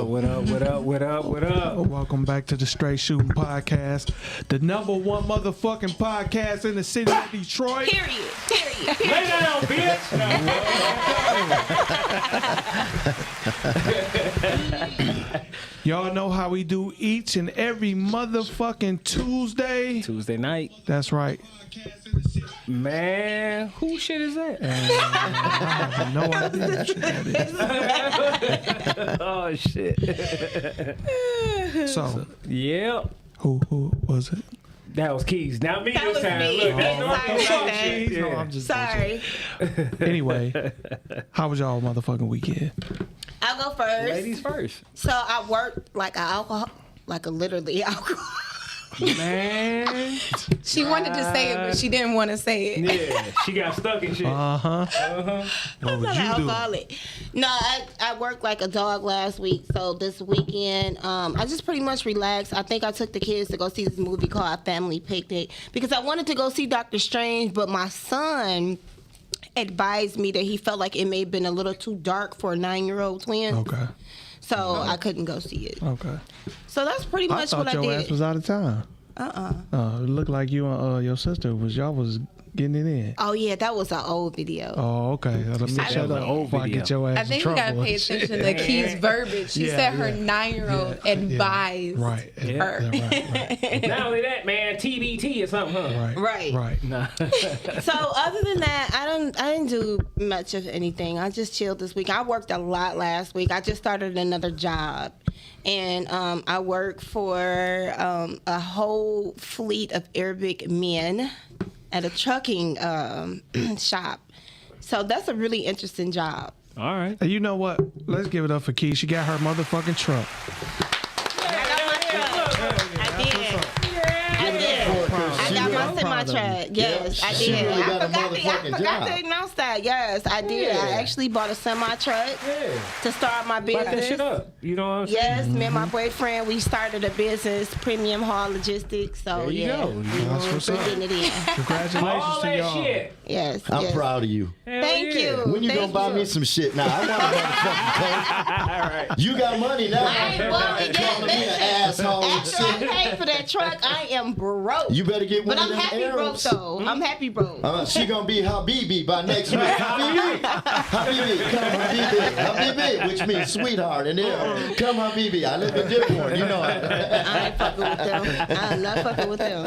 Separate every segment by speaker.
Speaker 1: What up?
Speaker 2: Welcome back to the Str8 Shoot'N podcast, the #1 motherfucking podcast in the city of Detroit.
Speaker 3: Period.
Speaker 1: Lay down, bitch.
Speaker 2: Y'all know how we do each and every motherfucking Tuesday
Speaker 4: night.
Speaker 2: That's right.
Speaker 4: Man, who shit is that?
Speaker 2: I have no idea who shit that
Speaker 4: Oh shit.
Speaker 2: is. So,
Speaker 4: Yep.
Speaker 2: who was it?
Speaker 4: That was Keys. Not me
Speaker 3: That
Speaker 4: this
Speaker 3: was
Speaker 4: time.
Speaker 3: me.
Speaker 4: Look, that's
Speaker 3: Sorry
Speaker 4: North
Speaker 3: about that.
Speaker 4: shit.
Speaker 2: No,
Speaker 4: Yeah.
Speaker 2: I'm just
Speaker 3: Sorry.
Speaker 2: Anyway, how was y'all motherfucking weekend?
Speaker 3: I'll go first.
Speaker 4: Ladies first.
Speaker 3: So I worked like literally alcohol.
Speaker 4: Man.
Speaker 5: She wanted to say it, but she didn't want to say it.
Speaker 4: Yeah, she got stuck and shit.
Speaker 2: What
Speaker 3: I'm
Speaker 2: would
Speaker 3: not
Speaker 2: you
Speaker 3: an
Speaker 2: do?
Speaker 3: alcoholic. No, I worked like a dog last week. So this weekend, I just pretty much relaxed. I think I took the kids to go see this movie called Family Picnic because I wanted to go see Doctor Strange, but my son advised me that he felt like it may have been a little too dark for a 9-year-old twin.
Speaker 2: Okay.
Speaker 3: So I couldn't go see it.
Speaker 2: Okay.
Speaker 3: So that's pretty
Speaker 2: I
Speaker 3: much
Speaker 2: thought
Speaker 3: what I
Speaker 2: your
Speaker 3: did.
Speaker 2: ass was out of town. It looked like you and your sister y'all was getting it in.
Speaker 3: Oh yeah, that was an old video.
Speaker 2: Oh, okay. Let me shut
Speaker 4: that was
Speaker 2: up
Speaker 4: an old
Speaker 2: before I
Speaker 4: video.
Speaker 2: get your ass
Speaker 5: I think
Speaker 2: in
Speaker 5: we
Speaker 2: trouble.
Speaker 5: gotta pay attention to Key's verbiage. She
Speaker 2: Yeah,
Speaker 5: said her
Speaker 2: yeah.
Speaker 5: 9-year-old
Speaker 2: Yeah,
Speaker 5: advised
Speaker 2: Right.
Speaker 5: her.
Speaker 2: Right.
Speaker 4: Not only that, man, TBT or something, huh?
Speaker 3: Right.
Speaker 4: Nah.
Speaker 3: So other than that, I didn't do much of anything. I just chilled this week. I worked a lot last week. I just started another job, and I work for a whole fleet of Arabic men at a trucking shop. So that's a really interesting job.
Speaker 4: All right.
Speaker 2: And you know what? Let's give it up for Key. She got her motherfucking truck.
Speaker 3: I got my semi-truck. Yes, I
Speaker 6: She
Speaker 3: did.
Speaker 6: really
Speaker 3: I
Speaker 6: got a
Speaker 3: forgot
Speaker 6: motherfucking
Speaker 3: to
Speaker 6: job.
Speaker 3: announce that. Yes, I did.
Speaker 6: Yeah.
Speaker 3: I actually bought a semi-truck to start my business.
Speaker 4: Back that shit up. You know what I'm saying?
Speaker 3: Yes, me and my boyfriend, we started a business, Premium Haul Logistics. So
Speaker 4: There you go.
Speaker 2: That's what's
Speaker 3: we're
Speaker 2: up.
Speaker 3: getting it in.
Speaker 2: Congratulations
Speaker 4: All
Speaker 2: to
Speaker 4: that
Speaker 2: y'all.
Speaker 4: shit.
Speaker 3: Yes,
Speaker 6: I'm
Speaker 3: yes.
Speaker 6: proud of you.
Speaker 4: Hell
Speaker 3: Thank
Speaker 4: yeah.
Speaker 3: you.
Speaker 6: When you
Speaker 3: Thank
Speaker 6: gonna buy
Speaker 3: you.
Speaker 6: me some shit now? I want a motherfucking coat.
Speaker 4: All right.
Speaker 6: You got money now.
Speaker 3: I ain't worried yet.
Speaker 6: Calling me an asshole and
Speaker 3: After I
Speaker 6: shit.
Speaker 3: paid for that truck, I am broke.
Speaker 6: You better get one
Speaker 3: but
Speaker 6: of
Speaker 3: I'm
Speaker 6: them
Speaker 3: happy broke
Speaker 6: Arabs.
Speaker 3: though. I'm happy broke.
Speaker 6: She gonna be Habibi by next week. Habibi, Habibi, come Habibi, Habibi, which means sweetheart in there. Come Habibi, I live in Dearborn, you know.
Speaker 3: I ain't fucking with them. I'm not fucking with them.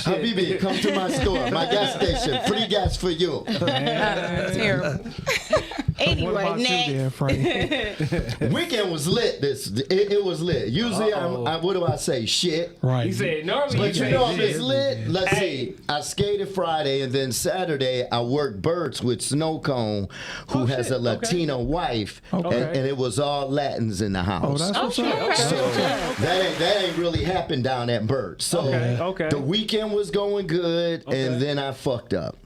Speaker 6: Habibi, come to my store, my gas station, free gas for you.
Speaker 5: Terrible.
Speaker 2: What
Speaker 3: Anyway,
Speaker 2: about you
Speaker 3: next.
Speaker 2: there, Frank?
Speaker 6: Weekend was lit. It was lit. Usually, what do I say? Shit.
Speaker 2: Right.
Speaker 4: He said, normally
Speaker 6: But
Speaker 4: you
Speaker 6: you know, if
Speaker 4: say
Speaker 6: it's
Speaker 4: shit.
Speaker 6: lit, let's see. I skated Friday, and then Saturday I worked Birds with Snow Cone, who has
Speaker 4: shit.
Speaker 6: a Latino wife,
Speaker 2: Okay.
Speaker 6: and it was all Latins in the house.
Speaker 2: Oh, that's what's up.
Speaker 6: So that ain't really happened down at Birds. So
Speaker 4: Okay.
Speaker 6: the weekend was going good, and then I fucked up.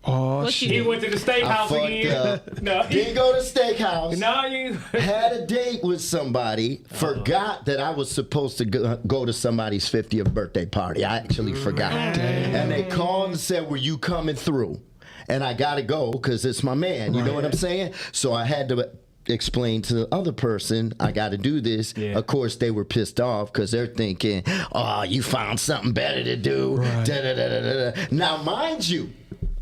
Speaker 2: Oh,
Speaker 3: What
Speaker 2: shit.
Speaker 4: He went to the
Speaker 6: I
Speaker 4: steakhouse
Speaker 6: fucked
Speaker 4: again.
Speaker 6: up.
Speaker 4: No,
Speaker 6: Didn't go to steakhouse.
Speaker 4: no, you.
Speaker 6: Had a date with somebody, forgot that I was supposed to go to somebody's 50th birthday party. I actually forgot. And they called and said, were you coming through? And I got to go because it's my man. You know what I'm saying? So I had to explain to the other person, I got to do this.
Speaker 4: Yeah.
Speaker 6: Of course, they were pissed off because they're thinking, oh, you found something better to do.
Speaker 2: Right.
Speaker 6: Da-da-da-da-da. Now, mind you,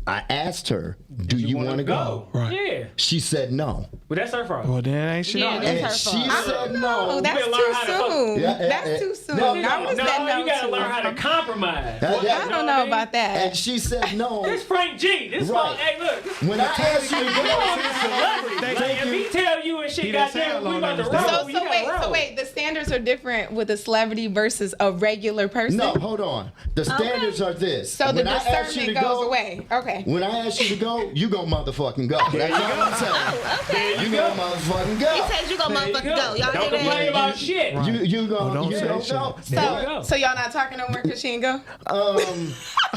Speaker 6: I asked her, do you want to go?
Speaker 2: Right.
Speaker 4: Yeah.
Speaker 6: She said no.
Speaker 4: But that's her fault.
Speaker 2: Well, then ain't shit.
Speaker 3: Yeah,
Speaker 2: on
Speaker 3: that's
Speaker 2: it.
Speaker 3: her
Speaker 6: And
Speaker 3: fault.
Speaker 6: she said
Speaker 5: Oh,
Speaker 6: no.
Speaker 5: that's
Speaker 4: better
Speaker 5: too
Speaker 4: learn how to fuck.
Speaker 5: soon.
Speaker 6: Yeah,
Speaker 5: That's too soon.
Speaker 6: No,
Speaker 5: I was that
Speaker 4: No, you gotta
Speaker 5: too.
Speaker 4: learn how to compromise.
Speaker 6: Yeah, yeah.
Speaker 5: I don't know about that.
Speaker 6: And she said no.
Speaker 4: This Frank G. This
Speaker 6: Right.
Speaker 4: fuck. Hey, look. This
Speaker 6: When I asked you to
Speaker 4: you
Speaker 6: go,
Speaker 4: know this celebrity.
Speaker 2: Thank
Speaker 4: Like, if
Speaker 2: you.
Speaker 4: he tell you and shit,
Speaker 2: He didn't say
Speaker 4: goddamn,
Speaker 2: how
Speaker 4: we
Speaker 2: long
Speaker 4: about to
Speaker 2: that
Speaker 4: roll.
Speaker 2: was.
Speaker 4: you gotta roll.
Speaker 5: So the standards are different with a celebrity versus a regular person.
Speaker 6: no, hold on. The standards are this.
Speaker 5: So the
Speaker 6: When I asked you
Speaker 5: discernment
Speaker 6: to
Speaker 5: goes
Speaker 6: go,
Speaker 5: away. Okay.
Speaker 6: When I ask you to go, you gonna motherfucking go. That's all I'm saying.
Speaker 3: Okay.
Speaker 6: You gonna motherfucking
Speaker 3: He
Speaker 6: go.
Speaker 3: said you gonna
Speaker 4: There you
Speaker 3: motherfucking go. Y'all
Speaker 4: Don't
Speaker 3: hear
Speaker 4: complain
Speaker 3: that?
Speaker 4: about shit.
Speaker 2: Right.
Speaker 6: You gonna
Speaker 2: don't
Speaker 6: you
Speaker 2: say
Speaker 6: don't
Speaker 2: shit.
Speaker 6: go.
Speaker 4: There you go.
Speaker 5: So y'all not talking no more because she ain't go?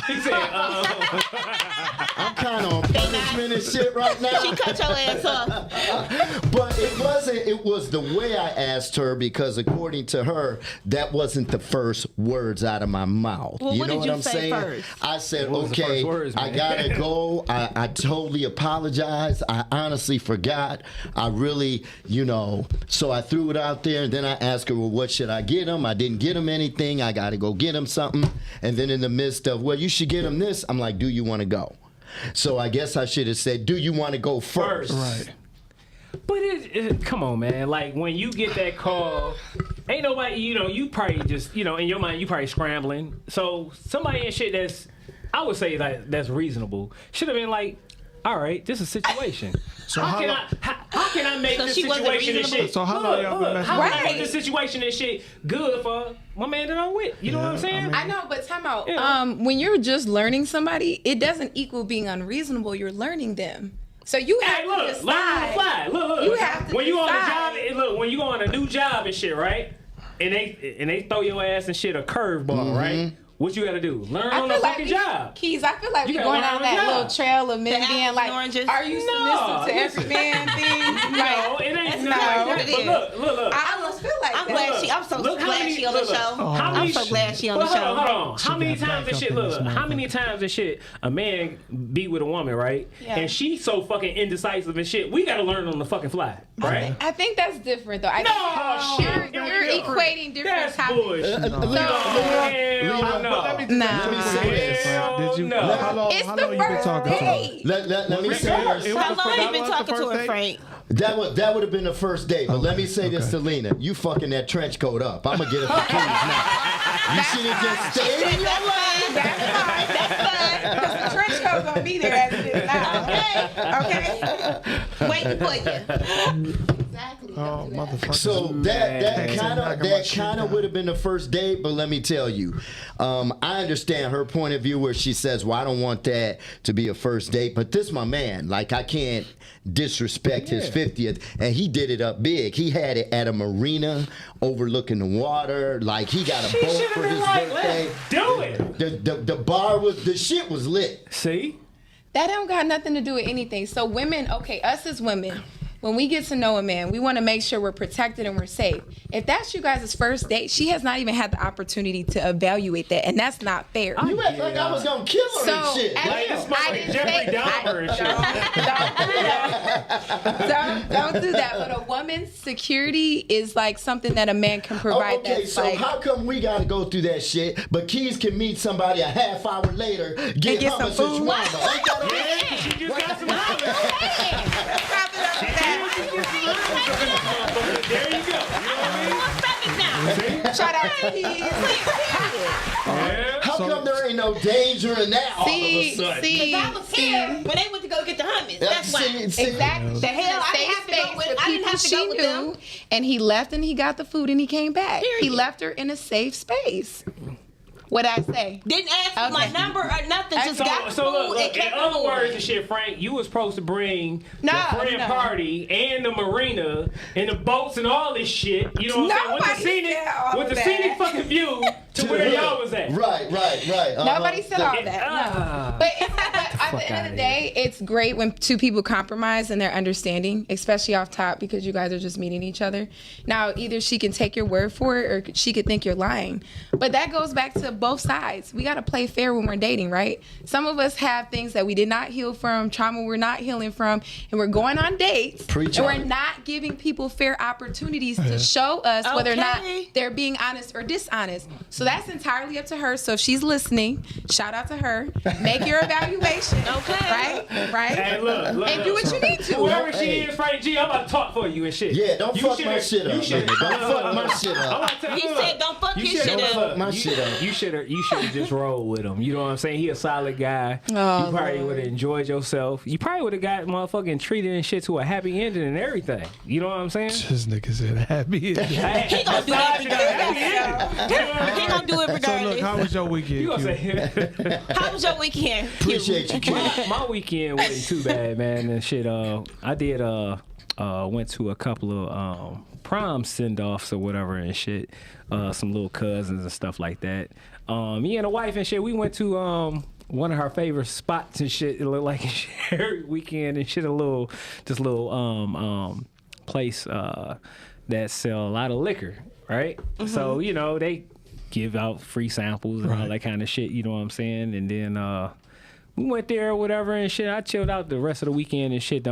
Speaker 4: He said,
Speaker 6: I'm kind of on punishment and shit right now.
Speaker 3: She cut your ass off.
Speaker 6: But it wasn't. It was the way I asked her because, according to her, that wasn't the first words out of my mouth.
Speaker 3: Well,
Speaker 6: you
Speaker 3: what
Speaker 6: know
Speaker 3: did
Speaker 6: what
Speaker 3: you
Speaker 6: I'm
Speaker 3: say
Speaker 6: saying?
Speaker 3: first?
Speaker 6: I said,
Speaker 4: What was the
Speaker 6: okay,
Speaker 4: first words,
Speaker 6: I
Speaker 4: man?
Speaker 6: gotta go. I totally apologize. I honestly forgot. I really, so I threw it out there, and then I asked her, well, what should I get him? I didn't get him anything. I gotta go get him something. And then in the midst of, well, you should get him this, I'm like, do you want to go? So I guess I should have said, do you want to go first?
Speaker 2: Right.
Speaker 4: but come on, man. Like, when you get that call, ain't nobody, you probably just, in your mind, you probably scrambling. So somebody in shit that's, I would say, like, that's reasonable should have been like, all right, this is a situation.
Speaker 2: So
Speaker 4: how can I make
Speaker 3: So
Speaker 4: this
Speaker 3: she wasn't
Speaker 4: situation and
Speaker 3: reasonable?
Speaker 4: shit?
Speaker 2: So how long y'all been messing
Speaker 4: How can I
Speaker 5: with?
Speaker 4: make this situation and shit good for my man that I'm with? You know what I'm saying?
Speaker 5: I know, but time out.
Speaker 4: Yeah.
Speaker 5: When you're just learning somebody, it doesn't equal being unreasonable. You're learning them. So you have
Speaker 4: Hey,
Speaker 5: to
Speaker 4: look, learn on the
Speaker 5: decide.
Speaker 4: fly. Look.
Speaker 5: You have to
Speaker 4: when you on a
Speaker 5: decide.
Speaker 4: job, look, when you on a new job and shit, right? And they throw your ass and shit a curveball, right? What you gotta do? Learn
Speaker 5: I
Speaker 4: on the
Speaker 5: feel like
Speaker 4: fucking job.
Speaker 5: Keys, I feel like
Speaker 4: You
Speaker 5: we're
Speaker 4: gotta
Speaker 5: going
Speaker 4: learn
Speaker 5: down
Speaker 4: on
Speaker 5: that
Speaker 4: the
Speaker 5: little
Speaker 4: job.
Speaker 5: trail of men
Speaker 3: The
Speaker 5: being
Speaker 3: apples
Speaker 5: like,
Speaker 3: and oranges.
Speaker 5: are you submissive to every man thing?
Speaker 4: No, it ain't
Speaker 5: No,
Speaker 4: like that.
Speaker 3: it
Speaker 4: But
Speaker 3: is.
Speaker 4: look.
Speaker 5: I almost feel like
Speaker 3: I'm
Speaker 5: that.
Speaker 3: glad I'm so
Speaker 4: Look how
Speaker 3: glad
Speaker 4: many-
Speaker 3: she on the
Speaker 4: look,
Speaker 3: show.
Speaker 4: how
Speaker 3: I'm
Speaker 4: many-
Speaker 3: so glad she on the
Speaker 4: But
Speaker 3: show.
Speaker 4: hold on. How many
Speaker 2: got
Speaker 4: times
Speaker 2: back
Speaker 4: and shit?
Speaker 2: up in
Speaker 4: Look,
Speaker 2: this
Speaker 4: how many times and shit a man be with a woman, right?
Speaker 5: Yeah.
Speaker 4: And she's so fucking indecisive and shit. We gotta learn on the fucking fly, right?
Speaker 5: I think that's different though. I
Speaker 4: No,
Speaker 5: think
Speaker 4: shit.
Speaker 5: you're equating different
Speaker 4: That's
Speaker 5: topics.
Speaker 4: bullshit.
Speaker 6: Lena,
Speaker 4: Hell no.
Speaker 2: Let me
Speaker 5: Nah.
Speaker 2: say this.
Speaker 4: Hell
Speaker 2: Did you?
Speaker 4: no.
Speaker 2: How long?
Speaker 5: It's
Speaker 2: How
Speaker 5: the
Speaker 2: long you been
Speaker 5: first
Speaker 2: talking to her?
Speaker 5: date.
Speaker 6: Let me say this.
Speaker 2: It was
Speaker 3: How
Speaker 2: the
Speaker 3: long
Speaker 2: first-
Speaker 3: you
Speaker 2: that
Speaker 3: been
Speaker 2: was the
Speaker 3: talking to
Speaker 2: first
Speaker 3: her,
Speaker 2: date?
Speaker 3: Frank?
Speaker 6: That would have been the first date. But let me say this to Lena. You fucking that trench coat up. I'm going to get it for Keys now. You should have just stayed in your lane.
Speaker 5: That's fine. That's fine. Because the trench coat's gonna be there as it is now. Okay.
Speaker 3: Waiting for you.
Speaker 5: Exactly.
Speaker 2: Oh, motherfucker.
Speaker 6: So that
Speaker 2: Hey,
Speaker 6: kind of would have been the first date, but let me tell you, I understand her point of view where she says, "Well, I don't want that to be a first date," but this my man. Like, I can't disrespect his 50th, and he did it up big. He had it at a marina overlooking the water. Like, he got a
Speaker 4: She
Speaker 6: boat
Speaker 4: should have
Speaker 6: for
Speaker 4: been
Speaker 6: his
Speaker 4: like,
Speaker 6: birthday.
Speaker 4: let's do it.
Speaker 6: The bar was the shit was lit.
Speaker 4: See?
Speaker 5: That don't got nothing to do with anything. So women, okay, us as women, when we get to know a man, we want to make sure we're protected and we're safe. If that's you guys' first date, she has not even had the opportunity to evaluate that, and that's not fair.
Speaker 6: You act like I was gonna kill her
Speaker 5: So,
Speaker 6: and shit.
Speaker 5: as-
Speaker 4: Like, this
Speaker 5: I
Speaker 4: motherfucker
Speaker 5: didn't
Speaker 4: Jeffrey
Speaker 5: say-
Speaker 4: Dahmer and shit.
Speaker 5: Don't do that. But a woman's security is like something that a man can provide.
Speaker 6: Oh, okay,
Speaker 5: that's
Speaker 6: so
Speaker 5: like,
Speaker 6: how come we gotta go through that shit, but Keys can meet somebody a half hour later, get
Speaker 5: get
Speaker 6: hummus
Speaker 5: some
Speaker 6: and
Speaker 5: food?
Speaker 6: shawarma? Ain't that okay?
Speaker 4: Yeah, 'cause she just got some There you go. You know what
Speaker 5: shout out to Keys.
Speaker 4: I mean?
Speaker 6: How come there ain't no danger in that all of a sudden?
Speaker 3: I was here when they went to go get the hummus. That's why.
Speaker 6: See,
Speaker 5: Exactly.
Speaker 3: The hell, I
Speaker 5: Safe
Speaker 3: didn't have to go
Speaker 5: space
Speaker 3: with-
Speaker 5: with
Speaker 3: I didn't
Speaker 5: people
Speaker 3: have to
Speaker 5: she
Speaker 3: go with them.
Speaker 5: knew, and he left and he got the food and he came back. He
Speaker 3: Period.
Speaker 5: left her in a safe space. What'd I say?
Speaker 3: Didn't ask for my
Speaker 5: Okay.
Speaker 3: number or nothing. Just
Speaker 4: So,
Speaker 3: got the
Speaker 4: so
Speaker 3: food
Speaker 4: look,
Speaker 3: and
Speaker 4: in
Speaker 3: kept
Speaker 4: other
Speaker 3: moving.
Speaker 4: words and shit, Frank, you was supposed to bring
Speaker 5: No,
Speaker 4: the friend
Speaker 5: no.
Speaker 4: party and the marina and the boats and all this shit. You know what I'm
Speaker 5: Nobody
Speaker 4: saying?
Speaker 5: said all
Speaker 4: With the
Speaker 5: that.
Speaker 4: scenic fucking view to where y'all was at.
Speaker 6: Right.
Speaker 5: Nobody said all that. No.
Speaker 4: Ah.
Speaker 5: But at the end of the day, it's great when two people compromise and they're understanding, especially off top because you guys are just meeting each other. Now, either she can take your word for it or she could think you're lying. But that goes back to both sides. We got to play fair when we're dating, right? Some of us have things that we did not heal from, trauma we're not healing from, and we're going on dates.
Speaker 6: Preach
Speaker 5: and
Speaker 6: on
Speaker 5: we're
Speaker 6: it.
Speaker 5: not giving people fair opportunities to show us whether or not
Speaker 3: Okay.
Speaker 5: they're being honest or dishonest. So that's entirely up to her. So if she's listening, shout out to her. Make your evaluation.
Speaker 3: Okay.
Speaker 5: Right?
Speaker 4: Hey, look.
Speaker 5: And do what you need to.
Speaker 4: Whoever she
Speaker 6: Hey.
Speaker 4: is, Frank G, I'm about to talk for you and shit.
Speaker 6: Yeah, don't
Speaker 4: You
Speaker 6: fuck my
Speaker 4: shoulda-
Speaker 6: shit up,
Speaker 4: you shoulda-
Speaker 6: nigga. Don't fuck my shit
Speaker 4: I'm
Speaker 6: up.
Speaker 4: about to tell
Speaker 3: He
Speaker 4: you,
Speaker 3: said,
Speaker 4: look,
Speaker 3: "Don't fuck
Speaker 4: you
Speaker 3: your
Speaker 4: shoulda-
Speaker 3: shit
Speaker 6: Don't
Speaker 3: up."
Speaker 6: fuck my shit up.
Speaker 4: You should have just rolled with him. You know what I'm saying? He a solid guy.
Speaker 5: Oh,
Speaker 4: you probably would have enjoyed yourself. You probably would have got motherfucking treated and shit to a happy ending and everything. You know what I'm saying?
Speaker 2: This nigga said happy.
Speaker 4: He
Speaker 3: gonna do that He gonna do it
Speaker 2: So
Speaker 3: regardless.
Speaker 2: look, how was your weekend?
Speaker 4: You gonna
Speaker 2: Q?
Speaker 4: say
Speaker 3: How was your weekend?
Speaker 6: Appreciate you, Q.
Speaker 4: my weekend wasn't too bad, man. And shit. I did went to a couple of prom send-offs or whatever and shit. Some little cousins and stuff like that. Me and the wife and shit, we went to one of her favorite spots and shit. It looked like every weekend and shit. This little place that sell a lot of liquor, right?
Speaker 3: Mm-hmm.
Speaker 4: So they give out free samples and all that kind of shit. You know what I'm saying? And then we went there or whatever and shit. I chilled out the rest of the weekend and shit.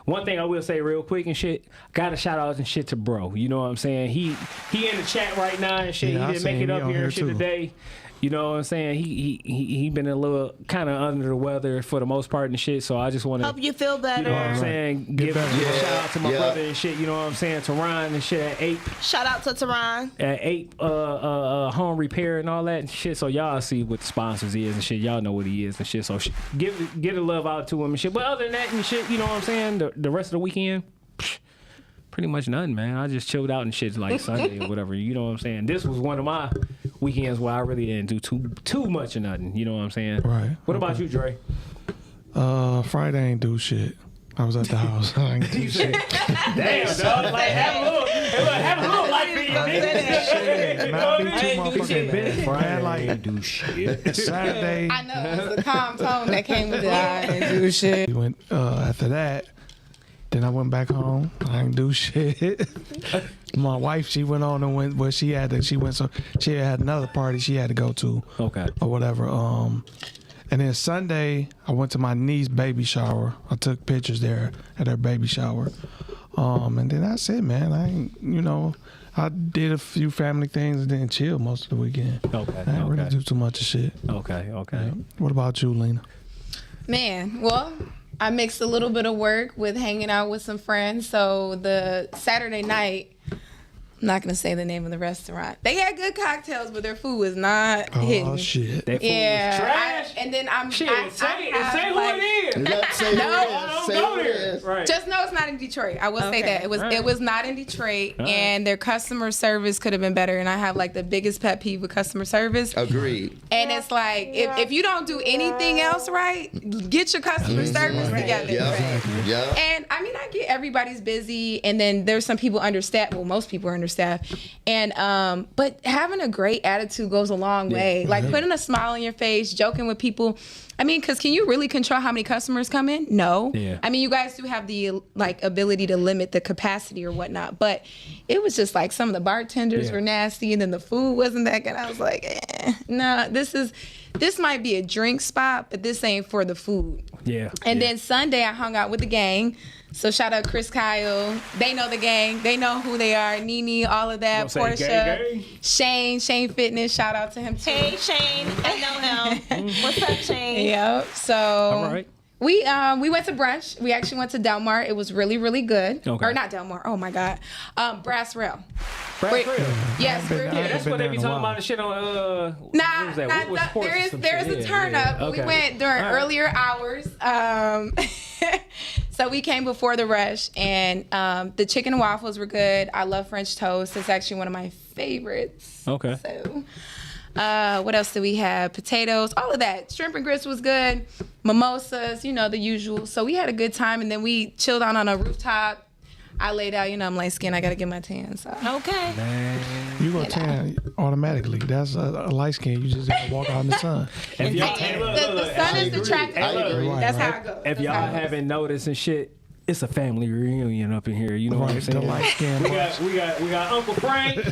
Speaker 4: One thing I will say real quick and shit, got a shout out and shit to bro. You know what I'm saying? He in the chat right now and shit.
Speaker 2: Yeah,
Speaker 4: He didn't make it up here and shit
Speaker 2: too.
Speaker 4: today. You know what I'm saying? He been a little kind of under the weather for the most part and shit. So I just want to
Speaker 3: Hope you feel better.
Speaker 4: You know what I'm saying? Give a shout out to my brother and shit. You know what I'm saying? To Ryan and shit at 8.
Speaker 3: Shout out to Teron.
Speaker 4: At 8 home repair and all that and shit. So y'all see what the sponsors is and shit. Y'all know what he is and shit. So get a love out to him and shit. But other than that and shit, you know what I'm saying? The rest of the weekend, pretty much nothing, man. I just chilled out and shit like Sunday or whatever. You know what I'm saying? This was one of my weekends where I really didn't do too much of nothing. You know what I'm saying?
Speaker 2: Right.
Speaker 4: What about you, Dre?
Speaker 2: Friday ain't do shit. I was at the house. I ain't do shit.
Speaker 4: Damn, dog. Like have a little life in your
Speaker 2: Shit, not be too motherfucking big, man. Like
Speaker 1: do shit.
Speaker 2: Saturday.
Speaker 5: I know it was the calm tone that came with it. I didn't do shit.
Speaker 2: We went after that. Then I went back home. I ain't do shit. My wife, she went on and went where she had to. She had another party she had to go to.
Speaker 4: Okay.
Speaker 2: Or whatever. And then Sunday, I went to my niece's baby shower. I took pictures there at her baby shower. And then that's it, man. I ain't, I did a few family things and then chill most of the weekend.
Speaker 4: Okay.
Speaker 2: I didn't really do too much of shit.
Speaker 4: Okay.
Speaker 2: Yeah. What about you, Lena?
Speaker 5: Man, well, I mixed a little bit of work with hanging out with some friends. So the Saturday night, I'm not going to say the name of the restaurant. They had good cocktails, but their food was not hitting.
Speaker 2: Oh, shit.
Speaker 4: That food was trash.
Speaker 5: And then I'm...
Speaker 4: Shit,
Speaker 5: I
Speaker 4: say
Speaker 5: have,
Speaker 4: who
Speaker 5: like,
Speaker 4: it is.
Speaker 6: Say
Speaker 5: No,
Speaker 6: who it is. Say
Speaker 4: Go
Speaker 6: who it
Speaker 4: there.
Speaker 6: is.
Speaker 4: Right.
Speaker 5: Just know it's not in Detroit. I will say that. It was not in Detroit,
Speaker 4: right.
Speaker 5: and their customer service could have been better. And I have like the biggest pet peeve with customer service.
Speaker 6: Agreed.
Speaker 5: And it's like, if you don't do anything else right, get your customer service together.
Speaker 6: Yeah.
Speaker 5: And I mean, I get everybody's busy, and then there's some people understaffed. Well, most people are understaffed, and but having a great attitude goes a long way. Like putting a smile on your face, joking with people. I mean, because can you really control how many customers come in? No.
Speaker 4: Yeah.
Speaker 5: I mean, you guys do have the ability to limit the capacity or whatnot, but it was just like some of the bartenders were nasty, and then the food wasn't that good. I was like, no, this might be a drink spot, but this ain't for the food.
Speaker 4: Yeah.
Speaker 5: And then Sunday, I hung out with the gang. So shout out Chris Kyle. They know the gang. They know who they are. Nene, all of that.
Speaker 4: Don't say gang.
Speaker 5: Portia, Shane Fitness. Shout out to him too.
Speaker 3: Hey, Shane. I know him. What's up, Shane?
Speaker 5: Yep. So
Speaker 4: All right.
Speaker 5: we went to brunch. We actually went to Del Mar. It was really, really good.
Speaker 4: Okay.
Speaker 5: Or not Del Mar. Oh my God. Brass Rail.
Speaker 4: Brass
Speaker 5: Wait.
Speaker 4: Rail.
Speaker 5: Yes, we're
Speaker 2: been
Speaker 5: here.
Speaker 2: there.
Speaker 4: That's
Speaker 2: been
Speaker 4: what they
Speaker 2: there
Speaker 4: be
Speaker 2: in a
Speaker 4: talking
Speaker 2: while.
Speaker 4: about the shit on
Speaker 5: Nah,
Speaker 4: what was that? What was sports or some
Speaker 5: there is
Speaker 4: shit?
Speaker 5: a turn up.
Speaker 4: Okay.
Speaker 5: We went during
Speaker 4: All right.
Speaker 5: earlier hours. So we came before the rush, and the chicken and waffles were good. I love French toast. It's actually one of my favorites.
Speaker 4: Okay.
Speaker 5: So what else did we have? Potatoes, all of that. Shrimp and grits was good. Mimosas, the usual. So we had a good time, and then we chilled out on a rooftop. I laid out, I'm light skinned. I got to get my tan. So.
Speaker 3: Okay.
Speaker 2: You go tan automatically. That's a light skin. You just gotta walk out in the sun.
Speaker 4: If y'all,
Speaker 5: The sun is attractive.
Speaker 6: I agree.
Speaker 5: That's how it goes.
Speaker 4: if y'all haven't noticed and shit, it's a family reunion up in here. You know what I'm
Speaker 2: Right, the
Speaker 4: saying?
Speaker 2: light skin.
Speaker 4: We got Uncle Frank. We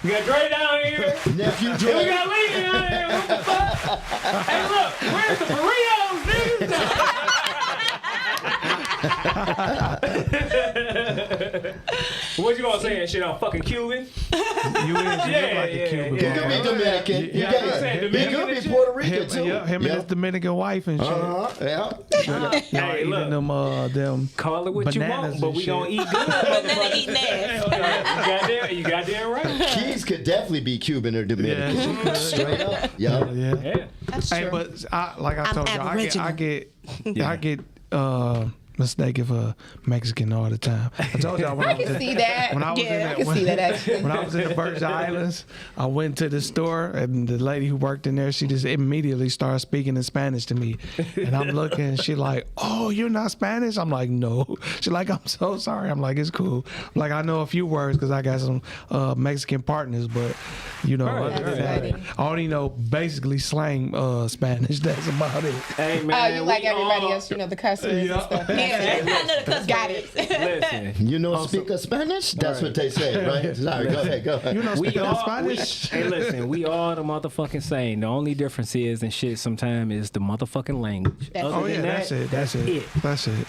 Speaker 4: got Dre down here.
Speaker 6: Nephew
Speaker 4: And we
Speaker 6: Dre.
Speaker 4: got Lee down here. What the fuck? Hey, look, where's the burritos, nigga? What you gonna say and shit? I'm fucking Cuban.
Speaker 2: You is like a Cuban.
Speaker 6: He could be Dominican. He
Speaker 4: Yeah, I'm saying
Speaker 6: could
Speaker 4: Dominican
Speaker 6: be
Speaker 4: and shit.
Speaker 6: Puerto Rican too.
Speaker 2: Him and his Dominican wife and shit.
Speaker 6: Yeah.
Speaker 4: Hey,
Speaker 2: Even
Speaker 4: look,
Speaker 2: them
Speaker 4: call it what you
Speaker 2: bananas
Speaker 4: want, but
Speaker 2: and
Speaker 4: we
Speaker 2: shit.
Speaker 4: gonna eat good.
Speaker 3: Banana eating ass.
Speaker 4: You goddamn right.
Speaker 6: Keys could definitely be Cuban or Dominican.
Speaker 2: Yeah.
Speaker 6: Straight up. Yeah.
Speaker 2: Yeah.
Speaker 4: Yeah.
Speaker 3: That's
Speaker 2: Hey,
Speaker 3: true.
Speaker 2: but like I told you,
Speaker 3: Aboriginal.
Speaker 2: I get mistake it for Mexican all the time. I told y'all when
Speaker 5: I can see that.
Speaker 2: when I was
Speaker 3: Yeah,
Speaker 5: I can see that actually.
Speaker 2: when I was in the Virgin Islands, I went to the store and the lady who worked in there, she just immediately started speaking in Spanish to me. And I'm looking and she like, oh, you're not Spanish? I'm like, no. She like, I'm so sorry. I'm like, it's cool. I'm like, I know a few words because I got some Mexican partners, but you know, other than that, I only know basically slang Spanish. That's about it.
Speaker 4: Hey,
Speaker 5: Oh,
Speaker 4: man.
Speaker 5: you like everybody else, you know, the cuss words and stuff.
Speaker 3: Yeah, I know the cuss
Speaker 5: Got
Speaker 3: words.
Speaker 4: Listen.
Speaker 6: You know, speak a Spanish? That's what they say, right? Sorry, go ahead.
Speaker 2: You know,
Speaker 4: We
Speaker 2: speaking
Speaker 4: all,
Speaker 2: Spanish.
Speaker 4: hey, listen, we all the motherfucking same. The only difference is and shit sometimes is the motherfucking language.
Speaker 3: That's
Speaker 4: Other
Speaker 2: Oh yeah,
Speaker 4: than
Speaker 2: that's
Speaker 4: that,
Speaker 2: it. That's it. That's it.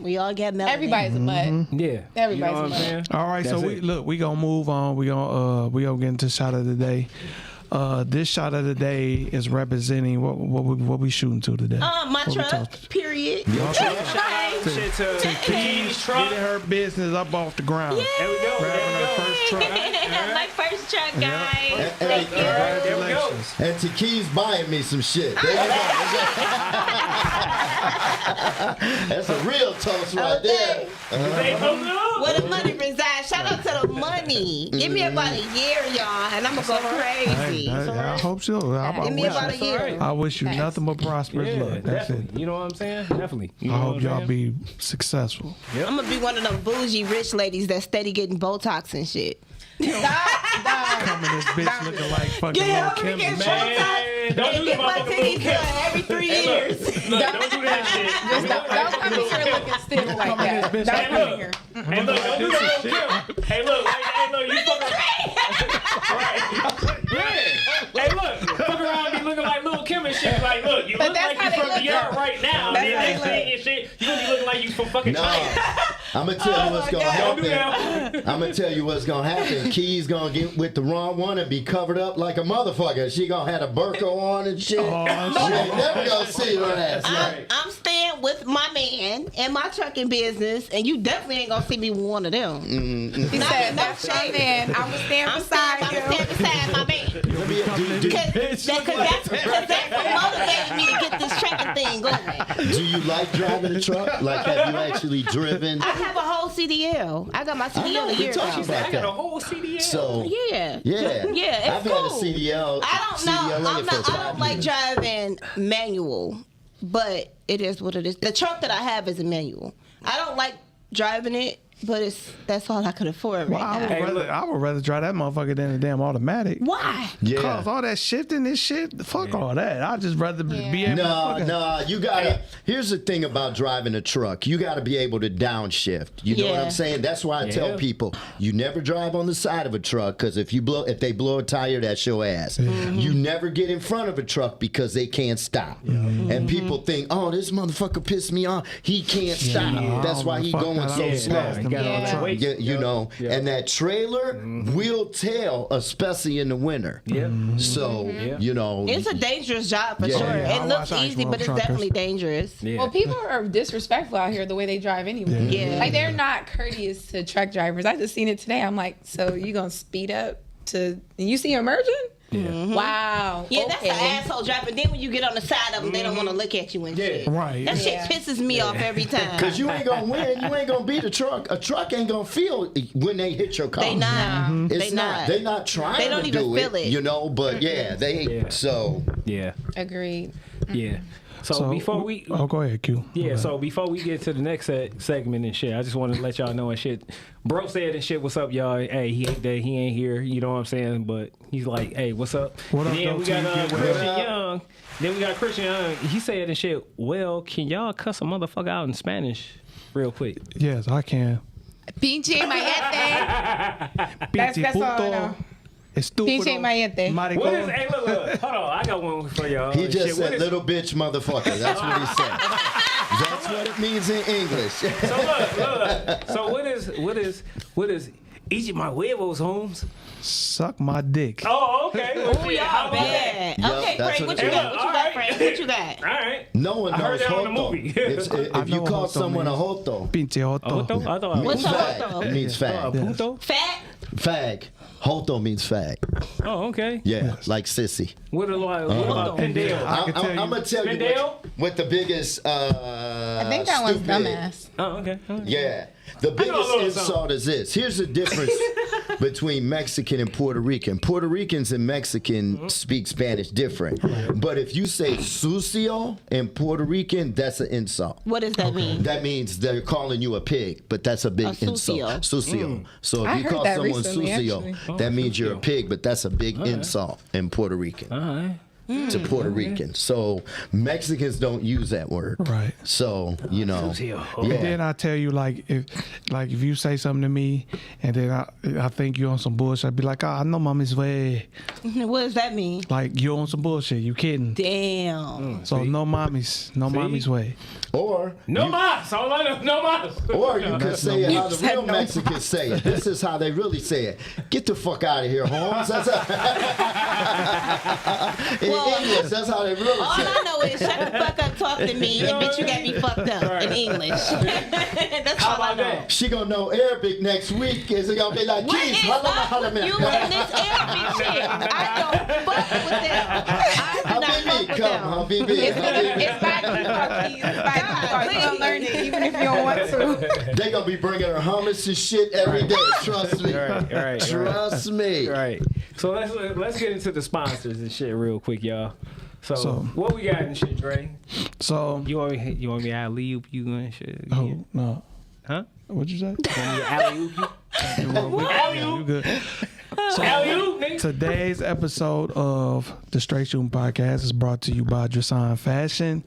Speaker 3: We all get melanin.
Speaker 5: Everybody's a mutt.
Speaker 4: Yeah.
Speaker 5: Everybody's
Speaker 4: you know what I'm
Speaker 5: a mutt.
Speaker 4: saying?
Speaker 2: All right,
Speaker 4: That's
Speaker 2: so
Speaker 4: it.
Speaker 2: we gonna move on. We gonna get into shot of the day. This shot of the day is representing what we shooting to today.
Speaker 3: My
Speaker 2: What we
Speaker 3: truck,
Speaker 2: talking-
Speaker 3: period.
Speaker 4: Shit to Keys truck.
Speaker 2: Getting her business up off the ground.
Speaker 4: There we go.
Speaker 2: Grabbing her first truck.
Speaker 3: My first truck, guys.
Speaker 6: Hey,
Speaker 3: Thank you.
Speaker 4: There we go.
Speaker 6: And Takee's buying me some shit. There you go. That's a real toast right there.
Speaker 4: Say something up.
Speaker 3: Where the money resides. Shout out to the money. Give me about a year, y'all, and I'm gonna go crazy.
Speaker 2: I hope so.
Speaker 3: Give me about a year.
Speaker 2: I wish you nothing but prosperous
Speaker 4: Yeah,
Speaker 2: luck. That's
Speaker 4: definitely.
Speaker 2: it.
Speaker 4: You know what I'm saying? Definitely. You
Speaker 2: I
Speaker 4: know
Speaker 2: hope
Speaker 4: what I'm
Speaker 2: y'all
Speaker 4: saying?
Speaker 2: be successful.
Speaker 3: I'm gonna be one of them bougie rich ladies that steady getting Botox and shit.
Speaker 5: Stop.
Speaker 2: Coming this bitch looking like fucking
Speaker 3: Yeah,
Speaker 2: Lil'
Speaker 3: I'm gonna
Speaker 2: Kim.
Speaker 3: get
Speaker 2: and shit.
Speaker 4: Man, don't do
Speaker 3: Get
Speaker 4: the
Speaker 3: my
Speaker 4: motherfucking
Speaker 3: titties
Speaker 4: little
Speaker 3: done
Speaker 4: Kim.
Speaker 3: every 3
Speaker 4: Hey,
Speaker 3: years.
Speaker 4: look, don't do that shit.
Speaker 5: Just don't come in here looking stiff like that.
Speaker 2: bitch
Speaker 5: Don't
Speaker 2: like
Speaker 5: come in here.
Speaker 4: Hey, look, don't do that little Kim. Hey, look, you fucking right. Yeah. Hey, look, fuck around and be looking like Lil' Kim and shit. Like, look, you
Speaker 5: But
Speaker 4: look
Speaker 5: that's
Speaker 4: like
Speaker 5: how
Speaker 4: you
Speaker 5: they
Speaker 4: from the
Speaker 5: look,
Speaker 4: yard
Speaker 5: though.
Speaker 4: right now.
Speaker 5: That's
Speaker 4: Then
Speaker 5: how they
Speaker 4: next
Speaker 5: look.
Speaker 4: thing and shit, you gonna be looking like you from fucking
Speaker 6: No,
Speaker 4: China.
Speaker 6: I'm gonna tell you what's gonna
Speaker 4: Don't do
Speaker 6: happen.
Speaker 4: that.
Speaker 6: I'm gonna tell you what's gonna happen. Key's gonna get with the wrong one and be covered up like a motherfucker. She gonna have a burqa on and shit.
Speaker 2: Oh,
Speaker 6: She ain't never gonna see her ass.
Speaker 3: I'm staying with my man and my trucking business, and you definitely ain't gonna see me with one of them.
Speaker 5: He said, that's my man. I was stand
Speaker 3: I'm
Speaker 5: beside
Speaker 3: staying
Speaker 5: him.
Speaker 3: beside my man. Because that's what motivated me to get this trucking thing going.
Speaker 6: Do you like driving a truck? Like, have you actually driven?
Speaker 3: I have a whole CDL. I got my
Speaker 6: I know,
Speaker 3: CDL a
Speaker 6: we
Speaker 3: year
Speaker 6: talked
Speaker 3: ago.
Speaker 6: about
Speaker 4: I got a
Speaker 6: that.
Speaker 4: whole CDL.
Speaker 6: So,
Speaker 3: Yeah.
Speaker 6: yeah.
Speaker 3: Yeah,
Speaker 6: I've
Speaker 3: it's
Speaker 6: had a
Speaker 3: cool.
Speaker 6: CDL.
Speaker 3: I don't know.
Speaker 6: CDLA for
Speaker 3: I
Speaker 6: 5
Speaker 3: don't like
Speaker 6: years.
Speaker 3: driving manual, but it is what it is. The truck that I have is a manual. I don't like driving it, but that's all I could afford
Speaker 2: Well,
Speaker 3: right now.
Speaker 2: I would rather drive that motherfucker than a damn automatic.
Speaker 3: Why?
Speaker 6: Yeah.
Speaker 2: Cause all that shifting and shit, fuck all that. I'd just rather be able to fucking-
Speaker 6: No, you gotta. Here's the thing about driving a truck. You gotta be able to downshift. You know what
Speaker 3: Yeah.
Speaker 6: I'm saying? That's why I tell people you never drive on the side of a truck because if they blow a tire, that's your ass. You never get in front of a truck because they can't stop. And people think, oh, this motherfucker pissed me off. He can't stop. That's why he
Speaker 2: fuck
Speaker 6: going
Speaker 2: that.
Speaker 6: so
Speaker 2: Yeah,
Speaker 6: slow.
Speaker 2: you got
Speaker 5: all the truck.
Speaker 6: Yeah, you know, and that trailer will tell, especially in the winter. So, you know.
Speaker 3: It's a dangerous job for
Speaker 6: Yeah.
Speaker 3: sure.
Speaker 6: Yeah,
Speaker 2: I
Speaker 3: It looks
Speaker 2: watch
Speaker 3: easy,
Speaker 2: Ice
Speaker 3: but it's
Speaker 2: Road Truckers.
Speaker 3: definitely dangerous.
Speaker 4: Yeah.
Speaker 5: Well, people are disrespectful out here the way they drive anyway.
Speaker 3: Yeah.
Speaker 5: Like, they're not courteous to truck drivers. I just seen it today. I'm like, so you going to speed up and you see him merging? Wow.
Speaker 3: Yeah, that's
Speaker 5: okay.
Speaker 3: an asshole driver. Then when you get on the side of them, they don't want to look at you and shit.
Speaker 2: Right.
Speaker 3: That shit
Speaker 5: Yeah.
Speaker 3: pisses me off every time.
Speaker 6: Because you ain't gonna win. You ain't gonna beat a truck. A truck ain't gonna feel when they hit your car.
Speaker 3: They not.
Speaker 6: It's
Speaker 3: They not.
Speaker 6: They not trying
Speaker 3: They don't
Speaker 6: to
Speaker 3: even
Speaker 6: do
Speaker 3: feel
Speaker 6: it,
Speaker 3: it.
Speaker 6: you know. But yeah, they.
Speaker 4: Yeah.
Speaker 6: So
Speaker 4: Yeah.
Speaker 5: Agreed.
Speaker 4: Yeah. So before we
Speaker 2: oh, go ahead, Q.
Speaker 4: Yeah, so before we get to the next segment and shit, I just want to let y'all know and shit. Bro said and shit, what's up, y'all? Hey, he ain't there, he ain't here, you know what I'm saying? But he's like, hey, what's up?
Speaker 2: What up,
Speaker 4: and then
Speaker 2: though,
Speaker 4: we
Speaker 2: till
Speaker 4: got
Speaker 2: you get
Speaker 4: Christian
Speaker 6: well?
Speaker 4: Young. Then we got Christian Young. He said and shit, well, can y'all cuss a motherfucker out in Spanish real quick?
Speaker 2: Yes, I can.
Speaker 5: Pinche mayete.
Speaker 2: Pinche
Speaker 5: that's all I know.
Speaker 2: Estúpido.
Speaker 5: Pinche mayete.
Speaker 4: What is,
Speaker 2: Maricón.
Speaker 4: hey, look, hold on, I got one for y'all.
Speaker 6: he just
Speaker 4: Shit,
Speaker 6: said
Speaker 4: what is-
Speaker 6: little bitch motherfucker. That's what he said. That's what it means in English.
Speaker 4: So look. So what is eat my huevos, Holmes?
Speaker 2: Suck my dick.
Speaker 4: Oh, okay.
Speaker 3: Oh, y'all bad.
Speaker 6: Yup,
Speaker 3: Okay,
Speaker 6: that's
Speaker 3: Frank,
Speaker 6: what
Speaker 3: what
Speaker 6: it
Speaker 3: you
Speaker 6: is.
Speaker 3: got? What you
Speaker 4: All
Speaker 3: got,
Speaker 4: right.
Speaker 3: Frank? What you got?
Speaker 4: All right.
Speaker 6: No one
Speaker 4: I heard
Speaker 6: knows
Speaker 4: that on the
Speaker 6: joto.
Speaker 4: movie.
Speaker 6: If you
Speaker 2: know
Speaker 6: call
Speaker 2: joto
Speaker 6: someone a
Speaker 2: means.
Speaker 6: joto,
Speaker 2: Pinche
Speaker 4: Joto?
Speaker 2: joto.
Speaker 4: I thought
Speaker 3: What's
Speaker 6: means
Speaker 3: a
Speaker 6: fag.
Speaker 3: joto?
Speaker 6: It means fag.
Speaker 4: Punto?
Speaker 3: Fat?
Speaker 6: Fag. Hoto means fag.
Speaker 4: Oh, okay.
Speaker 6: Yeah, like sissy.
Speaker 4: What about Pendale?
Speaker 6: I'm gonna tell you
Speaker 4: Pendale?
Speaker 6: what the biggest.
Speaker 5: I think that one's dumbass.
Speaker 4: Oh, okay.
Speaker 6: Yeah. The biggest insult is this. Here's the difference between Mexican and Puerto Rican. Puerto Ricans and Mexican speak Spanish different. But if you say sucio in Puerto Rican, that's an insult.
Speaker 3: What does that mean?
Speaker 6: That means they're calling you a pig, but that's a big insult. Sucio. So
Speaker 5: I
Speaker 6: if you
Speaker 5: heard
Speaker 6: call
Speaker 5: that
Speaker 6: someone
Speaker 5: recently,
Speaker 6: sucio,
Speaker 5: actually.
Speaker 6: that means you're a pig, but that's a big insult in Puerto Rican.
Speaker 4: All right.
Speaker 6: To Puerto Rican. So Mexicans don't use that word.
Speaker 2: Right.
Speaker 6: So, you know.
Speaker 4: Sucio.
Speaker 2: And then I tell you, like if you say something to me, and then I think you're on some bullshit, I'd be like, I know mommy's way.
Speaker 3: What does that mean?
Speaker 2: Like you're on some bullshit. You kidding?
Speaker 3: Damn.
Speaker 2: So no mommy's way.
Speaker 6: Or
Speaker 4: No mas. All I know, no mas.
Speaker 6: Or you could say it how the real Mexicans say it. This is how they really say it. Get the fuck out of here, Holmes. That's in English, that's how they really
Speaker 3: All
Speaker 6: say it.
Speaker 3: I know is shut the fuck up, talk to me, and bitch, you got me fucked up in English. That's all I know.
Speaker 6: She gonna know Arabic next week. Is it gonna be like,
Speaker 3: What
Speaker 6: geez,
Speaker 3: is
Speaker 6: holla,
Speaker 3: up
Speaker 6: holla,
Speaker 3: with
Speaker 6: man.
Speaker 3: you and this Arabic shit? I don't fuck with them. I do not fuck
Speaker 6: Habibi,
Speaker 3: with
Speaker 6: come,
Speaker 3: them.
Speaker 6: Habibi,
Speaker 5: It's
Speaker 6: Habibi.
Speaker 5: by default. It's by default. You don't learn it even if you don't want to.
Speaker 6: They gonna be bringing her hummus and shit every day. Trust me.
Speaker 4: Right.
Speaker 6: Trust me.
Speaker 4: Right. So let's get into the sponsors and shit real quick, y'all. So what we got and shit, Dre?
Speaker 2: So
Speaker 4: You want me to alley-oop you and shit?
Speaker 2: oh no,
Speaker 4: Huh?
Speaker 2: what'd you say?
Speaker 4: You want me to alley-oop you?
Speaker 2: You good? So
Speaker 4: Alley-oop, nigga.
Speaker 2: today's episode of the Str8 Shoot'N podcast is brought to you by Drasan Fashion.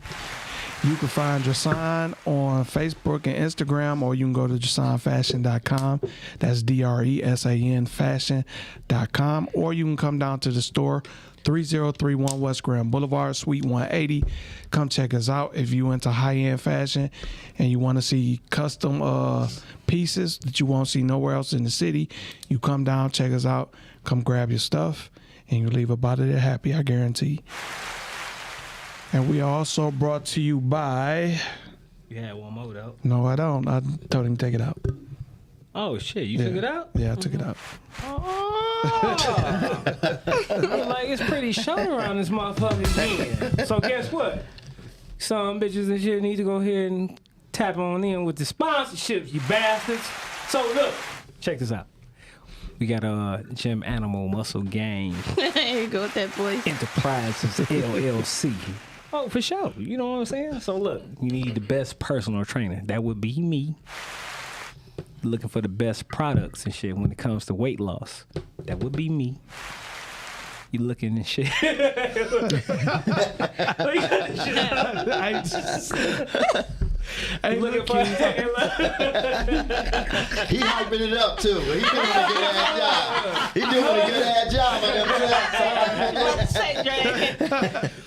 Speaker 2: You can find Drasan on Facebook and Instagram, or you can go to drasanfashion.com. That's DRESAN fashion.com. Or you can come down to the store, 3031 West Grand Boulevard, Suite 180. Come check us out if you into high-end fashion and you want to see custom pieces that you won't see nowhere else in the city. You come down, check us out, come grab your stuff, and you leave about it happy, I guarantee. And we are also brought to you by...
Speaker 4: You had one more though.
Speaker 2: No, I don't. I told him to take it out.
Speaker 4: Oh shit, you took it out?
Speaker 2: Yeah, I took it out.
Speaker 4: Oh. Like it's pretty short around this motherfucker again. So guess what? Some bitches and shit need to go ahead and tap on in with the sponsorships, you bastards. So look, check this out. We got Gym Animal Muscle Gang
Speaker 3: There you go with that boy.
Speaker 4: Enterprises LLC. Oh, for sure. You know what I'm saying? So look, you need the best personal trainer. That would be me. Looking for the best products and shit when it comes to weight loss. That would be me. You looking and shit. Looking for
Speaker 6: He hyping it up too. He doing a good ass job. He doing a good ass job on them.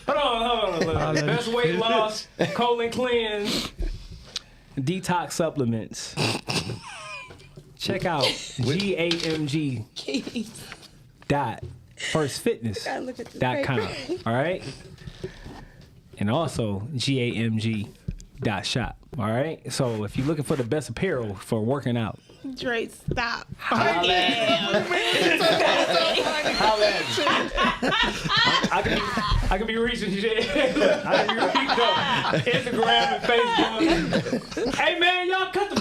Speaker 4: Hold on. Look. Best weight loss, colon cleanse, detox supplements. Check out GAMG.firstfitness.com. All right? And also GAMG.shop. All right? So if you're looking for the best apparel for working out,
Speaker 3: Dre, stop.
Speaker 6: Holla
Speaker 4: I can be reaching shit. I can be reaching Instagram and Facebook. Hey man, y'all cut the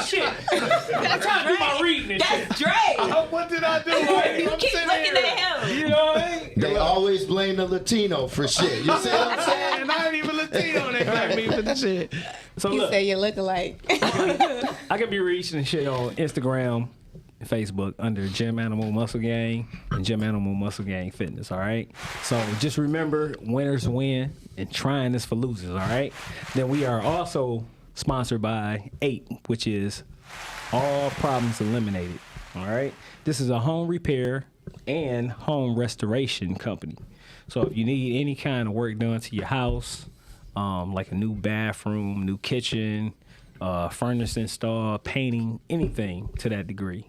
Speaker 4: shit. I'm trying to do my reading and shit.
Speaker 3: That's Dre.
Speaker 2: What did I do?
Speaker 3: You keep looking at him.
Speaker 4: You know what I mean?
Speaker 6: They always blame the Latino for shit. You see what I'm saying?
Speaker 2: And I ain't even Latino. They blame me for the shit.
Speaker 4: So
Speaker 5: You
Speaker 4: look,
Speaker 5: say you look alike.
Speaker 4: I can be reaching and shit on Instagram and Facebook under Gym Animal Muscle Gang and Gym Animal Muscle Gang Fitness, all right? So just remember, winners win and trying is for losers, all right? Then we are also sponsored by 8, which is All Problems Eliminated, all right? This is a home repair and home restoration company. So if you need any kind of work done to your house, like a new bathroom, new kitchen, furnace installed, painting, anything to that degree,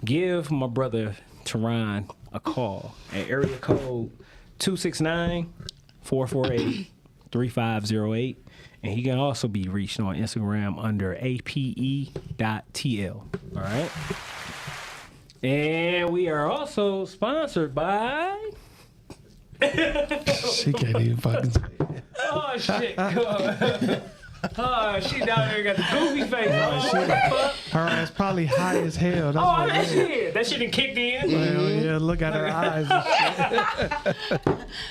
Speaker 4: give my brother Teron a call at area code 269-448-3508. And he can also be reached on Instagram under ape.tl. All right? And we are also sponsored by.
Speaker 2: She can't even fucking say it.
Speaker 4: Oh shit! Oh, she down there got the goofy face. Oh, what the fuck?
Speaker 2: Her ass probably high as hell. That's
Speaker 4: Oh,
Speaker 2: what
Speaker 4: that
Speaker 2: it is.
Speaker 4: shit! That shit done kicked in.
Speaker 2: Well, yeah, look at her eyes. And shit.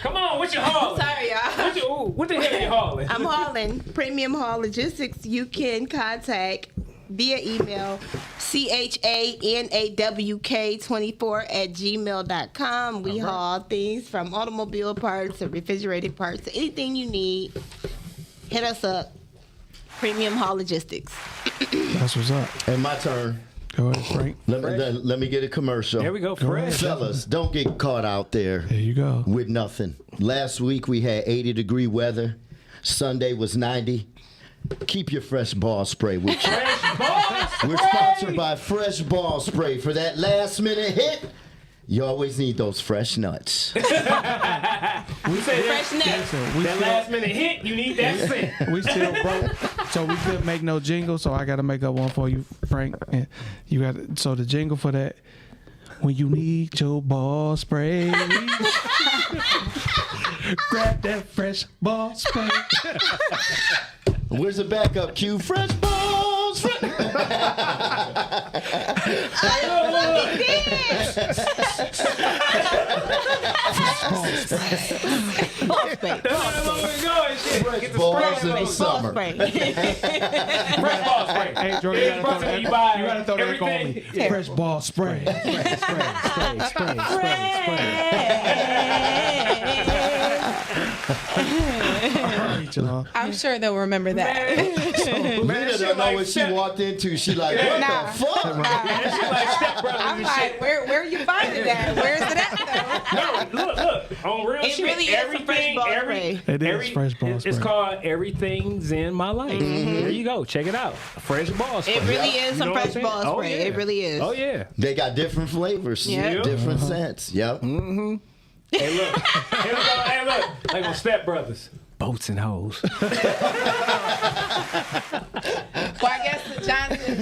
Speaker 4: Come on, what you hauling?
Speaker 3: Sorry, y'all.
Speaker 4: What the hell are you hauling?
Speaker 3: I'm hauling Premium Haul Logistics. You can contact via email chanawk24@gmail.com. We haul things from automobile parts to refrigerated parts to anything you need. Hit us up. Premium Haul Logistics.
Speaker 2: That's what's up.
Speaker 6: And my turn.
Speaker 2: Go ahead, Frank.
Speaker 6: Let me get a commercial.
Speaker 4: There we go, fresh.
Speaker 6: Fellas, don't get caught out there
Speaker 2: There you go.
Speaker 6: with nothing. Last week we had 80-degree weather. Sunday was 90. Keep your fresh ball spray with you.
Speaker 4: Fresh ball
Speaker 6: We're sponsored by Fresh Ball Spray. For that last minute hit, you always need those fresh nuts.
Speaker 2: We
Speaker 3: Fresh nuts.
Speaker 4: That last minute hit, you need that scent.
Speaker 2: We still broke, so we couldn't make no jingle. So I got to make up one for you, Frank. And you got so the jingle for that. When you need your ball spray, grab that fresh ball spray.
Speaker 6: Where's the backup cue? Fresh balls.
Speaker 3: Ball spray.
Speaker 4: That's where we're going, shit.
Speaker 6: Fresh
Speaker 4: Get the
Speaker 6: balls
Speaker 4: spray
Speaker 6: in the
Speaker 4: on.
Speaker 6: summer.
Speaker 4: Fresh ball spray.
Speaker 2: Hey, Jordan, you
Speaker 4: Brought to
Speaker 2: gotta
Speaker 4: you by
Speaker 2: throw that on me.
Speaker 4: everything.
Speaker 2: Fresh ball spray.
Speaker 5: I'm sure they'll remember that.
Speaker 6: Lena don't know what she walked into. She like, what
Speaker 5: Nah.
Speaker 6: the fuck?
Speaker 4: She like stepbrother
Speaker 5: I'm
Speaker 4: and
Speaker 5: like,
Speaker 4: shit.
Speaker 5: where you finding that? Where's it at though?
Speaker 4: No, look, on real
Speaker 3: It
Speaker 4: shit.
Speaker 3: really is some fresh ball spray.
Speaker 2: It is fresh ball
Speaker 4: It's
Speaker 2: spray.
Speaker 4: called Everything's in My Life. There you go. Check it out. Fresh ball spray.
Speaker 3: It really is
Speaker 4: You
Speaker 3: some
Speaker 4: know what I'm
Speaker 3: fresh
Speaker 4: saying?
Speaker 3: ball
Speaker 4: Oh,
Speaker 3: spray.
Speaker 4: yeah.
Speaker 3: It really is.
Speaker 4: Oh yeah.
Speaker 6: They got different flavors,
Speaker 3: Yeah.
Speaker 6: different scents. Yep.
Speaker 4: Hey look. Hey look. Like on Step Brothers. Boats and hoes.
Speaker 5: Well, I guess the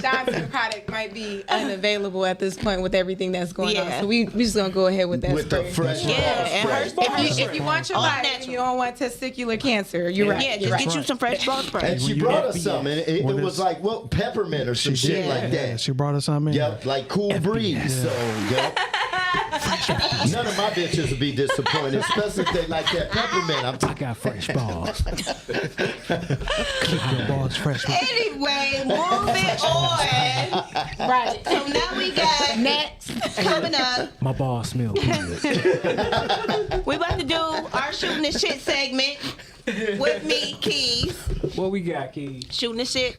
Speaker 5: Johnson product might be unavailable at this point with everything that's going on.
Speaker 3: Yeah.
Speaker 5: So we just gonna go ahead with that.
Speaker 6: With the
Speaker 5: spray.
Speaker 6: fresh
Speaker 3: Yeah,
Speaker 6: ball
Speaker 3: and
Speaker 6: spray.
Speaker 3: her
Speaker 5: If you want your
Speaker 3: All
Speaker 5: life
Speaker 3: natural.
Speaker 5: and you don't want testicular cancer, you're right.
Speaker 3: Yeah,
Speaker 5: you're
Speaker 3: just
Speaker 5: right.
Speaker 3: get you some fresh ball spray.
Speaker 6: And she
Speaker 2: When you
Speaker 6: brought
Speaker 2: get
Speaker 6: us some, and it
Speaker 2: when
Speaker 6: was
Speaker 2: it's-
Speaker 6: like, what, peppermint or some shit like
Speaker 2: Yeah,
Speaker 6: that.
Speaker 2: she brought us some in.
Speaker 6: Yep, like Cool Breeze. So, yep. None of my bitches would be disappointed, especially if they like that peppermint.
Speaker 4: I got fresh balls.
Speaker 2: Keep your balls fresh.
Speaker 3: Anyway, moving on.
Speaker 5: Right.
Speaker 3: So now we got next coming up.
Speaker 4: My balls smell good.
Speaker 3: We about to do our shooting the shit segment with me, Keys.
Speaker 4: What we got, Keys?
Speaker 3: Shooting the shit.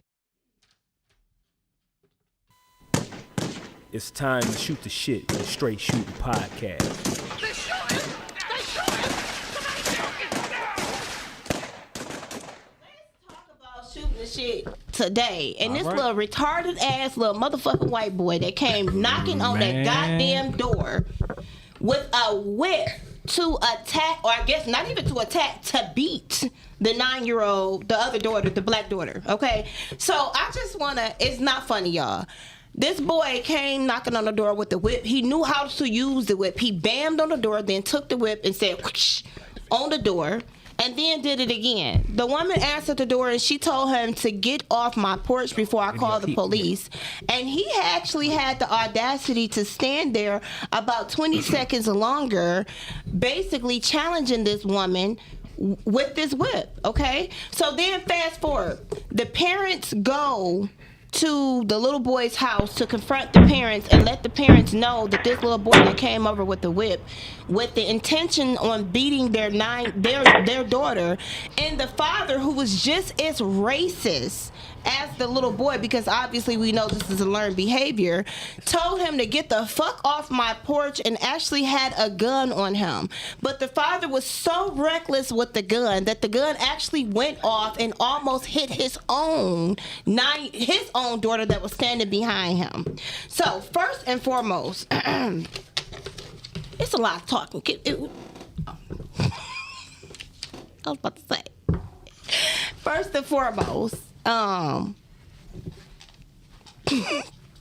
Speaker 4: It's time to shoot the shit with Str8 Shoot'N podcast.
Speaker 3: Shooting the shit today, and this
Speaker 4: right.
Speaker 3: little retarded ass little motherfucking white boy that came knocking on that
Speaker 4: Man.
Speaker 3: goddamn door with a whip to attack, or I guess not even to attack, to beat the 9-year-old, the other daughter, the black daughter. Okay, so I just wanna. It's not funny, y'all. This boy came knocking on the door with the whip. He knew how to use the whip. He bammed on the door, then took the whip and said whoosh on the door, and then did it again. The woman answered the door and she told him to get off my porch before I call the police. And he actually had the audacity to stand there about 20 seconds longer, basically challenging this woman with this whip, okay? So then fast forward. The parents go to the little boy's house to confront the parents and let the parents know that this little boy that came over with the whip with the intention on beating their daughter, and the father, who was just as racist as the little boy, because obviously we know this is a learned behavior, told him to get the fuck off my porch and actually had a gun on him. But the father was so reckless with the gun that the gun actually went off and almost hit his own daughter that was standing behind him. So first and foremost, it's a lot of talking. I was about to say. First and foremost,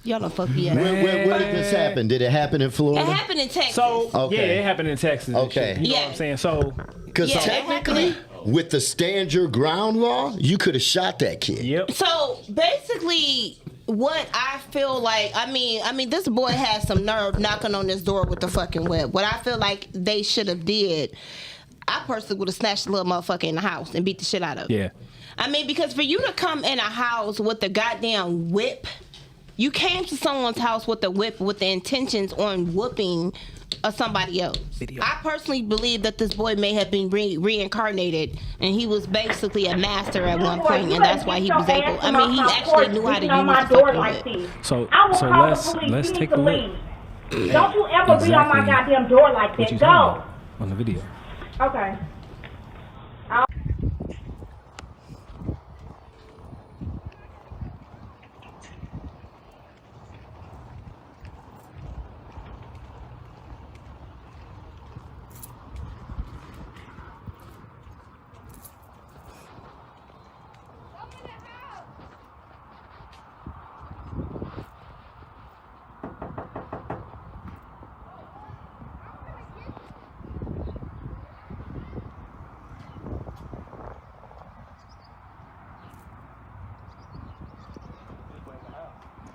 Speaker 3: Y'all don't fuck me up.
Speaker 6: Where did this happen? Did it happen in Florida?
Speaker 3: It happened in Texas.
Speaker 4: So
Speaker 6: Okay.
Speaker 4: yeah, it happened in Texas. and
Speaker 6: Okay.
Speaker 4: shit, you know what I'm saying? So
Speaker 6: Because
Speaker 3: Yeah,
Speaker 6: technically, with the stand your ground law, you could have shot that kid.
Speaker 4: yep.
Speaker 3: So basically, what I feel like, I mean, this boy has some nerve knocking on this door with the fucking whip. What I feel like they should have did, I personally would have snatched the little motherfucker in the house and beat the shit out of him.
Speaker 4: Yeah.
Speaker 3: I mean, because for you to come in a house with the goddamn whip, you came to someone's house with the whip with the intentions on whooping somebody else. I personally believe that this boy may have been reincarnated, and he was basically a master at one point, and that's why he was able. I mean, he actually knew how to use the fucking whip.
Speaker 4: So let's take a look.
Speaker 1: Don't you ever be on my goddamn door like
Speaker 4: What
Speaker 1: that.
Speaker 4: you
Speaker 1: Go.
Speaker 4: talking about on the video?
Speaker 1: Okay.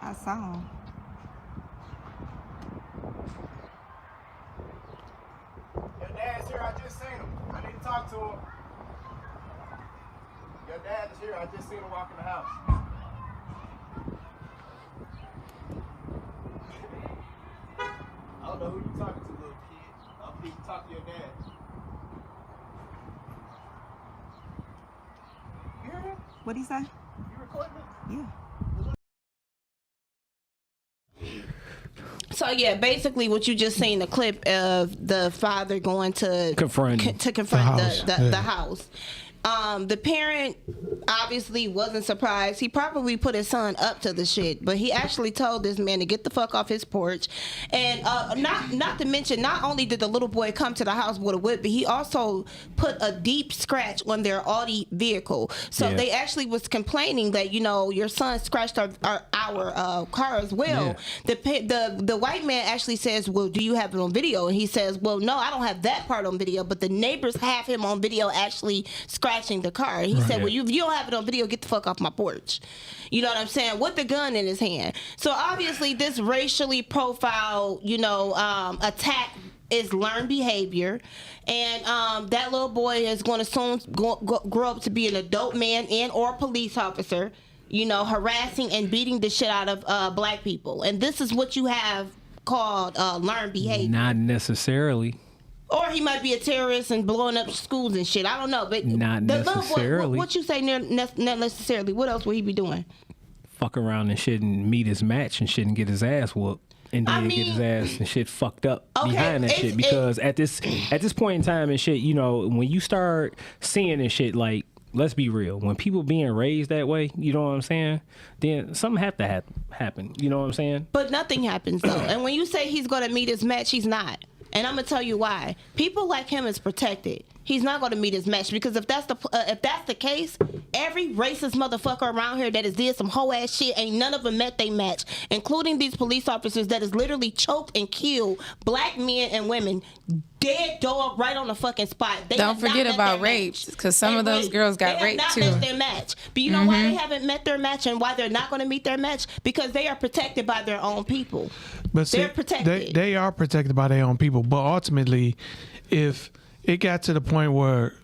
Speaker 5: I saw him.
Speaker 7: Your dad's here, I just seen him. I need to talk to him. Your dad is here, I just seen him walk in the house. I don't know who you talking to, little kid. I need to talk to your dad. You heard him?
Speaker 5: What'd he say?
Speaker 7: You recording it?
Speaker 5: Yeah.
Speaker 3: So yeah, basically what you just seen the clip of the father going to
Speaker 4: Confront
Speaker 3: the house. The parent obviously wasn't surprised. He probably put his son up to the shit, but he actually told this man to get the fuck off his porch. And not to mention, not only did the little boy come to the house with a whip, but he also put a deep scratch on their Audi vehicle. So they actually was complaining that, you know, your son scratched our car as well. Yeah. The white man actually says, well, do you have it on video? And he says, well, no, I don't have that part on video, but the neighbors have him on video actually scratching the car. And he said, well, if you don't have it on video, get the fuck off my porch. You know what I'm saying? With the gun in his hand. So obviously this racially profiled, you know, attack is learned behavior. And that little boy is going to soon grow up to be an adult man and or police officer, you know, harassing and beating the shit out of black people. And this is what you have called learned behavior.
Speaker 4: Not necessarily.
Speaker 3: Or he might be a terrorist and blowing up schools and shit. I don't know. But
Speaker 4: Not
Speaker 3: the little
Speaker 4: necessarily.
Speaker 3: boy, what you say not necessarily? What else would he be doing?
Speaker 4: Fuck around and shit and meet his match and shit and get his ass whooped. And then get his ass and shit fucked up behind that shit. Because at this point in time and shit, you know, when you start seeing this shit, like, let's be real. When people being raised that way, you know what I'm saying? Then something have to happen. You know what I'm saying?
Speaker 3: But nothing happens though. And when you say he's going to meet his match, he's not. And I'm gonna tell you why. People like him is protected. He's not gonna meet his match because if that's the case, every racist motherfucker around here that has did some hoe ass shit, ain't none of them met they match, including these police officers that has literally choked and killed black men and women, dead dog right on the fucking spot. They
Speaker 5: Don't forget about rapes, because some of those girls got raped too.
Speaker 3: They have not met their match. But you know why they haven't met their match and why they're not going to meet their match? Because they are protected by their own people.
Speaker 2: But see,
Speaker 3: they're protected.
Speaker 2: They are protected by their own people. But ultimately, if it got to the point where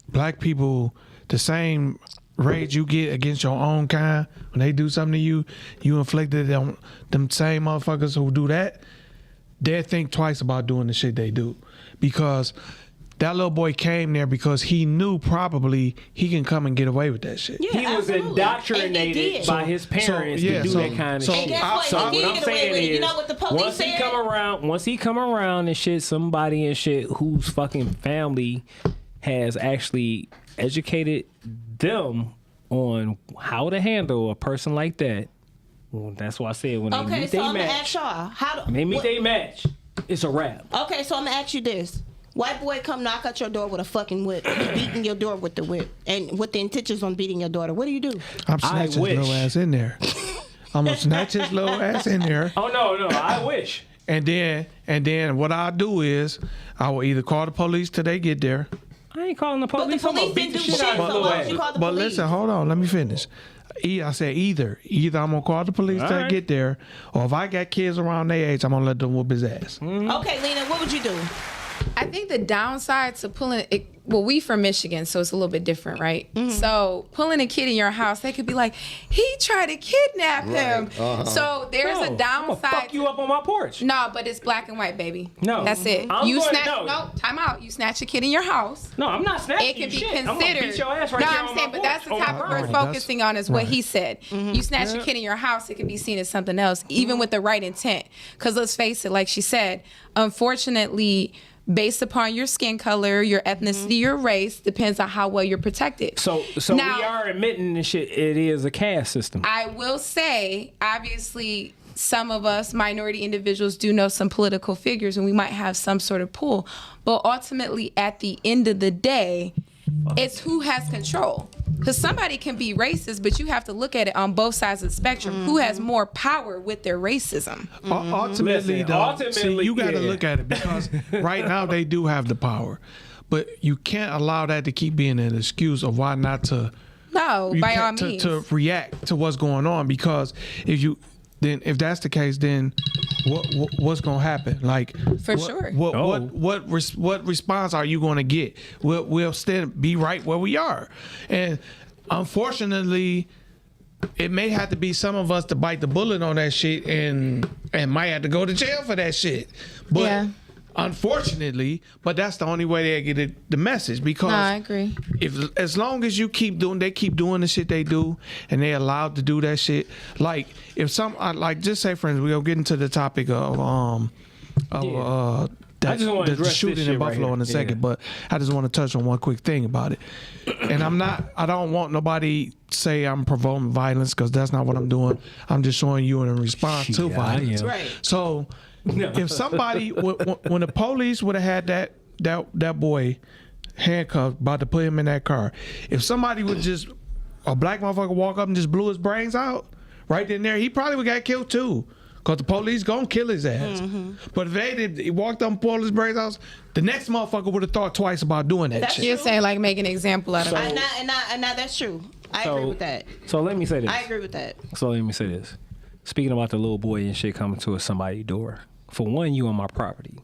Speaker 2: black people, the same rage you get against your own kind, when they do something to you, you inflicted it on them same motherfuckers who do that, they'll think twice about doing the shit they do. Because that little boy came there because he knew probably he can come and get away with that shit.
Speaker 3: Yeah,
Speaker 4: he was
Speaker 3: absolutely.
Speaker 4: indoctrinated by his parents to do that kind of shit.
Speaker 3: And guess what? He did get away with it. You know what the police said?
Speaker 4: Once he come around and shit, somebody and shit whose fucking family has actually educated them on how to handle a person like that. Well, that's why I said when they meet their match. When they meet their match, it's a wrap.
Speaker 3: Okay, so I'm gonna ask you this. White boy come knock at your door with a fucking whip. He beating your door with the whip. And with the intentions on beating your daughter. What do you do?
Speaker 2: I'm snatching his little ass in there. I'm gonna snatch his little ass in there.
Speaker 4: Oh no, I wish.
Speaker 2: And then what I'll do is I will either call the police till they get there.
Speaker 4: I ain't calling the
Speaker 3: But
Speaker 4: police.
Speaker 3: the
Speaker 4: I'm gonna
Speaker 3: police
Speaker 4: beat
Speaker 3: didn't
Speaker 4: the
Speaker 3: do
Speaker 4: shit
Speaker 3: shit,
Speaker 4: out of
Speaker 3: so
Speaker 4: my
Speaker 3: why
Speaker 4: little
Speaker 3: don't you
Speaker 4: ass.
Speaker 3: call the
Speaker 2: But
Speaker 3: police?
Speaker 2: listen, hold on, let me finish. I said either I'm gonna call the police till I
Speaker 4: Alright.
Speaker 2: get there, or if I got kids around their age, I'm gonna let them whoop his ass.
Speaker 3: Okay, Lena, what would you do?
Speaker 5: I think the downside to pulling it, well, we from Michigan, so it's a little bit different, right? So pulling a kid in your house, they could be like, he tried to kidnap him. So there's
Speaker 4: No,
Speaker 5: a
Speaker 4: I'm
Speaker 5: downside.
Speaker 4: gonna fuck you up on my porch.
Speaker 5: No, but it's black and white, baby.
Speaker 4: No.
Speaker 5: That's it.
Speaker 4: I'm
Speaker 5: You
Speaker 4: going-
Speaker 5: snatch,
Speaker 4: no.
Speaker 5: no, time out. You snatch a kid in your house.
Speaker 4: No, I'm not snatching
Speaker 5: It can
Speaker 4: you
Speaker 5: be
Speaker 4: shit. I'm gonna
Speaker 5: considered.
Speaker 4: beat your ass right
Speaker 5: no,
Speaker 4: there
Speaker 5: I'm
Speaker 4: on
Speaker 5: saying,
Speaker 4: my
Speaker 5: but that's the
Speaker 4: porch.
Speaker 5: type of
Speaker 2: Oh,
Speaker 5: we're
Speaker 2: that's-
Speaker 5: focusing on is what
Speaker 2: right.
Speaker 5: he said. You snatch a kid in your house, it can be seen as something else, even with the right intent. Because let's face it, like she said, unfortunately, based upon your skin color, your ethnicity, your race, depends on how well you're protected.
Speaker 4: So
Speaker 5: Now-
Speaker 4: we are admitting this shit. It is a caste system.
Speaker 5: I will say, obviously, some of us minority individuals do know some political figures and we might have some sort of pull. But ultimately, at the end of the day, it's who has control. Because somebody can be racist, but you have to look at it on both sides of the spectrum. Who has more power with their racism?
Speaker 2: Ultimately,
Speaker 4: Listen,
Speaker 2: though,
Speaker 4: ultimately,
Speaker 2: see, you got to
Speaker 4: yeah.
Speaker 2: look at it because right now they do have the power, but you can't allow that to keep being an excuse of why not to.
Speaker 5: No,
Speaker 2: You
Speaker 5: by all
Speaker 2: can't
Speaker 5: means.
Speaker 2: to react to what's going on, because if that's the case, then what's gonna happen? Like
Speaker 5: For
Speaker 2: what,
Speaker 5: sure.
Speaker 2: What response are you gonna get? We'll still be right where we are, and unfortunately, it may have to be some of us to bite the bullet on that shit, and might have to go to jail for that shit. But
Speaker 5: Yeah.
Speaker 2: unfortunately, but that's the only way they get the message, because
Speaker 5: No, I agree.
Speaker 2: as long as you keep doing the shit they do, and they allowed to do that shit, like if like just say, for instance, we'll get into the topic of
Speaker 4: I just wanna
Speaker 2: the
Speaker 4: address this
Speaker 2: shooting
Speaker 4: shit
Speaker 2: in
Speaker 4: right
Speaker 2: Buffalo
Speaker 4: here.
Speaker 2: in a second,
Speaker 4: Yeah.
Speaker 2: but I just want to touch on one quick thing about it. And I don't want nobody say I'm provoking violence, because that's not what I'm doing. I'm just showing you in response to
Speaker 4: Yeah, I
Speaker 2: violence.
Speaker 4: am.
Speaker 3: Right.
Speaker 2: So if somebody, when the police would have had that boy handcuffed, about to put him in that car, if somebody would just, a black motherfucker walk up and just blew his brains out right then and there, he probably would got killed too. Because the police gonna kill his ass. But if they did, he walked up and pulled his brains out, the next motherfucker would have thought twice about doing that
Speaker 3: That's
Speaker 2: shit.
Speaker 5: You're saying like make an example out of it.
Speaker 3: And that's true. I agree with that.
Speaker 4: So let me say this.
Speaker 3: I agree with that.
Speaker 4: So let me say this. Speaking about the little boy and shit coming to somebody's door. For one, you on my property.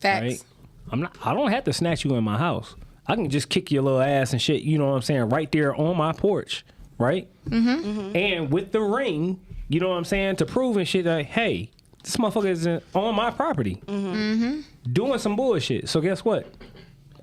Speaker 5: Facts.
Speaker 4: Right? I don't have to snatch you in my house. I can just kick your little ass and shit, you know what I'm saying, right there on my porch. Right? Mm-hmm. And with the ring, you know what I'm saying, to prove and shit like, hey, this motherfucker is on my property. Doing some bullshit. So guess what?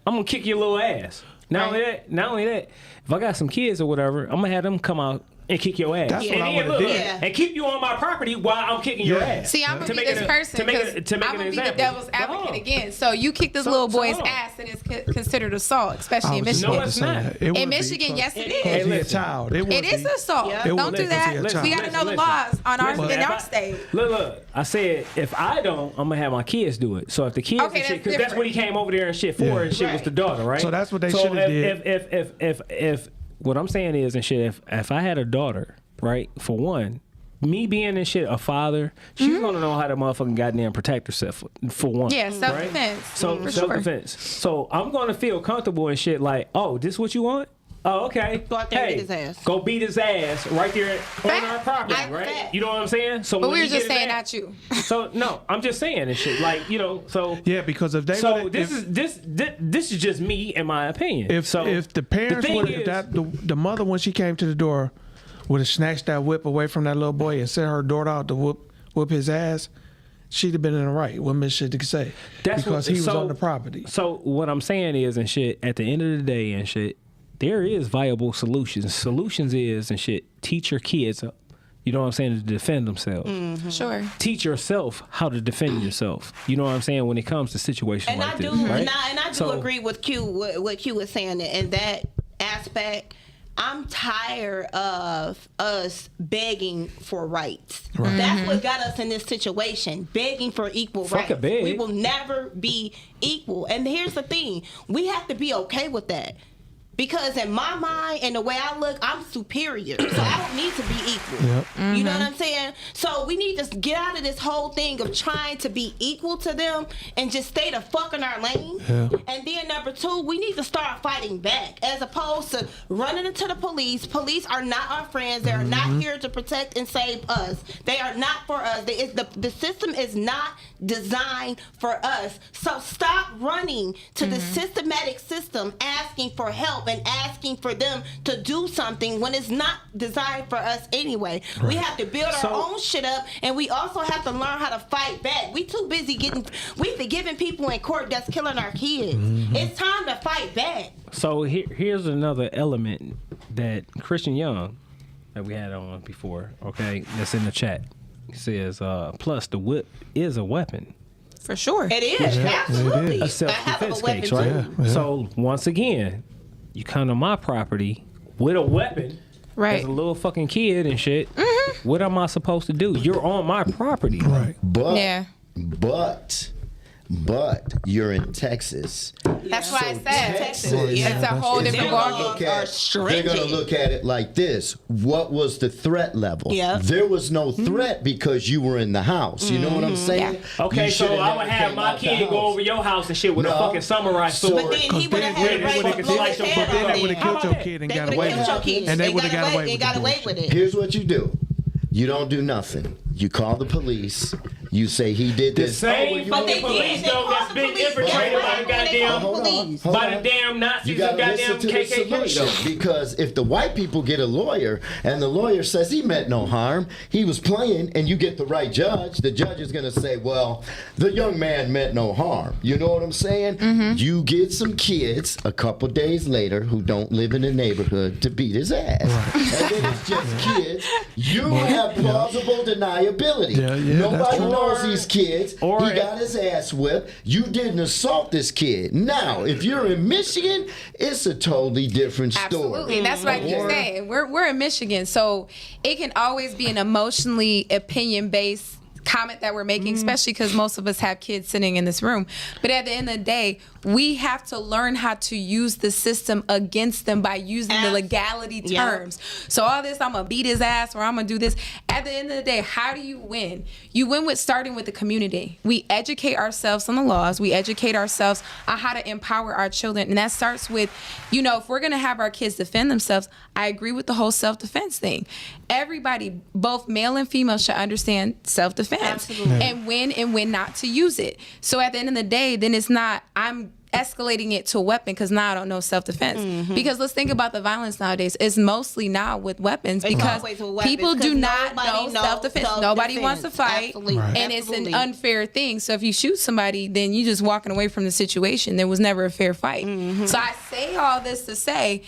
Speaker 4: I'm gonna kick your little ass. Not only that, if I got some kids or whatever, I'm gonna have them come out and kick your ass.
Speaker 2: That's what I
Speaker 4: then
Speaker 2: would've
Speaker 4: look,
Speaker 2: did.
Speaker 3: Yeah.
Speaker 4: and keep you on my property while I'm kicking your ass.
Speaker 5: See, I'm gonna
Speaker 4: To
Speaker 5: be
Speaker 4: make
Speaker 5: this
Speaker 4: it a-
Speaker 5: person
Speaker 4: to make
Speaker 5: because
Speaker 4: it- to make
Speaker 5: I'm
Speaker 4: an
Speaker 5: gonna be the
Speaker 4: example.
Speaker 5: devil's advocate
Speaker 4: No.
Speaker 5: again. So you kick this
Speaker 4: So-
Speaker 5: little
Speaker 4: so
Speaker 5: boy's
Speaker 4: hold on.
Speaker 5: ass, and it's considered assault, especially in
Speaker 2: I was just
Speaker 5: Michigan.
Speaker 2: about to
Speaker 4: it's
Speaker 2: say
Speaker 4: not.
Speaker 2: that. It would
Speaker 5: In
Speaker 2: be,
Speaker 5: Michigan,
Speaker 2: because-
Speaker 5: yes, it
Speaker 4: Hey,
Speaker 5: is.
Speaker 2: Because he's a
Speaker 4: listen.
Speaker 2: child.
Speaker 5: It is assault.
Speaker 3: Yeah.
Speaker 5: Don't
Speaker 2: would
Speaker 5: do
Speaker 2: be
Speaker 5: that.
Speaker 2: considered a
Speaker 5: We
Speaker 2: child.
Speaker 5: got to know the
Speaker 4: Listen.
Speaker 5: laws on our
Speaker 4: Listen,
Speaker 5: in
Speaker 4: if
Speaker 5: our
Speaker 4: I-
Speaker 5: state.
Speaker 4: Look. I said if I don't, I'm gonna have my kids do it. So if the kids
Speaker 5: Okay,
Speaker 4: and shit,
Speaker 5: that's
Speaker 4: because that's what he came over there and shit for,
Speaker 2: Yeah.
Speaker 4: and shit was
Speaker 5: Right.
Speaker 4: the daughter, right?
Speaker 2: So that's what they
Speaker 4: So
Speaker 2: shoulda did.
Speaker 4: If what I'm saying is and shit, if I had a daughter, right, for one, me being and shit a father, she's gonna know how to motherfucking goddamn protect herself for one.
Speaker 5: Yeah, self-defense.
Speaker 4: So
Speaker 5: for
Speaker 4: self-defense. So I'm gonna feel comfortable and shit like, oh, this what you want? Oh, okay.
Speaker 3: Go out there and beat his ass.
Speaker 4: Go beat his ass right there on our
Speaker 5: Fact.
Speaker 4: property,
Speaker 5: I-
Speaker 4: right?
Speaker 3: fact.
Speaker 4: You know what I'm saying? So
Speaker 5: But
Speaker 4: when
Speaker 5: we were
Speaker 4: he
Speaker 5: just
Speaker 4: get his
Speaker 5: saying,
Speaker 4: ass-
Speaker 5: not you.
Speaker 4: So no, I'm just saying and shit. Like, you know, so
Speaker 2: Yeah, because if they
Speaker 4: so
Speaker 2: would've-
Speaker 4: this
Speaker 2: if-
Speaker 4: is this is just me and my opinion.
Speaker 2: If
Speaker 4: so
Speaker 2: the parents
Speaker 4: thing
Speaker 2: would
Speaker 4: is-
Speaker 2: the mother, when she came to the door, would have snatched that whip away from that little boy and sent her daughter out to whoop his ass, she'd have been in the right. What Miss shit to say?
Speaker 4: That's
Speaker 2: because
Speaker 4: what-
Speaker 2: he was
Speaker 4: so-
Speaker 2: on the property.
Speaker 4: So what I'm saying is and shit, at the end of the day and shit, there is viable solutions. Solutions is and shit, teach your kids, you know what I'm saying, to defend themselves.
Speaker 5: Sure.
Speaker 4: Teach yourself how to defend yourself. You know what I'm saying, when it comes to situations
Speaker 3: And
Speaker 4: like
Speaker 3: I do,
Speaker 4: this, right?
Speaker 3: and I do
Speaker 4: So-
Speaker 3: agree with Q. What Q was saying in that aspect. I'm tired of us begging for rights. That's what got us in this situation, begging for equal
Speaker 4: Fuck
Speaker 3: rights.
Speaker 4: a beg.
Speaker 3: We will never be equal. And here's the thing: we have to be okay with that. Because in my mind and the way I look, I'm superior. So I don't need to be equal.
Speaker 2: Yep.
Speaker 3: You know what I'm saying? So we need to get out of this whole thing of trying to be equal to them and just stay the fuck in our lane.
Speaker 2: Yeah.
Speaker 3: And then number two, we need to start fighting back as opposed to running into the police. Police are not our friends. They are not here to protect and save us. They are not for us. The system is not designed for us. So stop running to the systematic system asking for help and asking for them to do something when it's not designed for us anyway. Right. We have to build our own shit up, and we also have to learn how to fight back. We too busy we forgiving people in court that's killing our kids. It's time to fight back.
Speaker 4: So here's another element that Christian Young, that we had on before, okay, that's in the chat. He says, plus the whip is a weapon.
Speaker 5: For sure.
Speaker 3: It is, absolutely.
Speaker 4: A self-defense case, right?
Speaker 2: Yeah.
Speaker 4: So once again, you come to my property with a weapon,
Speaker 5: Right.
Speaker 4: as a little fucking kid and shit. What am I supposed to do? You're on my property.
Speaker 2: Right.
Speaker 6: But you're in Texas.
Speaker 5: That's why I said
Speaker 3: Texas,
Speaker 5: it's a whole different ballgame.
Speaker 6: They're going to look at it like this. What was the threat level?
Speaker 3: Yeah.
Speaker 6: There was no threat because you were in the house. You know what I'm saying?
Speaker 5: Yeah.
Speaker 4: Okay,
Speaker 6: You
Speaker 4: so
Speaker 6: should've
Speaker 4: I would
Speaker 6: never
Speaker 4: have
Speaker 6: came
Speaker 4: my
Speaker 6: out the
Speaker 4: kid go
Speaker 6: house.
Speaker 4: over your house and shit with a
Speaker 6: No.
Speaker 4: fucking samurai sword.
Speaker 3: But then he would have had
Speaker 4: then
Speaker 3: to
Speaker 4: they
Speaker 3: blow his
Speaker 4: would've
Speaker 3: head
Speaker 4: then
Speaker 3: off.
Speaker 4: they
Speaker 2: Would have killed your kid and
Speaker 3: They
Speaker 2: got
Speaker 3: would
Speaker 2: away
Speaker 3: have
Speaker 2: with
Speaker 3: killed your
Speaker 2: it.
Speaker 3: kids.
Speaker 2: And they would have got away
Speaker 3: They
Speaker 2: with
Speaker 3: got
Speaker 2: the
Speaker 3: away
Speaker 2: bullshit.
Speaker 3: with it.
Speaker 6: Here's what you do. You don't do nothing. You call the police. You say he did
Speaker 4: The
Speaker 6: this.
Speaker 4: same
Speaker 3: But they
Speaker 4: fucking police
Speaker 3: did. They
Speaker 4: though
Speaker 3: called
Speaker 4: that's
Speaker 3: the
Speaker 4: been
Speaker 3: police.
Speaker 4: infiltrated by the
Speaker 3: They
Speaker 4: goddamn
Speaker 3: called the police.
Speaker 4: by the damn Nazis
Speaker 6: You
Speaker 4: and
Speaker 6: gotta
Speaker 4: goddamn
Speaker 6: listen to the
Speaker 4: KKK
Speaker 6: solution,
Speaker 4: though.
Speaker 6: because if the white people get a lawyer and the lawyer says he meant no harm, he was playing, and you get the right judge, the judge is going to say, well, the young man meant no harm. You know what I'm saying? You get some kids a couple days later who don't live in the neighborhood to beat his ass. And then it's just kids. You have plausible deniability.
Speaker 2: Yeah, that's
Speaker 6: Nobody
Speaker 2: true.
Speaker 6: knows these kids. He got his ass whipped. You didn't assault this kid. Now, if you're in Michigan, it's a totally different story.
Speaker 5: Absolutely, and that's what I keep saying. We're in Michigan, so it can always be an emotionally opinion-based comment that we're making, especially because most of us have kids sitting in this room. But at the end of the day, we have to learn how to use the system against them by using the legality terms. So all this, I'm gonna beat his ass or I'm gonna do this. At the end of the day, how do you win? You win with starting with the community. We educate ourselves on the laws. We educate ourselves on how to empower our children. And that starts with, if we're gonna have our kids defend themselves, I agree with the whole self-defense thing. Everybody, both male and female, should understand self-defense.
Speaker 3: Absolutely.
Speaker 5: And when not to use it. So at the end of the day, then it's not, I'm escalating it to a weapon because now I don't know self-defense. Because let's think about the violence nowadays. It's mostly now with weapons because
Speaker 3: always with weapons,
Speaker 5: people do
Speaker 3: 'cause
Speaker 5: not
Speaker 3: nobody
Speaker 5: know
Speaker 3: knows
Speaker 5: self-defense.
Speaker 3: self-defense.
Speaker 5: Nobody wants to fight.
Speaker 3: Absolutely. Right.
Speaker 5: And it's an
Speaker 3: Absolutely.
Speaker 5: unfair thing. So if you shoot somebody, then you just walking away from the situation. There was never a fair fight. So I say all this to say,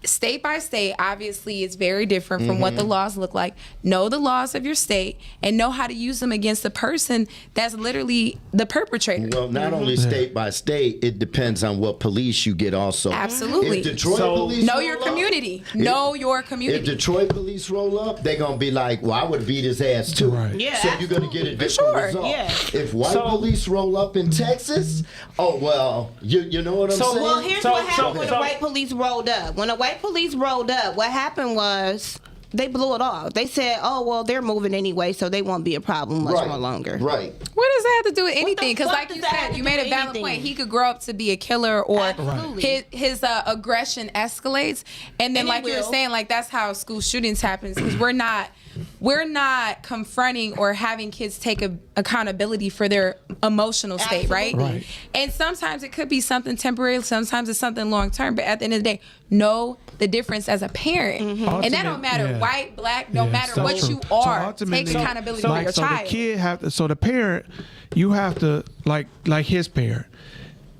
Speaker 5: state by state, obviously, it's very different from what the laws look like. Know the laws of your state and know how to use them against the person that's literally the perpetrator.
Speaker 6: Well, not only state by state, it depends on what police you get also.
Speaker 5: Absolutely.
Speaker 6: If Detroit police
Speaker 5: Know
Speaker 6: roll
Speaker 5: your
Speaker 6: up-
Speaker 5: community. Know your
Speaker 6: If
Speaker 5: community.
Speaker 6: Detroit police roll up, they're going to be like, well, I would beat his ass too.
Speaker 2: Right.
Speaker 3: Yeah,
Speaker 6: So you're going to get a different
Speaker 5: sure.
Speaker 6: result.
Speaker 3: Yeah.
Speaker 6: If white police roll up in Texas, oh, well, you know what I'm saying?
Speaker 3: Well, here's what happened when the white police rolled up. When the white police rolled up, what happened was they blew it off. They said, oh, well, they're moving anyway, so they won't be a problem much more longer.
Speaker 6: Right.
Speaker 5: What does that have to do with anything? Because
Speaker 3: fuck
Speaker 5: like
Speaker 3: does
Speaker 5: you
Speaker 3: that have
Speaker 5: said,
Speaker 3: to
Speaker 5: you
Speaker 3: do
Speaker 5: made a
Speaker 3: with
Speaker 5: valid
Speaker 3: anything?
Speaker 5: point. He could grow up to be a killer or
Speaker 3: Absolutely.
Speaker 5: his aggression escalates. And then
Speaker 3: And
Speaker 5: like
Speaker 3: it
Speaker 5: you were
Speaker 3: will.
Speaker 5: saying, like that's how school shootings happens because we're not confronting or having kids take accountability for their emotional state, right?
Speaker 2: Right.
Speaker 5: And sometimes it could be something temporary, sometimes it's something long term, but at the end of the day, know the difference as a parent. And that don't matter, white, black, don't matter
Speaker 2: so
Speaker 5: what
Speaker 2: true.
Speaker 5: you
Speaker 2: So
Speaker 5: are.
Speaker 2: ultimately-
Speaker 5: Take accountability
Speaker 2: so
Speaker 5: for your
Speaker 2: so
Speaker 5: child.
Speaker 2: the kid have to, so the parent, you have to like his parent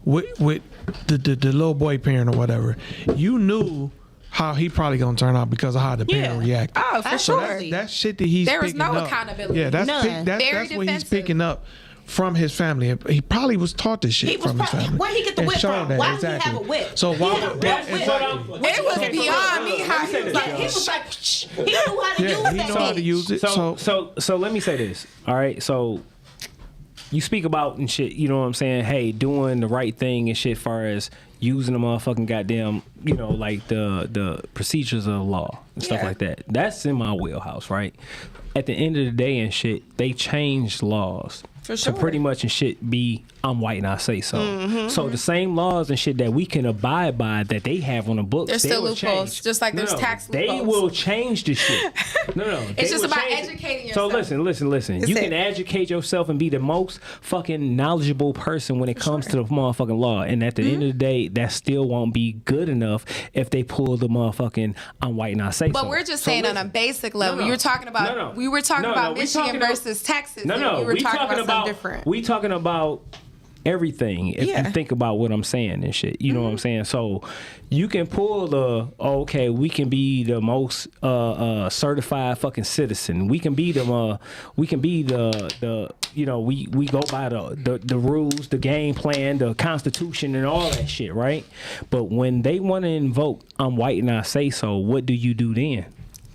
Speaker 2: with the little boy parent or whatever. You knew how he probably gonna turn out because of how the parent reacted.
Speaker 5: Oh, for
Speaker 2: So
Speaker 5: sure.
Speaker 2: that shit that he's
Speaker 5: There was
Speaker 2: picking
Speaker 5: no
Speaker 2: up,
Speaker 5: accountability.
Speaker 2: Yeah, that's
Speaker 3: None.
Speaker 2: that's
Speaker 5: Very
Speaker 2: what he's
Speaker 5: defensive.
Speaker 2: picking up from his family. He probably was taught this shit
Speaker 3: He was
Speaker 2: from his
Speaker 3: probably-
Speaker 2: family.
Speaker 3: where'd he get the
Speaker 2: And
Speaker 3: whip
Speaker 2: showed
Speaker 3: from?
Speaker 2: that,
Speaker 3: Why did he
Speaker 2: exactly.
Speaker 3: have a whip?
Speaker 2: So
Speaker 3: He
Speaker 2: why
Speaker 3: had a
Speaker 2: would
Speaker 3: whip.
Speaker 2: exactly?
Speaker 5: It was beyond me how he was like,
Speaker 3: He was like, shh. He knew how to
Speaker 2: Yeah,
Speaker 3: use
Speaker 2: he
Speaker 3: that
Speaker 2: know how to
Speaker 3: shit.
Speaker 2: use it.
Speaker 4: So let me say this. All right. So you speak about and shit, you know what I'm saying? Hey, doing the right thing and shit, far as using the motherfucking goddamn, you know, like the procedures of the law and stuff like that. That's in my wheelhouse, right? At the end of the day and shit, they changed laws.
Speaker 3: For sure.
Speaker 4: To pretty much and shit be, I'm white and I say so. So the same laws and shit that we can abide by that they have on the books,
Speaker 5: There's
Speaker 4: they
Speaker 5: still
Speaker 4: will
Speaker 5: loopholes,
Speaker 4: change.
Speaker 5: just like there's tax loopholes.
Speaker 4: They will change the shit. No.
Speaker 5: It's just
Speaker 4: will
Speaker 5: about
Speaker 4: change it.
Speaker 5: educating
Speaker 4: So
Speaker 5: yourself.
Speaker 4: listen.
Speaker 5: That's
Speaker 4: You
Speaker 5: it.
Speaker 4: can educate yourself and be the most fucking knowledgeable person when it comes to the motherfucking law. And at the end of the day, that still won't be good enough if they pull the motherfucking I'm white and I say so.
Speaker 5: But we're just saying on a basic level.
Speaker 4: No.
Speaker 5: You were talking about. We were talking about Michigan versus Texas.
Speaker 4: No,
Speaker 5: and we were talking about something different.
Speaker 4: We talking about everything. If you think about what I'm saying and shit, you know what I'm saying. So you can pull the we can be the most certified fucking citizen. We can be the you know we go by the rules, the game plan, the Constitution, and all that shit, right? But when they want to invoke I'm white and I say so, what do you do then?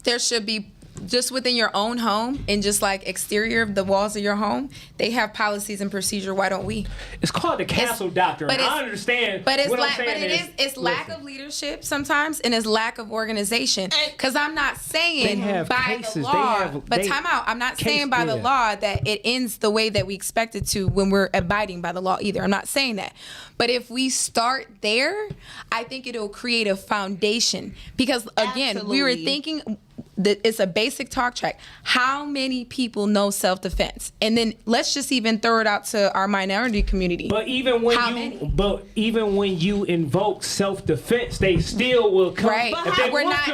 Speaker 5: There should be. Just within your own home and just like exterior of the walls of your home, they have policies and procedure. Why don't we?
Speaker 4: It's called the castle doctrine. I understand.
Speaker 5: But it's
Speaker 4: what I'm
Speaker 5: but
Speaker 4: saying
Speaker 5: it's lack of leadership sometimes, and it's lack of organization. Because I'm not saying by the law, but time out. I'm not saying by the law that it ends the way that we expect it to when we're abiding by the law either. I'm not saying that. But if we start there, I think it'll create a foundation. Because again, we were thinking. It's a basic talk track. How many people know self-defense? And then let's just even throw it out to our minority community.
Speaker 4: But even when you invoke self-defense, they still will come.
Speaker 5: Right. We're not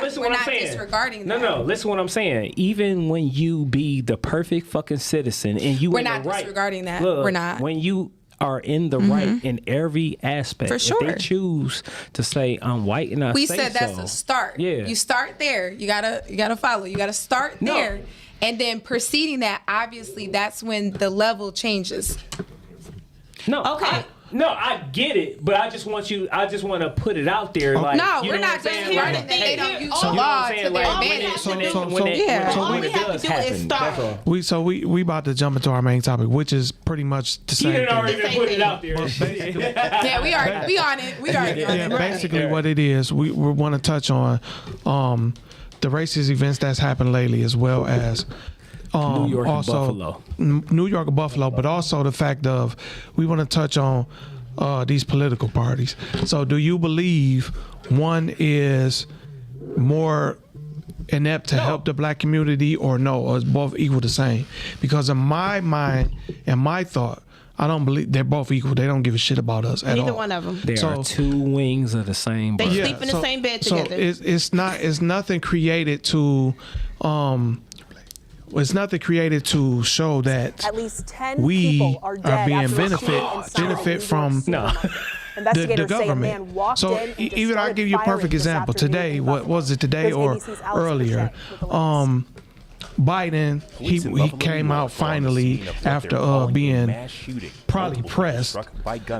Speaker 5: disregarding that.
Speaker 4: No. Listen what I'm saying. Even when you be the perfect fucking citizen and you
Speaker 5: we're
Speaker 4: in
Speaker 5: not
Speaker 4: the right,
Speaker 5: disregarding that.
Speaker 4: look,
Speaker 5: We're not.
Speaker 4: When you are in the right in every aspect.
Speaker 5: For sure.
Speaker 4: If they choose to say I'm white and I say so.
Speaker 5: We said that's a start.
Speaker 4: Yeah.
Speaker 5: You start there. You gotta follow. You gotta start there. And then preceding that, obviously that's when the level changes.
Speaker 4: I get it, but I just want to put it out there. Like,
Speaker 5: no,
Speaker 4: you
Speaker 5: we're
Speaker 4: know
Speaker 5: not
Speaker 4: what I'm saying?
Speaker 5: disregarding that they don't use the law to their advantage.
Speaker 4: When it does happen.
Speaker 2: We about to jump into our main topic, which is pretty much the same
Speaker 4: You
Speaker 2: thing.
Speaker 4: already put it out there.
Speaker 5: Yeah, we on it. We already on it.
Speaker 2: Basically what it is, we want to touch on the racist events that's happened lately, as well as
Speaker 4: New York and
Speaker 2: also
Speaker 4: Buffalo.
Speaker 2: New York and Buffalo, but also the fact of we want to touch on these political parties. So do you believe one is more inept to help the black community, or no, or is both equal the same? Because in my mind and my thought, I don't believe they're both equal. They don't give a shit about us at all.
Speaker 3: Neither one of them.
Speaker 4: There are two wings of the same bird.
Speaker 3: They sleep in the same bed together.
Speaker 2: So it's nothing created to it's nothing created to show that
Speaker 8: at least 10
Speaker 2: we
Speaker 8: people are dead
Speaker 2: being
Speaker 8: after
Speaker 2: benefit from the government. So even I'll give you a perfect example. Today, what was it today or earlier? Biden, he came out finally after being probably pressed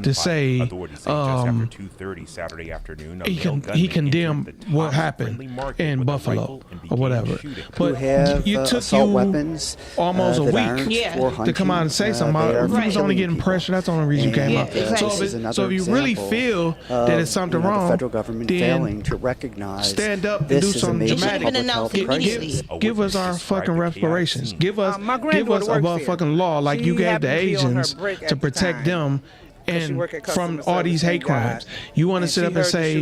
Speaker 2: to say he condemned what happened in Buffalo or whatever. But you took almost a week to come out and say something about it. If he was only getting pressure, that's the only reason you came out. So if you really feel that it's something wrong, then stand up and do something dramatic. Give us our fucking reparations. Give us a motherfucking law like you gave the Asians to protect them and from all these hate crimes. You want to sit up and say,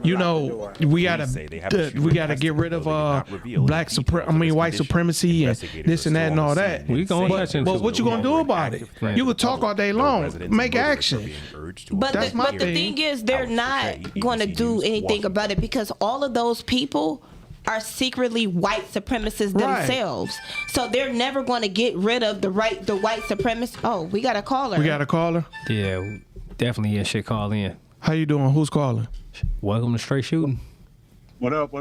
Speaker 2: you know, we gotta get rid of white supremacy and this and that and all that. But what you gonna do about it? You could talk all day long, make action.
Speaker 3: But the thing is, they're not going to do anything about it because all of those people are secretly white supremacists themselves. So they're never going to get rid of the white supremacists. Oh, we got a caller.
Speaker 2: We got a caller?
Speaker 4: Yeah, definitely yeah, shit, call in.
Speaker 2: How you doing? Who's calling?
Speaker 4: Welcome to Str8 Shoot'N.
Speaker 9: What up?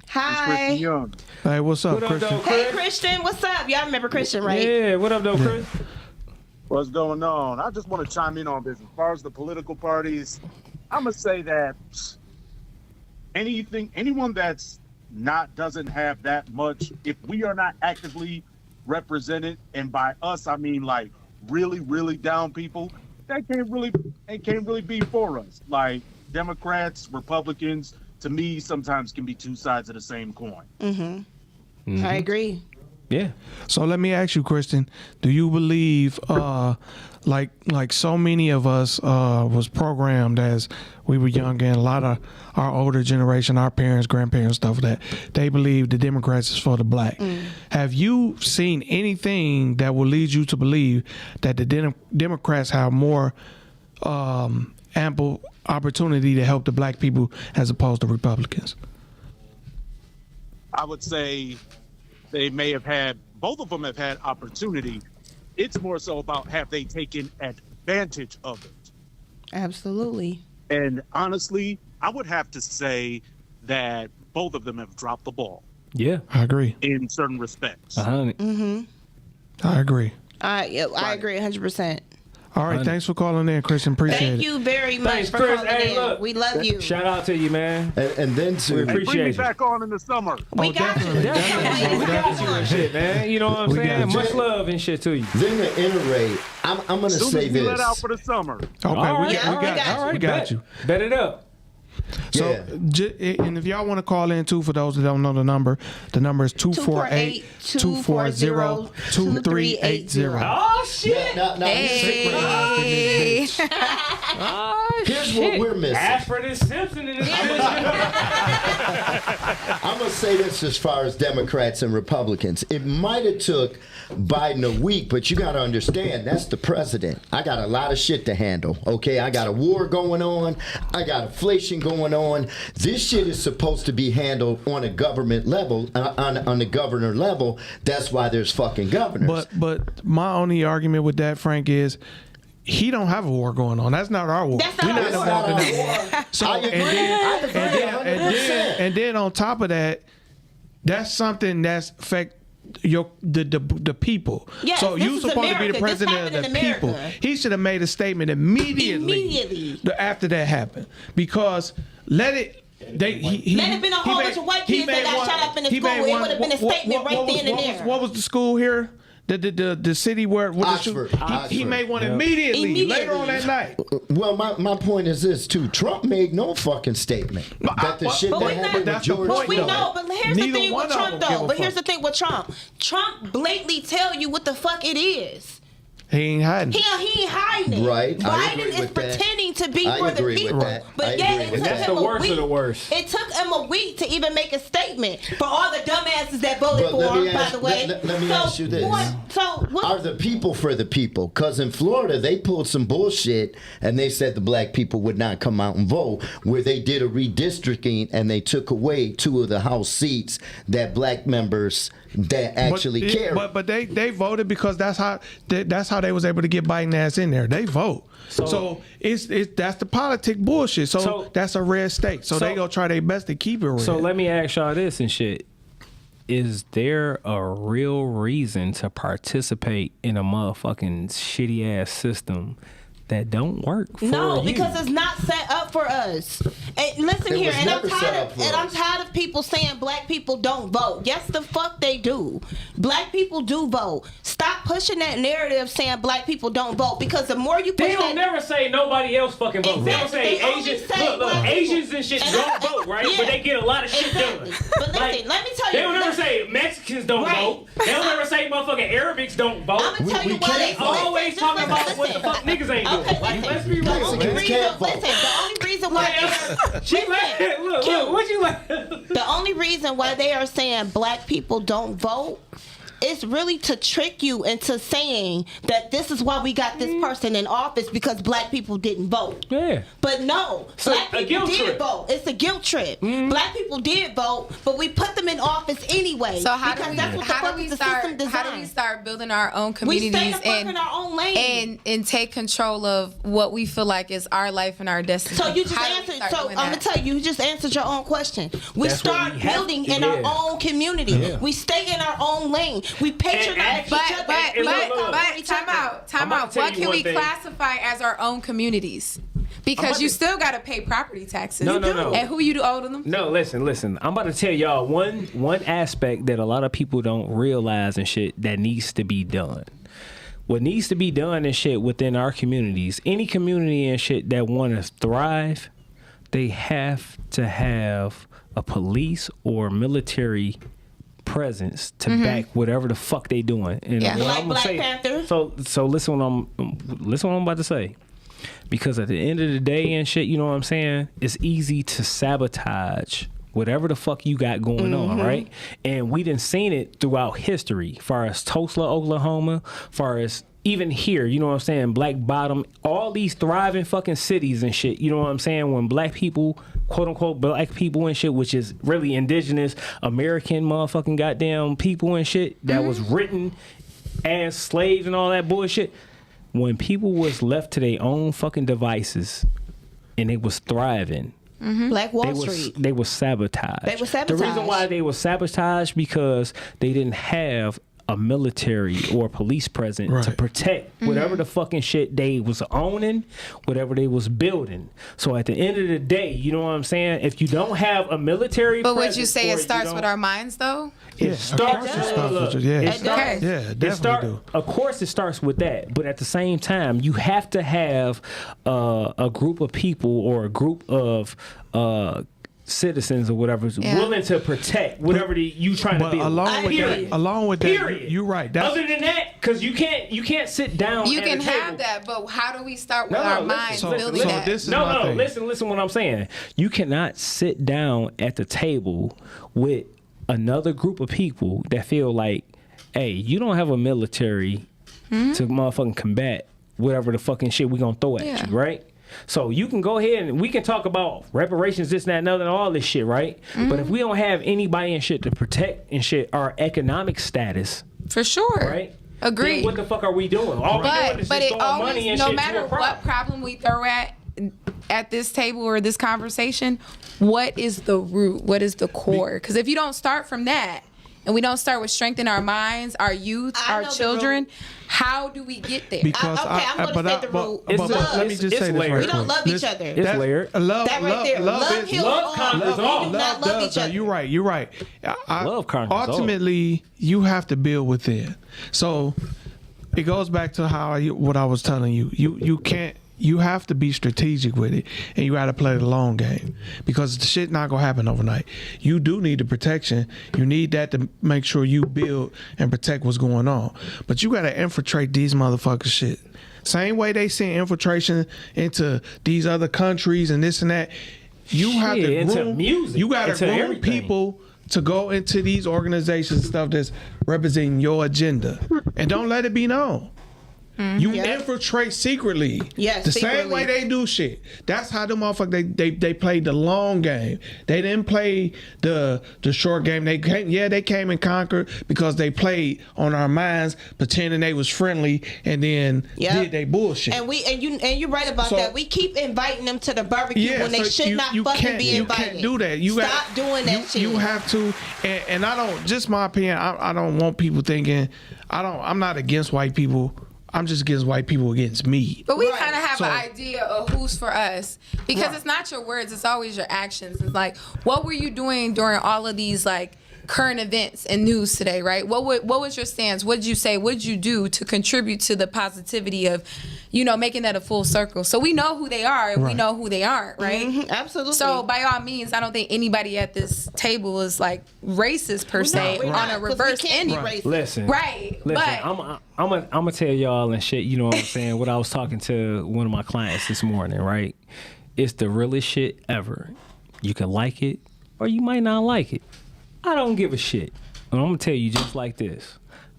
Speaker 3: Hi.
Speaker 9: It's Christian Young.
Speaker 2: Hey, what's up, Christian?
Speaker 4: Though,
Speaker 3: hey, Christian, what's up? Y'all remember Christian, right?
Speaker 4: Yeah, what up, though, Chris?
Speaker 9: What's going on? I just want to chime in on this. As far as the political parties, I'm going to say that anyone that's doesn't have that much, if we are not actively represented, and by us I mean like really, really down people, that can't really be for us. Like Democrats, Republicans, to me, sometimes can be two sides of the same coin.
Speaker 3: I agree.
Speaker 4: Yeah.
Speaker 2: So let me ask you, Kristen, do you believe like so many of us was programmed as we were young, and a lot of our older generation, our parents, grandparents, stuff like that, they believe the Democrats is for the black. Have you seen anything that will lead you to believe that the Democrats have more ample opportunity to help the black people as opposed to Republicans?
Speaker 9: I would say they may have had, both of them have had opportunity. It's more so about have they taken advantage of it.
Speaker 3: Absolutely.
Speaker 9: And honestly, I would have to say that both of them have dropped the ball
Speaker 4: Yeah.
Speaker 2: I agree.
Speaker 9: in certain respects.
Speaker 2: I agree.
Speaker 3: I agree 100%.
Speaker 2: All right, thanks for calling in, Christian. Appreciate
Speaker 3: Thank
Speaker 2: it.
Speaker 3: you very much
Speaker 4: Thanks,
Speaker 3: for
Speaker 4: Chris.
Speaker 3: calling
Speaker 4: Hey,
Speaker 3: in.
Speaker 4: look.
Speaker 3: We love you.
Speaker 4: Shout out to you, man.
Speaker 6: And then
Speaker 4: We
Speaker 6: to
Speaker 9: Bring me
Speaker 4: appreciate you.
Speaker 9: back on in the summer.
Speaker 3: We got you.
Speaker 4: We got you and shit, man. You know what I'm
Speaker 2: We got
Speaker 4: saying?
Speaker 2: you.
Speaker 4: Much love and shit to you.
Speaker 6: then to iterate, I'm gonna
Speaker 9: Soon
Speaker 6: say
Speaker 9: as we let out
Speaker 6: this.
Speaker 9: for the summer.
Speaker 2: Okay,
Speaker 4: All right,
Speaker 2: we got
Speaker 4: bet.
Speaker 2: you.
Speaker 4: Bet it up.
Speaker 2: So, and if y'all want to call in too, for those that don't know the number is 248-240-2380.
Speaker 4: Oh, shit.
Speaker 6: Now,
Speaker 5: Hey.
Speaker 6: here's what we're missing.
Speaker 4: Ashford and Simpson in this bitch.
Speaker 6: I'm gonna say this as far as Democrats and Republicans. It might have took Biden a week, but you gotta understand that's the president. I got a lot of shit to handle. Okay, I got a war going on. I got inflation going on. This shit is supposed to be handled on a government level, on the governor level. That's why there's fucking governors.
Speaker 2: But my only argument with that, Frank, is he don't have a war going on. That's not our war.
Speaker 3: That's not
Speaker 2: We're
Speaker 3: our
Speaker 2: not
Speaker 3: war.
Speaker 2: involved in that war. So
Speaker 6: I agree.
Speaker 2: and then on top of that, that's something that's affect the people.
Speaker 3: Yes,
Speaker 2: so
Speaker 3: this
Speaker 2: you
Speaker 3: is
Speaker 2: supposed to be the
Speaker 3: America. This
Speaker 2: president of
Speaker 3: happened
Speaker 2: the
Speaker 3: in
Speaker 2: people.
Speaker 3: America.
Speaker 2: He should have made a statement immediately after that happened, because let it have been a whole bunch of white kids that got shot up in the school. It would have been a statement right then and there. What was the school here? The city where
Speaker 6: Oxford.
Speaker 2: He made one immediately later on that night.
Speaker 6: Well, my point is this too. Trump made no fucking statement that the shit that happened with George
Speaker 2: point,
Speaker 3: We
Speaker 2: though.
Speaker 3: know, but here's
Speaker 2: Neither
Speaker 3: the thing
Speaker 2: one
Speaker 3: with
Speaker 2: of
Speaker 3: Trump,
Speaker 2: them give
Speaker 3: though.
Speaker 2: a
Speaker 3: But here's the
Speaker 2: fuck.
Speaker 3: thing with Trump. Trump blatantly tell you what the fuck it is.
Speaker 2: He ain't hiding.
Speaker 3: He ain't hiding it.
Speaker 6: Right, I agree
Speaker 3: Biden is
Speaker 6: with that.
Speaker 3: pretending to be
Speaker 6: I
Speaker 3: for the
Speaker 6: agree with
Speaker 3: people.
Speaker 6: that. I
Speaker 3: But
Speaker 6: agree
Speaker 3: yet it
Speaker 6: with
Speaker 3: took
Speaker 6: that.
Speaker 4: That's
Speaker 3: him
Speaker 4: the
Speaker 3: a
Speaker 4: worst
Speaker 3: week.
Speaker 4: of the worst.
Speaker 3: It took him a week to even make a statement for all the dumbasses that voted
Speaker 6: But
Speaker 3: for
Speaker 6: let me
Speaker 3: him, by
Speaker 6: ask-
Speaker 3: the way.
Speaker 6: let me ask you this.
Speaker 3: What?
Speaker 6: Are the people for the people? Because in Florida, they pulled some bullshit and they said the black people would not come out and vote, where they did a redistricting and they took away 2 of the House seats that black members that actually care.
Speaker 2: But they voted because that's how they was able to get Biden ass in there. They vote. So it's that's the politic bullshit. So that's a red state. So they gonna try their best to keep it red.
Speaker 4: So let me ask y'all this and shit. Is there a real reason to participate in a motherfucking shitty ass system that don't work for
Speaker 3: No,
Speaker 4: you?
Speaker 3: because it's not set up for us. And listen
Speaker 6: It
Speaker 3: here,
Speaker 6: was
Speaker 3: and I'm
Speaker 6: never set
Speaker 3: tired
Speaker 6: up
Speaker 3: of,
Speaker 6: for
Speaker 3: and I'm
Speaker 6: us.
Speaker 3: tired of people saying black people don't vote. Yes, the fuck they do. Black people do vote. Stop pushing that narrative saying black people don't vote, because the more you push
Speaker 4: They don't
Speaker 3: that,
Speaker 4: never say nobody else fucking votes. They don't
Speaker 3: Exactly.
Speaker 4: say
Speaker 3: They only
Speaker 4: Asians.
Speaker 3: say
Speaker 4: Look,
Speaker 3: black
Speaker 4: Asians
Speaker 3: people.
Speaker 4: and shit
Speaker 3: And
Speaker 4: don't vote, right?
Speaker 3: yeah.
Speaker 4: But they get a lot of shit
Speaker 3: Exactly.
Speaker 4: done.
Speaker 3: But listen, let me tell you.
Speaker 4: They don't never say Mexicans don't
Speaker 3: Right.
Speaker 4: vote. They don't ever say motherfucking Arabics don't vote.
Speaker 3: I'm gonna tell you why
Speaker 4: They always talking about what the fuck niggas ain't doing.
Speaker 3: Okay,
Speaker 4: Like, let's be
Speaker 3: the
Speaker 4: real.
Speaker 3: only
Speaker 6: Mexicans
Speaker 3: reason,
Speaker 6: can't vote.
Speaker 3: listen, the only reason why
Speaker 4: She laughing. Look, what you laughing?
Speaker 3: the only reason why they are saying black people don't vote is really to trick you into saying that this is why we got this person in office, because black people didn't vote.
Speaker 4: Yeah.
Speaker 3: But no,
Speaker 4: So,
Speaker 3: black
Speaker 4: a
Speaker 3: people
Speaker 4: guilt
Speaker 3: did
Speaker 4: trip.
Speaker 3: vote. It's a guilt trip. Black people did vote, but we put them in office anyway.
Speaker 5: So how
Speaker 3: because
Speaker 5: do
Speaker 3: that's what the fuck is the system designed.
Speaker 5: how do we start building our own
Speaker 3: We stay
Speaker 5: communities
Speaker 3: the fuck in our own lane.
Speaker 5: and take control of what we feel like is our life and our destiny?
Speaker 3: So you just
Speaker 5: How do we
Speaker 3: answered.
Speaker 5: start
Speaker 3: So
Speaker 5: doing
Speaker 3: I'm gonna
Speaker 5: that?
Speaker 3: tell you, you just answered your own question. We
Speaker 4: That's what
Speaker 3: start
Speaker 4: we have
Speaker 3: building
Speaker 4: to
Speaker 3: in
Speaker 4: do.
Speaker 3: our own community.
Speaker 4: Yeah.
Speaker 3: We stay in our own lane. We patronize each
Speaker 5: But
Speaker 3: other.
Speaker 5: time
Speaker 4: look,
Speaker 5: out.
Speaker 3: each other.
Speaker 5: Time
Speaker 4: I'ma
Speaker 5: out.
Speaker 4: tell
Speaker 5: What
Speaker 4: you
Speaker 5: can
Speaker 4: one
Speaker 5: we
Speaker 4: thing.
Speaker 5: classify as our own communities? Because you still got to pay property taxes.
Speaker 4: No.
Speaker 5: And who you owe them?
Speaker 4: No, listen. I'm about to tell y'all one aspect that a lot of people don't realize and shit that needs to be done. What needs to be done and shit within our communities, any community and shit that want to thrive, they have to have a police or military presence to back whatever the fuck they doing. And
Speaker 3: Yeah.
Speaker 4: what
Speaker 3: Like
Speaker 4: I'm gonna
Speaker 3: Black
Speaker 4: say,
Speaker 3: Panther?
Speaker 4: So listen what I'm about to say. Because at the end of the day and shit, you know what I'm saying? It's easy to sabotage whatever the fuck you got going on, right? And we done seen it throughout history, far as Tulsa, Oklahoma, far as even here, you know what I'm saying? Black Bottom, all these thriving fucking cities and shit, you know what I'm saying? When black people, quote unquote, black people and shit, which is really indigenous American motherfucking goddamn people and shit that was written as slaves and all that bullshit. When people was left to their own fucking devices and they was thriving,
Speaker 3: Black Wall
Speaker 4: they
Speaker 3: Street.
Speaker 4: they was sabotaged.
Speaker 3: They were
Speaker 4: The reason
Speaker 3: sabotaged.
Speaker 4: why they was sabotaged because they didn't have a military or police present to
Speaker 2: Right.
Speaker 4: protect whatever the fucking shit they was owning, whatever they was building. So at the end of the day, you know what I'm saying? If you don't have a military
Speaker 5: But would
Speaker 4: presence
Speaker 5: you say
Speaker 4: or
Speaker 5: it starts
Speaker 4: don't-
Speaker 5: with our minds, though?
Speaker 4: It
Speaker 2: Of
Speaker 4: starts
Speaker 2: course it
Speaker 4: with
Speaker 2: starts
Speaker 4: look,
Speaker 2: with you. Yeah,
Speaker 4: it
Speaker 2: it
Speaker 4: starts-
Speaker 5: does.
Speaker 2: Yeah,
Speaker 4: it
Speaker 2: definitely do.
Speaker 4: Of course, it starts with that, but at the same time, you have to have a group of people or a group of citizens or whatever is
Speaker 5: Yeah.
Speaker 4: willing to protect whatever you trying to
Speaker 2: But
Speaker 4: build.
Speaker 2: along with that,
Speaker 4: Period.
Speaker 2: you're right. That's
Speaker 4: Other than that, because you can't sit down.
Speaker 5: You
Speaker 4: at
Speaker 5: can
Speaker 4: a table.
Speaker 5: have that, but how do we start with
Speaker 4: No,
Speaker 5: our
Speaker 4: listen,
Speaker 5: minds
Speaker 2: so-
Speaker 5: building
Speaker 2: so
Speaker 5: that?
Speaker 2: this is my thing.
Speaker 4: Listen what I'm saying. You cannot sit down at the table with another group of people that feel like, hey, you don't have a military to motherfucking combat whatever the fucking shit we gonna throw at
Speaker 5: Yeah.
Speaker 4: you, right? So you can go ahead and we can talk about reparations, this, that, and other, and all this shit, right? But if we don't have anybody and shit to protect and shit our economic status,
Speaker 5: For sure.
Speaker 4: right?
Speaker 5: Agreed.
Speaker 4: Then what the fuck are we doing? All we doing is
Speaker 5: But
Speaker 4: just
Speaker 5: it
Speaker 4: throwing money
Speaker 5: always,
Speaker 4: and
Speaker 5: no
Speaker 4: shit
Speaker 5: matter
Speaker 4: to a problem.
Speaker 5: what problem we throw at this table or this conversation, what is the root? What is the core? Because if you don't start from that, and we don't start with strengthening our minds, our youth,
Speaker 3: I
Speaker 5: our
Speaker 3: know the
Speaker 5: children,
Speaker 3: root.
Speaker 5: how do we get there?
Speaker 2: because
Speaker 3: I'm gonna say the root.
Speaker 4: It's
Speaker 2: but
Speaker 4: love.
Speaker 2: let me just
Speaker 4: It's
Speaker 2: say this
Speaker 4: layered.
Speaker 2: right
Speaker 3: We don't
Speaker 2: quick.
Speaker 3: love each
Speaker 2: Listen,
Speaker 3: other.
Speaker 4: It's
Speaker 2: that-
Speaker 4: layered.
Speaker 2: Love,
Speaker 3: That right there.
Speaker 2: love
Speaker 3: Love
Speaker 2: is
Speaker 3: heals
Speaker 4: Love
Speaker 3: all.
Speaker 4: conquers
Speaker 3: We
Speaker 4: all.
Speaker 3: do not love each other.
Speaker 2: You're right. You're right.
Speaker 4: Love conquers all.
Speaker 2: Ultimately, you have to build within. So it goes back to what I was telling you. You can't. You have to be strategic with it, and you got to play the long game because the shit not gonna happen overnight. You do need the protection. You need that to make sure you build and protect what's going on. But you got to infiltrate these motherfuckers shit. Same way they send infiltration into these other countries and this and that. You have to
Speaker 4: into
Speaker 2: groom.
Speaker 4: music,
Speaker 2: You got to
Speaker 4: into
Speaker 2: groom
Speaker 4: everything.
Speaker 2: people to go into these organizations and stuff that's representing your agenda, and don't let it be known. You
Speaker 3: Yeah.
Speaker 2: infiltrate secretly.
Speaker 3: Yes,
Speaker 2: the same
Speaker 3: secretly.
Speaker 2: way they do shit. That's how the motherfuckers they played the long game. They didn't play the short game. They came and conquered because they played on our minds, pretending they was friendly, and then
Speaker 3: Yep.
Speaker 2: did they bullshit.
Speaker 3: And you're right about
Speaker 2: So-
Speaker 3: that. We keep inviting them to the barbecue when they
Speaker 2: so
Speaker 3: should not fucking
Speaker 2: can't,
Speaker 3: be
Speaker 2: you
Speaker 3: invited.
Speaker 2: can't do that. You
Speaker 3: Stop doing that shit.
Speaker 2: You have to, and I don't. Just my opinion. I don't want people thinking. I'm not against white people. I'm just against white people against me.
Speaker 5: But we
Speaker 3: Right.
Speaker 5: kind of have
Speaker 2: So-
Speaker 5: an idea of who's for us because
Speaker 2: Right.
Speaker 5: it's not your words, it's always your actions. It's like, what were you doing during all of these like current events and news today, right? What was your stance? What did you say? What did you do to contribute to the positivity of, making that a full circle? So we know who they are and we
Speaker 2: Right.
Speaker 5: know who they aren't, right?
Speaker 3: Mhm, absolutely.
Speaker 5: So by all means, I don't think anybody at this table is like racist per se
Speaker 3: we're
Speaker 5: on
Speaker 3: not,
Speaker 5: a
Speaker 3: 'cause we
Speaker 5: reverse
Speaker 3: can't be
Speaker 5: ending.
Speaker 3: racist.
Speaker 4: Listen,
Speaker 5: Right.
Speaker 4: Listen,
Speaker 5: But
Speaker 4: I'm gonna tell y'all and shit. You know what I'm saying? What I was talking to one of my clients this morning, right? It's the realest shit ever. You can like it or you might not like it. I don't give a shit. And I'm gonna tell you just like this.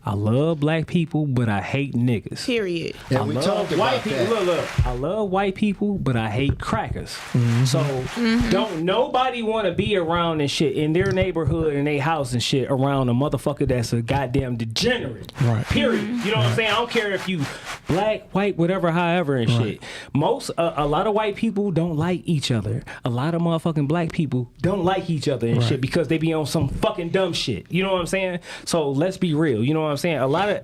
Speaker 4: I love black people, but I hate niggas.
Speaker 3: Period.
Speaker 6: And
Speaker 4: I
Speaker 6: we
Speaker 4: love
Speaker 6: talked
Speaker 4: white
Speaker 6: about
Speaker 4: people.
Speaker 6: that.
Speaker 4: Look. I love white people, but I hate crackers. So don't nobody want to be around and shit in their neighborhood and their house and shit around a motherfucker that's a goddamn degenerate.
Speaker 2: Right.
Speaker 4: Period. You know what I'm saying? I don't care if you black, white, whatever, however and shit. Most a lot of white people don't like each other. A lot of motherfucking black people don't like each other and shit because they be on some fucking dumb shit. You know what I'm saying? So let's be real. You know what I'm I'm saying?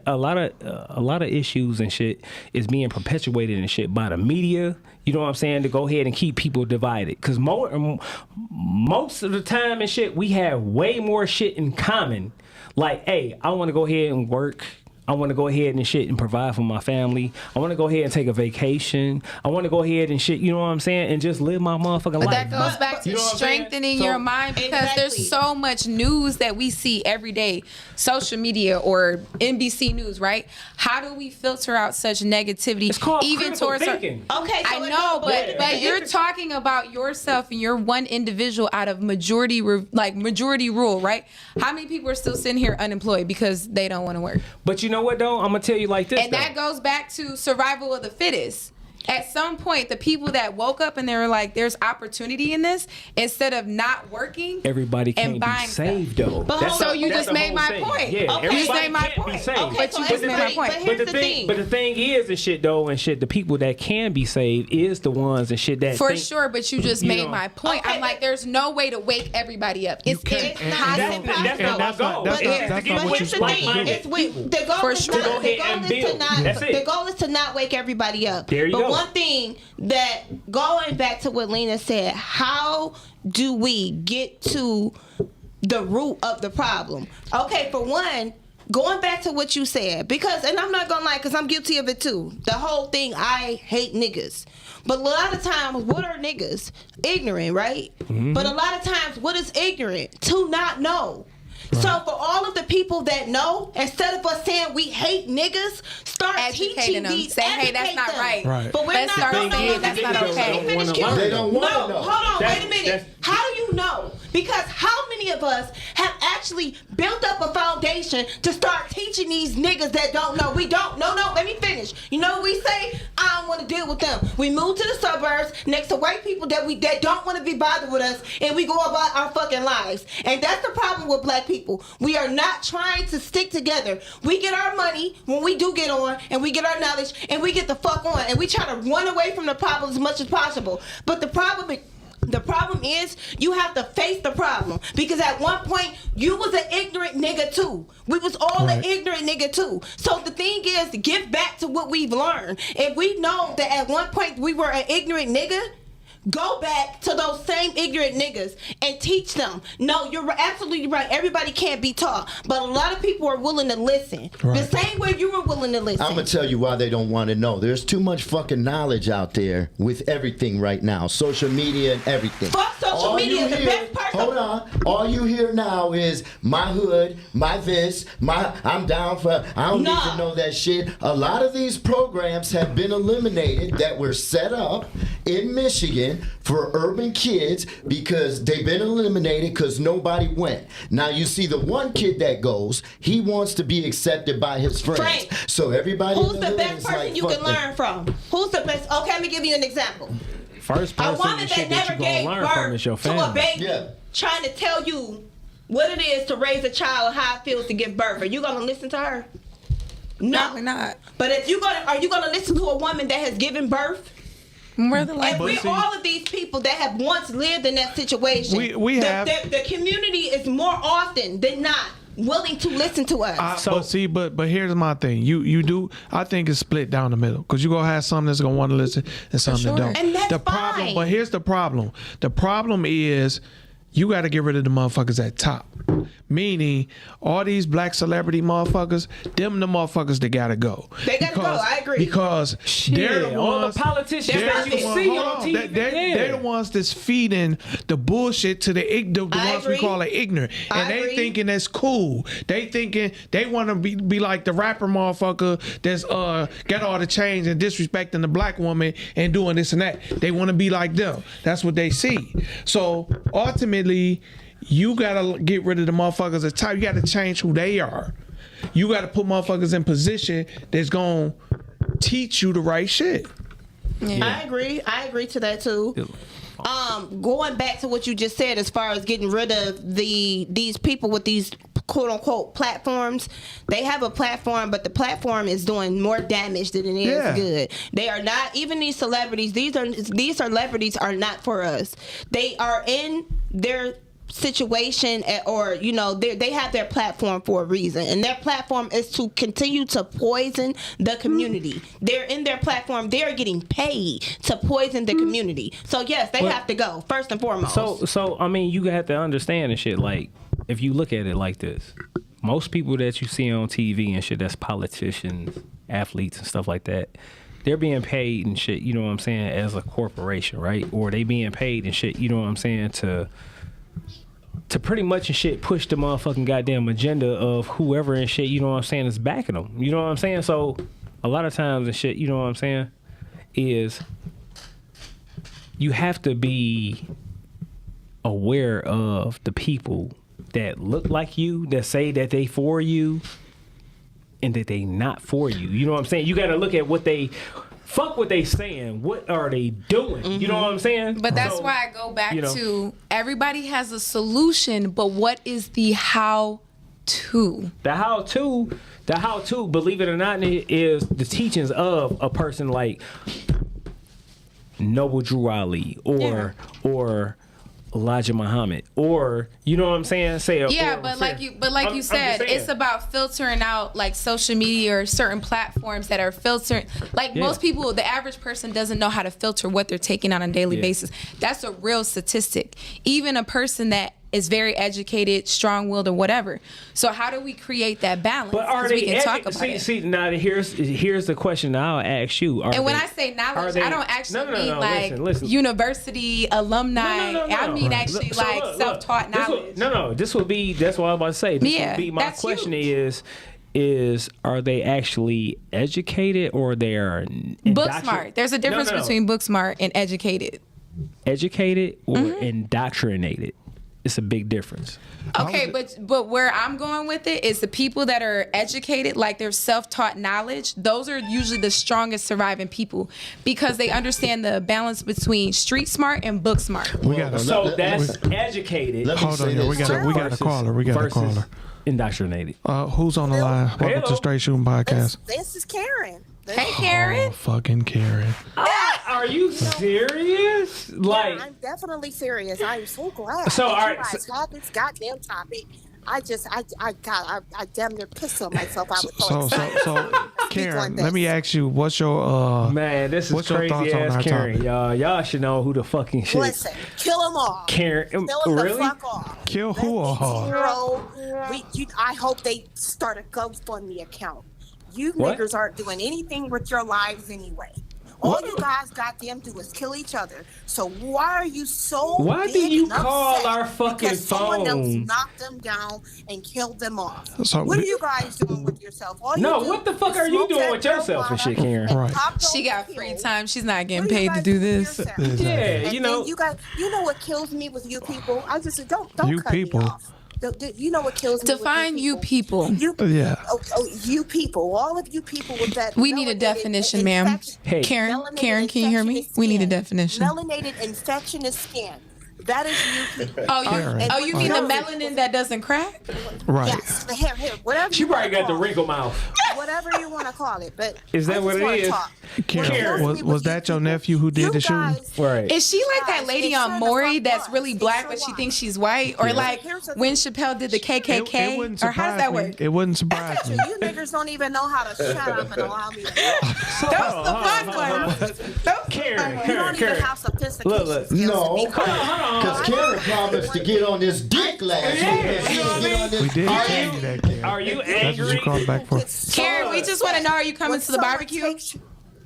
Speaker 4: A lot of issues and shit is being perpetuated and shit by the media. You know what I'm saying? To go ahead and keep people divided. Because most of the time and shit, we have way more shit in common. Like, hey, I want to go ahead and work. I want to go ahead and shit and provide for my family. I want to go ahead and take a vacation. I want to go ahead and shit, you know what I'm saying? And just live my motherfucking life.
Speaker 5: But that goes back to strengthening your mind, because there's so much news that we see every day, social media or NBC News, right? How do we filter out such negativity?
Speaker 4: It's called
Speaker 5: even towards
Speaker 4: thinking.
Speaker 3: Okay, so
Speaker 5: I know, but you're talking about yourself and you're one individual out of majority rule, right? How many people are still sitting here unemployed because they don't want to work?
Speaker 4: But you know what though? I'm gonna tell you like this.
Speaker 5: And that goes back to survival of the fittest. At some point, the people that woke up and they were like, "There's opportunity in this," instead of not working,
Speaker 4: everybody can't be saved though.
Speaker 5: So you just made my point.
Speaker 4: Yeah,
Speaker 5: okay. You just made my point. Okay,
Speaker 3: but you just made my point.
Speaker 4: But the thing is, and shit though, and shit, the people that can be saved is the ones and shit that
Speaker 5: for sure. But you just made my point. Okay. I'm like, there's no way to wake everybody up. It's impossible.
Speaker 2: That's not what you're supposed to do.
Speaker 3: The goal is to not wake everybody up.
Speaker 4: There you go.
Speaker 3: One thing that, going back to what Lena said, how do we get to the root of the problem? Okay, for one, going back to what you said, because, and I'm not gonna lie, because I'm guilty of it too. The whole thing, I hate niggas. But a lot of times, what are niggas? Ignorant, right? Mm-hmm. But a lot of times, what is ignorant? To not know. Right. So for all of the people that know, instead of us saying we hate niggas, start teaching them.
Speaker 5: Say, hey, that's not right.
Speaker 3: But we're not saying that's not okay.
Speaker 6: They don't want to know.
Speaker 3: Hold on, wait a minute. How do you know? Because how many of us have actually built up a foundation to start teaching these niggas that don't know? We don't. No, let me finish. You know what we say? I don't want to deal with them. We move to the suburbs next to white people that don't want to be bothered with us, and we go about our fucking lives. And that's the problem with black people. We are not trying to stick together. We get our money when we do get on, and we get our knowledge, and we get the fuck on, and we try to run away from the problem as much as possible. But the problem is you have to face the problem, because at one point you was an ignorant nigga too. We was all an ignorant nigga too. So the thing is to give back to what we've learned. If we know that at one point we were an ignorant nigga, go back to those same ignorant niggas and teach them. No, you're absolutely right. Everybody can't be taught, but a lot of people are willing to listen. Right. The same way you were willing to listen.
Speaker 6: I'm gonna tell you why they don't want to know. There's too much fucking knowledge out there with everything right now, social media and everything.
Speaker 3: Fuck social media. The best part.
Speaker 6: Hold on. All you hear now is my hood, my this, my I'm down for. I don't need to know that shit. A lot of these programs have been eliminated that were set up in Michigan for urban kids because they've been eliminated because nobody went. Now you see the one kid that goes, he wants to be accepted by his friends. So everybody.
Speaker 3: Who's the best person you can learn from? Who's the best? Okay, let me give you an example.
Speaker 4: First person
Speaker 3: a woman that never gave birth to a baby, trying to tell you what it is to raise a child and how it feels to give birth. Are you gonna listen to her? No,
Speaker 5: probably not.
Speaker 3: But are you gonna listen to a woman that has given birth?
Speaker 5: More than likely.
Speaker 3: And all of these people that have once lived in that situation, the community is more often than not willing to listen to us.
Speaker 2: But here's my thing. You do. I think it's split down the middle, because you gonna have some that's gonna want to listen and some that don't.
Speaker 3: And that's
Speaker 2: fine. But here's the problem. The problem is you got to get rid of the motherfuckers at top. Meaning, all these black celebrity motherfuckers, them the motherfuckers that gotta go.
Speaker 3: They gotta go. I agree.
Speaker 2: Because they're the
Speaker 4: all
Speaker 2: ones.
Speaker 4: The politicians that you see on TV.
Speaker 2: They're the ones that's feeding the bullshit to the ones we call it ignorant, and they thinking that's cool. They thinking they want to be like the rapper motherfucker that's got all the chains and disrespecting the black woman and doing this and that. They want to be like them. That's what they see. So ultimately, you gotta get rid of the motherfuckers at top. You gotta change who they are. You gotta put motherfuckers in position that's gonna teach you the right shit.
Speaker 3: Yeah. I agree to that too. Going back to what you just said, as far as getting rid of these people with these quote unquote platforms, they have a platform, but the platform is doing more damage than it is good. They are not, even these celebrities, these celebrities are not for us. They are in their situation or they have their platform for a reason, and their platform is to continue to poison the community. They're in their platform, they're getting paid to poison the community. So yes, they have to go first and foremost.
Speaker 4: So I mean, you have to understand and shit. Like, if you look at it like this, most people that you see on TV and shit, that's politicians, athletes and stuff like that, they're being paid and shit, you know what I'm saying, as a corporation, right? Or they being paid and shit, you know what I'm saying, to pretty much and shit push the motherfucking goddamn agenda of whoever and shit, you know what I'm saying, is backing them. You know what I'm saying? So a lot of times and shit, you know what I'm saying, is you have to be aware of the people that look like you, that say that they for you, and that they not for you. You know what I'm saying? You got to look at what they... Fuck what they saying. What are they doing? You know what I'm saying?
Speaker 5: But that's why I go back to everybody has a solution, but what is the how-to?
Speaker 4: The how-to, believe it or not, is the teachings of a person like Noble Drew Ali or Elijah Muhammad, or you know what I'm saying?
Speaker 5: Like you said, it's about filtering out like social media or certain platforms that are filtering. Like most people, the average person doesn't know how to filter what they're taking on a daily basis. That's a real statistic. Even a person that is very educated, strong-willed, or whatever. So how do we create that balance?
Speaker 4: But are they
Speaker 5: we can talk about it.
Speaker 4: See, now here's the question I'll ask you.
Speaker 5: When I say knowledge, I don't actually mean listen. University alumni.
Speaker 4: No.
Speaker 5: I mean actually self-taught knowledge.
Speaker 4: That's what I was about to say. This would be my question is are they actually educated or they are
Speaker 5: book smart? There's a difference between book smart and educated.
Speaker 4: Educated or indoctrinated. It's a big difference.
Speaker 5: Okay, but where I'm going with it is the people that are educated, like their self-taught knowledge, those are usually the strongest surviving people because they understand the balance between street smart and book smart.
Speaker 4: That's educated.
Speaker 2: Hold on, we got a caller.
Speaker 4: Indoctrinated.
Speaker 2: Who's on the line? Welcome to Str8 Shoot'N podcast.
Speaker 8: This is Karen.
Speaker 5: Hey, Karen.
Speaker 2: Oh, fucking Karen.
Speaker 4: Are you serious?
Speaker 8: Yeah, I'm definitely serious. I'm so glad.
Speaker 4: So, all right.
Speaker 8: You guys had this goddamn topic. I damn near pissed on myself. I was
Speaker 2: so Karen, let me ask you, what's your
Speaker 4: man? This is crazy ass Karen. Y'all should know who the fucking shit.
Speaker 8: Listen, kill them all.
Speaker 4: Karen,
Speaker 8: kill them
Speaker 4: really?
Speaker 8: the fuck off.
Speaker 2: Kill who off?
Speaker 8: I hope they start a GoFundMe account. You niggers aren't doing anything with your lives anyway. All you guys goddamn do is kill each other. So why are you so
Speaker 4: Why do you call our fucking phone?
Speaker 8: Someone else knocked them down and killed them off. So what are you guys doing with yourself?
Speaker 4: What the fuck are you doing with yourself and shit, Karen?
Speaker 2: Right.
Speaker 5: She got free time. She's not getting paid to do this.
Speaker 4: Yeah,
Speaker 8: you know what kills me with you people? I just don't
Speaker 2: you
Speaker 8: cut
Speaker 2: people.
Speaker 8: me off. You know what kills me?
Speaker 5: Define you people.
Speaker 8: You people. All of you people with that.
Speaker 5: We need a definition, ma'am.
Speaker 4: Hey,
Speaker 5: Karen, can you hear me? We need a definition.
Speaker 8: Melanated infectious skin. That is you people.
Speaker 5: You mean the melanin that doesn't crack?
Speaker 2: Right.
Speaker 8: Yes, the hair, whatever.
Speaker 4: She probably got the wrinkle mouth.
Speaker 8: Whatever you want to call it, but
Speaker 4: is that what it is?
Speaker 2: Karen, was that your nephew who did the shooting?
Speaker 4: Right.
Speaker 5: Is she like that lady on Maury that's really black but she thinks she's white? Or like when Chappelle did the KKK? Or how does that work?
Speaker 2: It wouldn't surprise me.
Speaker 8: You niggers don't even know how to shut up and allow me to
Speaker 5: Those the fun ones.
Speaker 4: Karen,
Speaker 8: you don't even have sophistication
Speaker 4: look.
Speaker 8: skills
Speaker 6: No.
Speaker 8: to be quiet.
Speaker 6: Because Karen promised to get on this dick last week.
Speaker 2: We did tell you that, Karen.
Speaker 4: Are you
Speaker 2: That's what
Speaker 4: angry?
Speaker 2: you called back for.
Speaker 5: Karen, we just want to know, are you coming to the barbecue?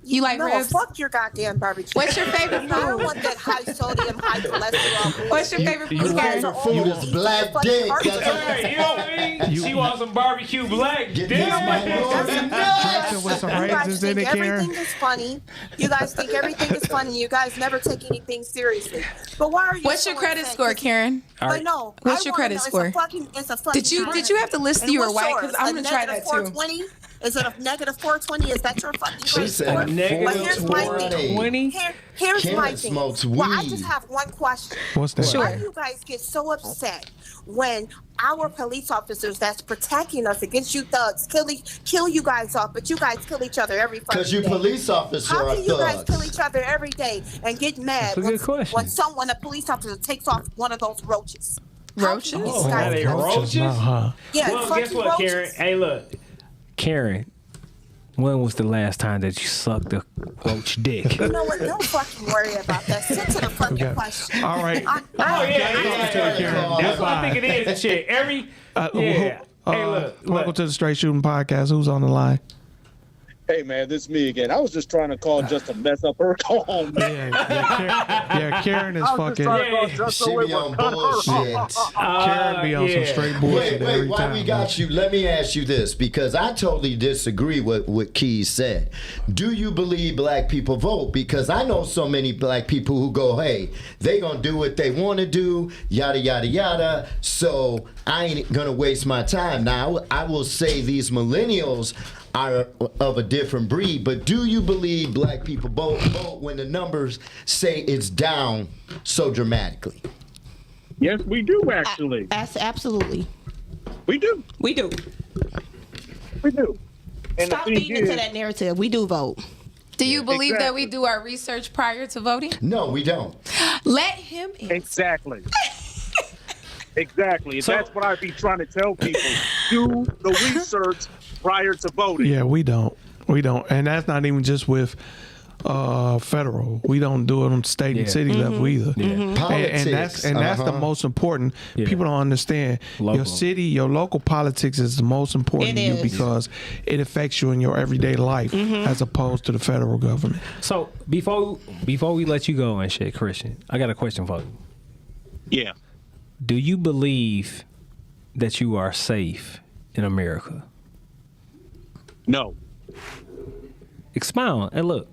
Speaker 5: You like ribs?
Speaker 8: Fuck your goddamn barbecue.
Speaker 5: What's your favorite
Speaker 8: I don't
Speaker 5: food?
Speaker 8: want that high sodium, high cholesterol.
Speaker 5: What's your favorite food,
Speaker 6: Your
Speaker 5: Karen?
Speaker 6: favorite food is black dick.
Speaker 4: Hey, you know what I mean? She wants some barbecue black dick.
Speaker 2: Drinking with some
Speaker 8: You guys
Speaker 2: raisins in
Speaker 8: think
Speaker 2: it, Karen.
Speaker 8: everything is funny. You guys think everything is funny. You guys never take anything seriously. But why are you?
Speaker 5: What's your credit score, Karen?
Speaker 8: I know.
Speaker 5: What's your credit score?
Speaker 8: It's a fucking
Speaker 5: Did you have to list you were white? Because I'm gonna try that too.
Speaker 8: 420? Is it a negative 420? Is that your fucking
Speaker 6: She
Speaker 8: credit
Speaker 6: said
Speaker 8: score?
Speaker 4: negative
Speaker 8: Well, here's my thing.
Speaker 4: 20?
Speaker 8: Here's my
Speaker 6: Karen
Speaker 8: thing.
Speaker 6: smokes
Speaker 8: Well, I
Speaker 6: weed.
Speaker 8: just have one question.
Speaker 2: What's that?
Speaker 5: Sure.
Speaker 8: Why do you guys get so upset when our police officers that's protecting us against you thugs kill you guys off, but you guys kill each other every fucking
Speaker 6: Because you
Speaker 8: day?
Speaker 6: police officers
Speaker 8: How
Speaker 6: are
Speaker 8: can you guys kill
Speaker 6: thugs.
Speaker 8: each other every day and get mad
Speaker 4: That's a good question.
Speaker 8: when a police officer takes off one of those roaches?
Speaker 5: Roaches?
Speaker 8: Oh,
Speaker 4: Are they roaches?
Speaker 2: Uh-huh.
Speaker 8: Yeah,
Speaker 4: Well,
Speaker 8: fucking
Speaker 4: guess what,
Speaker 8: roaches.
Speaker 4: Karen? Hey, look, Karen. When was the last time that you sucked a roach dick?
Speaker 8: You know what? Don't fucking worry about that. Stick to the fucking
Speaker 2: Okay.
Speaker 8: question.
Speaker 2: All right.
Speaker 4: Oh yeah. That's what I think it is and shit. Every yeah. Hey, look.
Speaker 2: Welcome to the Straight Shooting Podcast. Who's on the line?
Speaker 9: Hey man, this is me again. I was just trying to call just to mess up her call.
Speaker 2: Karen is
Speaker 9: I was just
Speaker 2: fucking.
Speaker 9: trying to call just
Speaker 6: She
Speaker 9: so it
Speaker 6: be on
Speaker 9: would cut her off.
Speaker 6: bullshit.
Speaker 2: Karen be on some straight bullshit
Speaker 6: Wait,
Speaker 2: every
Speaker 6: while
Speaker 2: time.
Speaker 6: we got you, let me ask you this, because I totally disagree with what Keys said. Do you believe black people vote? Because I know so many black people who go, hey, they gonna do what they want to do, yada, yada, yada, so I ain't gonna waste my time. Now, I will say these millennials are of a different breed, but do you believe black people vote when the numbers say it's down so dramatically?
Speaker 9: Yes, we do actually.
Speaker 3: Absolutely.
Speaker 9: We do.
Speaker 3: We do.
Speaker 9: We do. And
Speaker 3: Stop
Speaker 9: the thing
Speaker 3: feeding into
Speaker 9: is,
Speaker 3: that narrative. We do vote.
Speaker 5: Do you believe that we
Speaker 9: exactly.
Speaker 5: do our research prior to voting?
Speaker 6: No, we don't.
Speaker 5: Let him in.
Speaker 9: Exactly. Exactly.
Speaker 4: So-
Speaker 9: That's what I be trying to tell people. Do the research prior to voting.
Speaker 2: Yeah, we don't. And that's not even just with federal. We don't do it on state and city level either.
Speaker 6: Politics.
Speaker 2: And that's the most important.
Speaker 4: Yeah.
Speaker 2: People don't understand.
Speaker 4: Local.
Speaker 2: Your city, your local politics is the most important
Speaker 3: It
Speaker 2: to you
Speaker 3: is.
Speaker 2: because it affects you in your everyday life as opposed to the federal government.
Speaker 4: So before we let you go and shit, Christian, I got a question for you.
Speaker 9: Yeah.
Speaker 4: Do you believe that you are safe in America?
Speaker 9: No.
Speaker 4: Expound and look.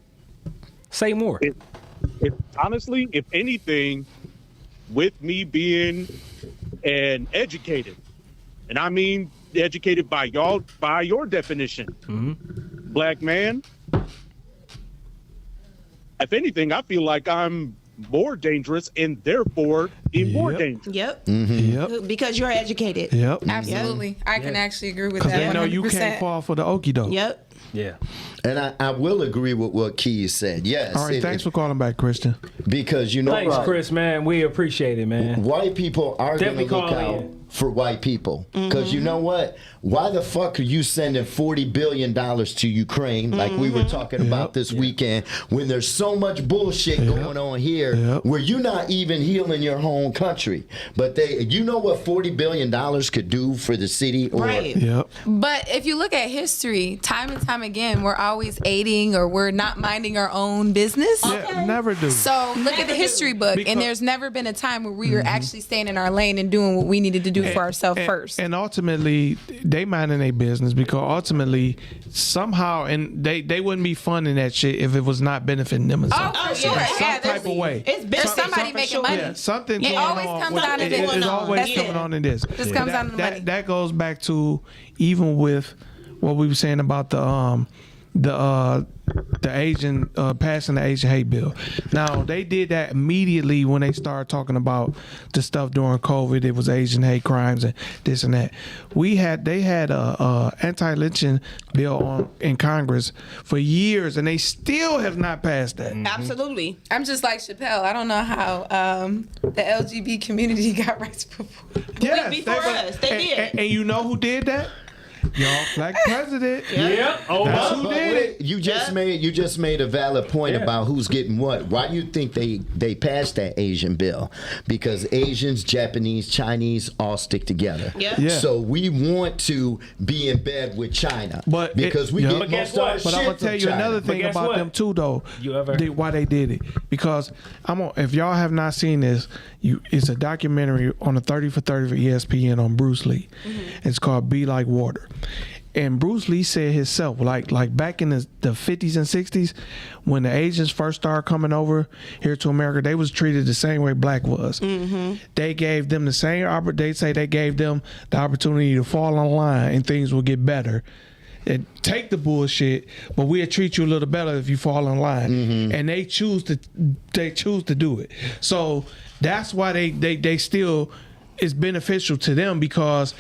Speaker 4: Say more.
Speaker 9: If honestly, if anything, with me being an educated, and I mean educated by y'all, by your definition, black man, if anything, I feel like I'm more dangerous and therefore in more
Speaker 2: Yep.
Speaker 9: danger.
Speaker 3: Yep.
Speaker 2: Yep.
Speaker 3: Because you're educated.
Speaker 2: Yep.
Speaker 5: Absolutely. I can actually agree with
Speaker 2: Because
Speaker 5: that.
Speaker 2: they know you
Speaker 5: 100%.
Speaker 2: can't fall for the okie doke.
Speaker 3: Yep.
Speaker 4: Yeah.
Speaker 6: And I will agree with what Keys said. Yes.
Speaker 2: All right, thanks for calling back, Christian.
Speaker 6: Because you know
Speaker 4: Thanks,
Speaker 6: what?
Speaker 4: Chris, man. We appreciate it, man.
Speaker 6: White people are going to
Speaker 4: Definitely
Speaker 6: look
Speaker 4: call
Speaker 6: out
Speaker 4: in.
Speaker 6: for white people. Because you know what? Why the fuck are you sending $40 billion to Ukraine, like we were talking about this weekend, when there's so much bullshit going on here where you're not even healing your home country? But you know what $40 billion could do for the city? Or,
Speaker 3: Right.
Speaker 2: Yep.
Speaker 5: But if you look at history, time and time again, we're always aiding or we're not minding our own business.
Speaker 2: Yeah, never do.
Speaker 5: So look at the history book,
Speaker 2: Because-
Speaker 5: and there's never been a time where we were actually staying in our lane and doing what we needed to do for ourselves first.
Speaker 2: And ultimately, they minding their business because ultimately, somehow, and they wouldn't be funding that shit if it was not benefiting them in some,
Speaker 5: for sure.
Speaker 2: some
Speaker 5: Yeah,
Speaker 2: type of way.
Speaker 3: It's
Speaker 5: There's
Speaker 3: business.
Speaker 5: somebody
Speaker 3: for
Speaker 5: making
Speaker 3: sure.
Speaker 5: money.
Speaker 2: Yeah, something
Speaker 5: It
Speaker 2: going
Speaker 5: always
Speaker 2: on.
Speaker 5: comes out of it.
Speaker 2: It's always
Speaker 5: That's
Speaker 2: coming
Speaker 5: it.
Speaker 2: on in this.
Speaker 5: This comes out of the money.
Speaker 2: That goes back to even with what we were saying about the Asian passing the Asian hate bill. Now they did that immediately when they started talking about the stuff during COVID. It was Asian hate crimes and this and that. They had a anti-lynching bill in Congress for years, and they still have not passed that.
Speaker 3: Absolutely.
Speaker 5: I'm just like Chappelle. I don't know how the LGBT community got rights before.
Speaker 2: Yes,
Speaker 3: before us, they did.
Speaker 2: And you know who did that? Y'all black president.
Speaker 4: Yep. Oh,
Speaker 2: That's
Speaker 4: well.
Speaker 2: who did it.
Speaker 6: You just made a valid point about who's getting what. Why do you think they passed that Asian bill? Because Asians, Japanese, Chinese all stick together.
Speaker 2: Yeah.
Speaker 6: So we want to be in bed with China,
Speaker 2: But
Speaker 6: because we
Speaker 2: But
Speaker 6: get
Speaker 4: guess
Speaker 6: most of our
Speaker 4: what?
Speaker 2: But I'm
Speaker 6: shit
Speaker 2: gonna tell
Speaker 6: from
Speaker 2: you
Speaker 6: China.
Speaker 2: another thing
Speaker 4: guess
Speaker 2: about
Speaker 4: what?
Speaker 2: them too, though.
Speaker 4: You
Speaker 2: why they did it? Because if y'all have not seen this, it's a documentary on the 30 for 30 for ESPN on Bruce Lee. It's called Be Like Water. And Bruce Lee said himself, like back in the 50s and 60s, when the Asians first started coming over here to America, they was treated the same way black was. They gave them the same they say they gave them the opportunity to fall in line and things will get better. And take the bullshit, but we'll treat you a little better if you fall in line. And they choose to do it. So that's why they still is beneficial to them, because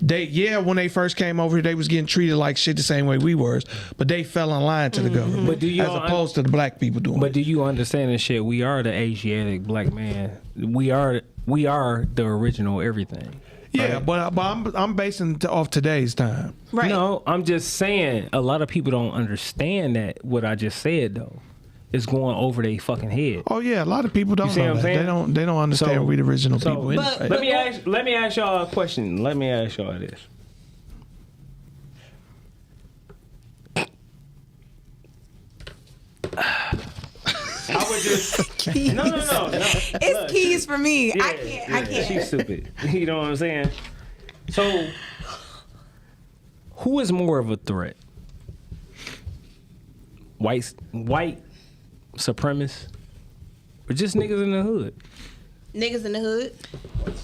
Speaker 2: when they first came over here, they was getting treated like shit the same way we were, but they fell in line to the government,
Speaker 4: But do you
Speaker 2: as opposed to the black people doing
Speaker 4: But
Speaker 2: it.
Speaker 4: do you understand this shit? We are the Asiatic black man. We are the original everything.
Speaker 2: Yeah, but I'm basing it off today's time.
Speaker 3: Right.
Speaker 4: No, I'm just saying a lot of people don't understand that what I just said though. It's going over their fucking head.
Speaker 2: Oh yeah, a lot of people don't
Speaker 4: see
Speaker 2: know
Speaker 4: what I'm
Speaker 2: that.
Speaker 4: saying?
Speaker 2: They don't understand
Speaker 4: So-
Speaker 2: we the original
Speaker 4: so-
Speaker 2: people.
Speaker 3: But-
Speaker 2: anyway.
Speaker 4: Let me ask y'all a question. Let me ask y'all this. I would just no.
Speaker 5: It's keys for me. I can't.
Speaker 4: She's stupid. You know what I'm saying? So, who is more of a threat? White supremacists, or just niggas in the hood?
Speaker 3: Niggas in the hood.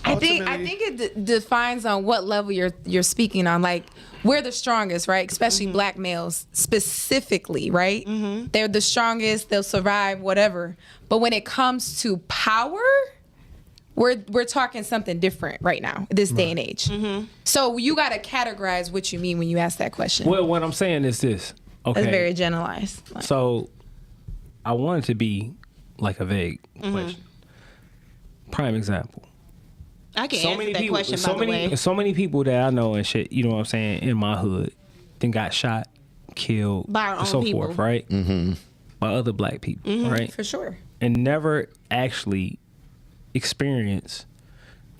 Speaker 5: I think it defines on what level you're speaking on. Like, we're the strongest, right? Especially black males specifically, right? They're the strongest. They'll survive whatever. But when it comes to power, we're talking something different right now, this day and age. So you got to categorize what you mean when you ask that question.
Speaker 4: Well, what I'm saying is this. Okay.
Speaker 5: That's very generalized. Like,
Speaker 4: So, I want it to be like a vague question. Prime example.
Speaker 3: I can answer that question, by the way.
Speaker 4: So many people that I know and shit, you know what I'm saying, in my hood, then got shot, killed,
Speaker 3: By our
Speaker 4: and
Speaker 3: own
Speaker 4: so
Speaker 3: people.
Speaker 4: forth, right? Mm-hmm. By other black people, right?
Speaker 5: for sure.
Speaker 4: And never actually experience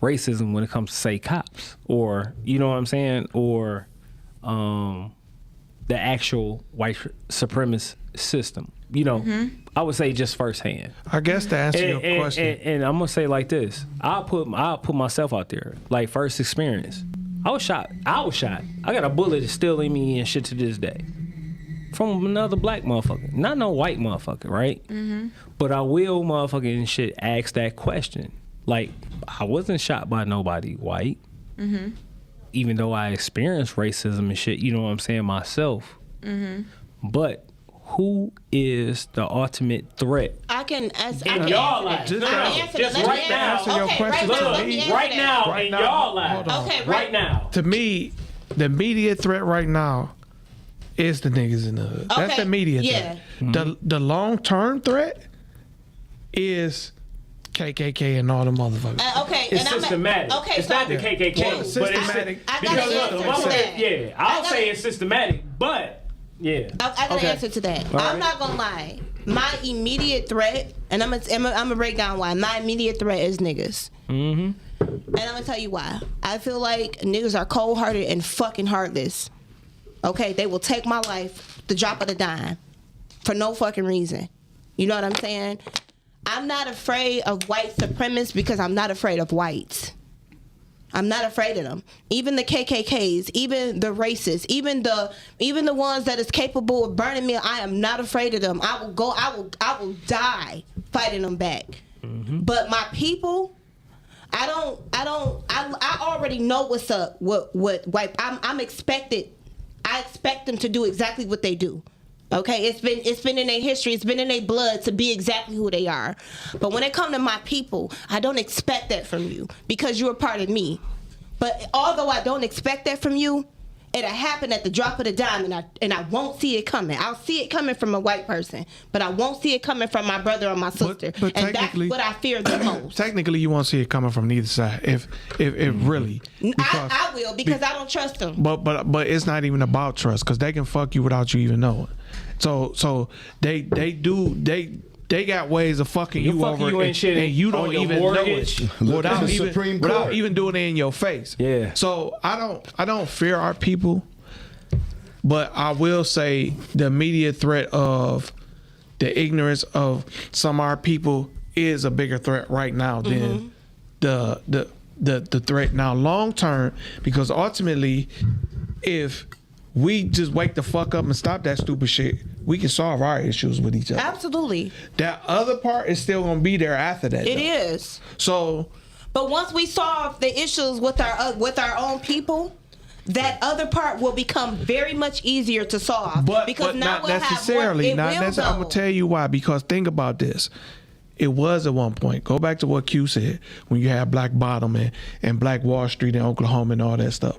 Speaker 4: racism when it comes to, say, cops, or, you know what I'm saying, or the actual white supremacist system. You know, I would say just firsthand.
Speaker 2: I guess to answer your question,
Speaker 4: And I'm gonna say like this: I'll put myself out there. Like, first experience, I was shot. I got a bullet still in me and shit to this day from another black motherfucker, not no white motherfucker, right? But I will motherfucking shit ask that question. Like, I wasn't shot by nobody white, even though I experienced racism and shit. You know what I'm saying myself, but. Who is the ultimate threat?
Speaker 3: I can answer.
Speaker 4: In y'all lives.
Speaker 2: Just
Speaker 4: right now.
Speaker 2: answer your question to me.
Speaker 4: Right now, in y'all lives.
Speaker 3: Okay,
Speaker 4: right now.
Speaker 2: to me, the immediate threat right now is the niggas in the hood. That's the immediate threat. The long term threat is KKK and all the motherfuckers.
Speaker 3: Okay,
Speaker 4: It's
Speaker 3: and
Speaker 4: systematic.
Speaker 3: Okay,
Speaker 4: It's not the KKK,
Speaker 2: Well,
Speaker 4: but
Speaker 2: systematic.
Speaker 4: it's
Speaker 3: I got an answer to that.
Speaker 4: I'll say it's systematic, but yeah.
Speaker 3: I got an answer to that. I'm not gonna lie. My immediate threat, and I'm gonna break down why. My immediate threat is niggas. And I'm gonna tell you why. I feel like niggas are cold-hearted and fucking heartless. Okay, they will take my life the drop of the dime for no fucking reason. You know what I'm saying? I'm not afraid of white supremacists because I'm not afraid of whites. I'm not afraid of them. Even the KKKs, even the racists, even the ones that is capable of burning me, I am not afraid of them. I will die fighting them back. But my people, I already know what's up. What white? I expect them to do exactly what they do. Okay, it's been in their history, it's been in their blood to be exactly who they are. But when it comes to my people, I don't expect that from you because you're a part of me. But although I don't expect that from you, it'll happen at the drop of the dime, and I won't see it coming. I'll see it coming from a white person, but I won't see it coming from my brother or my sister.
Speaker 2: But
Speaker 3: and that's what I fear the most.
Speaker 2: Technically, you won't see it coming from neither side. If really,
Speaker 3: I will because I don't trust them.
Speaker 2: But it's not even about trust because they can fuck you without you even knowing. So they got ways of fucking you over and you don't even know it without even doing it in your face.
Speaker 4: Yeah.
Speaker 2: So I don't fear our people, but I will say the immediate threat of the ignorance of some of our people is a bigger threat right now than the threat now long term, because ultimately if we just wake the fuck up and stop that stupid shit, we can solve our issues with each other.
Speaker 3: Absolutely.
Speaker 2: That other part is still gonna be there after that.
Speaker 3: It is.
Speaker 2: So,
Speaker 3: but once we solve the issues with our own people, that other part will become very much easier to solve.
Speaker 2: But
Speaker 3: because now
Speaker 2: not
Speaker 3: we'll
Speaker 2: necessarily.
Speaker 3: have
Speaker 2: I'm gonna tell you why. Because think about this: It was at one point. Go back to what Q said when you had Black Bottom and Black Wall Street in Oklahoma and all that stuff.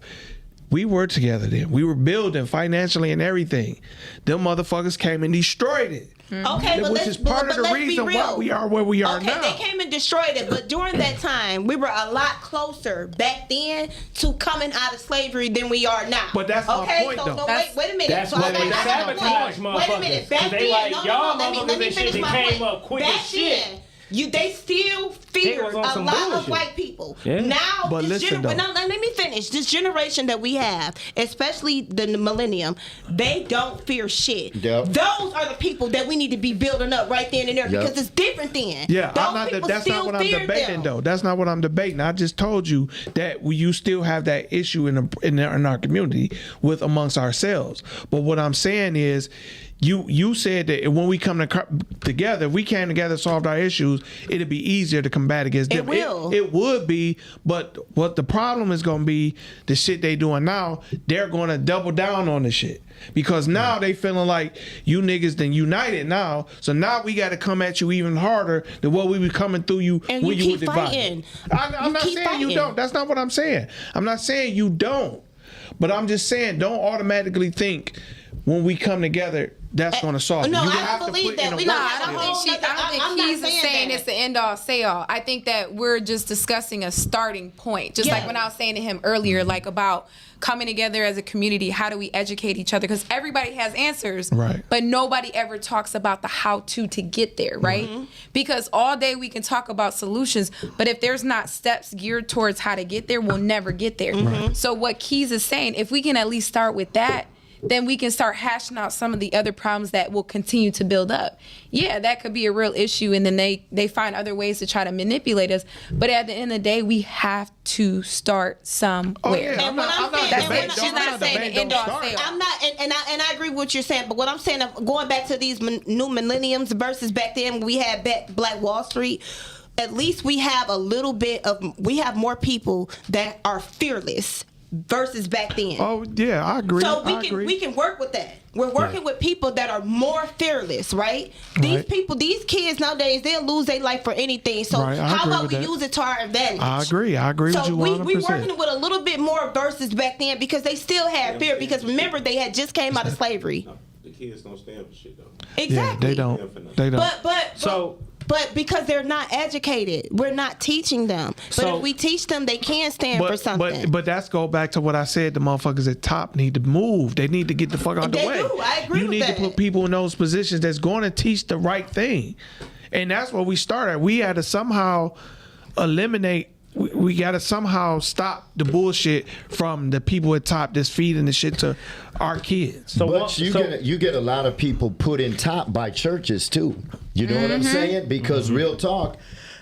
Speaker 2: We were together then. We were building financially and everything. Them motherfuckers came and destroyed it.
Speaker 3: Okay, but
Speaker 2: which is part of the reason why we are where we are now.
Speaker 3: Okay, they came and destroyed it, but during that time, we were a lot closer back then to coming out of slavery than we are now.
Speaker 2: But that's my point, though.
Speaker 3: So wait a minute.
Speaker 4: That's
Speaker 3: so
Speaker 4: why
Speaker 3: I
Speaker 4: they
Speaker 3: got
Speaker 4: sabotage
Speaker 3: my point. Wait a minute.
Speaker 4: motherfuckers.
Speaker 3: Back
Speaker 4: 'Cause they
Speaker 3: then,
Speaker 4: like, y'all
Speaker 3: let me
Speaker 4: motherfuckers
Speaker 3: finish
Speaker 4: that
Speaker 3: my
Speaker 4: came
Speaker 3: point.
Speaker 4: up quick
Speaker 3: Back
Speaker 4: as shit.
Speaker 3: then, they still feared
Speaker 4: was
Speaker 3: a
Speaker 4: on
Speaker 3: lot
Speaker 4: some
Speaker 3: of
Speaker 4: bullshit.
Speaker 3: white people.
Speaker 4: Yeah.
Speaker 3: Now,
Speaker 2: But listen, though.
Speaker 3: let me finish. This generation that we have, especially the millennium, they don't fear shit.
Speaker 6: Yep.
Speaker 3: Those are the people that we need to be building up right then and there
Speaker 6: Yep.
Speaker 3: because it's different then.
Speaker 2: Yeah,
Speaker 3: Those
Speaker 2: that's not what I'm
Speaker 3: fear
Speaker 2: debating,
Speaker 3: them.
Speaker 2: though. That's not what I'm debating. I just told you that you still have that issue in our community with amongst ourselves. But what I'm saying is, you said that when we come together, if we came together, solved our issues, it'd be easier to combat against them.
Speaker 3: It will.
Speaker 2: It would be, but what the problem is going to be, the shit they doing now, they're going to double down on the shit. Because now they feeling like you niggas then united now, so now we got to come at you even harder than what we be coming through you
Speaker 3: And
Speaker 2: when
Speaker 3: you
Speaker 2: you
Speaker 3: keep
Speaker 2: were divided.
Speaker 3: fighting.
Speaker 2: I'm not
Speaker 3: keep
Speaker 2: saying you
Speaker 3: fighting.
Speaker 2: don't. That's not what I'm saying. I'm not saying you don't. But I'm just saying don't automatically think when we come together that's going to solve it.
Speaker 3: No,
Speaker 2: You
Speaker 3: I
Speaker 2: have
Speaker 3: don't
Speaker 2: to
Speaker 3: believe
Speaker 2: put
Speaker 3: that.
Speaker 2: in a
Speaker 3: We
Speaker 2: work
Speaker 3: don't
Speaker 5: I
Speaker 3: have
Speaker 2: ethic.
Speaker 3: a
Speaker 5: don't
Speaker 3: whole
Speaker 5: think
Speaker 3: I'm
Speaker 5: he's
Speaker 3: not saying
Speaker 5: saying
Speaker 3: that.
Speaker 5: it's the end all say all. I think that we're just discussing a starting point. Just like
Speaker 3: Yeah.
Speaker 5: when I was saying to him earlier, like about coming together as a community, how do we educate each other? Because everybody has answers,
Speaker 2: Right.
Speaker 5: but nobody ever talks about the how-to to get there, right? Because all day we can talk about solutions, but if there's not steps geared towards how to get there, we'll never get there. So what Keys is saying, if we can at least start with that, then we can start hashing out some of the other problems that will continue to build up. Yeah, that could be a real issue, and then they find other ways to try to manipulate us. But at the end of the day, we have to start somewhere.
Speaker 2: Oh, yeah.
Speaker 3: And what I'm saying-
Speaker 5: That's
Speaker 3: and
Speaker 5: it.
Speaker 3: what
Speaker 5: She's not saying the end all say all.
Speaker 3: I'm not, and I agree with what you're saying. But what I'm saying, going back to these new millenniums versus back then when we had Black Wall Street, at least we have we have more people that are fearless versus back then.
Speaker 2: Oh, yeah, I agree.
Speaker 3: So
Speaker 2: I agree.
Speaker 3: we can work with that. We're working with people that are more fearless, right? These
Speaker 2: Right.
Speaker 3: people, these kids nowadays, they'll lose their life for anything. So
Speaker 2: Right, I
Speaker 3: how
Speaker 2: agree
Speaker 3: about
Speaker 2: with
Speaker 3: we
Speaker 2: that.
Speaker 3: use it to our advantage?
Speaker 2: I agree
Speaker 3: So
Speaker 2: with you
Speaker 3: we
Speaker 2: 100%.
Speaker 3: working with a little bit more versus back then because they still had fear. Because remember, they had just came out of slavery.
Speaker 10: The kids don't stand for shit though.
Speaker 3: Exactly.
Speaker 2: Yeah, they don't. They don't.
Speaker 3: But because they're not educated, we're not teaching them. But
Speaker 4: So-
Speaker 3: if we teach them, they can stand for something.
Speaker 2: But that's go back to what I said. The motherfuckers at top need to move. They need to get the fuck out the
Speaker 3: They
Speaker 2: way.
Speaker 3: do. I agree
Speaker 2: You
Speaker 3: with
Speaker 2: need
Speaker 3: that.
Speaker 2: to put people in those positions that's going to teach the right thing, and that's where we started. We had to somehow eliminate. We got to somehow stop the bullshit from the people at top that's feeding the shit to our kids.
Speaker 4: So
Speaker 6: But
Speaker 4: what-
Speaker 6: you get a lot of people put in top by churches too. You know what I'm saying? Because real talk,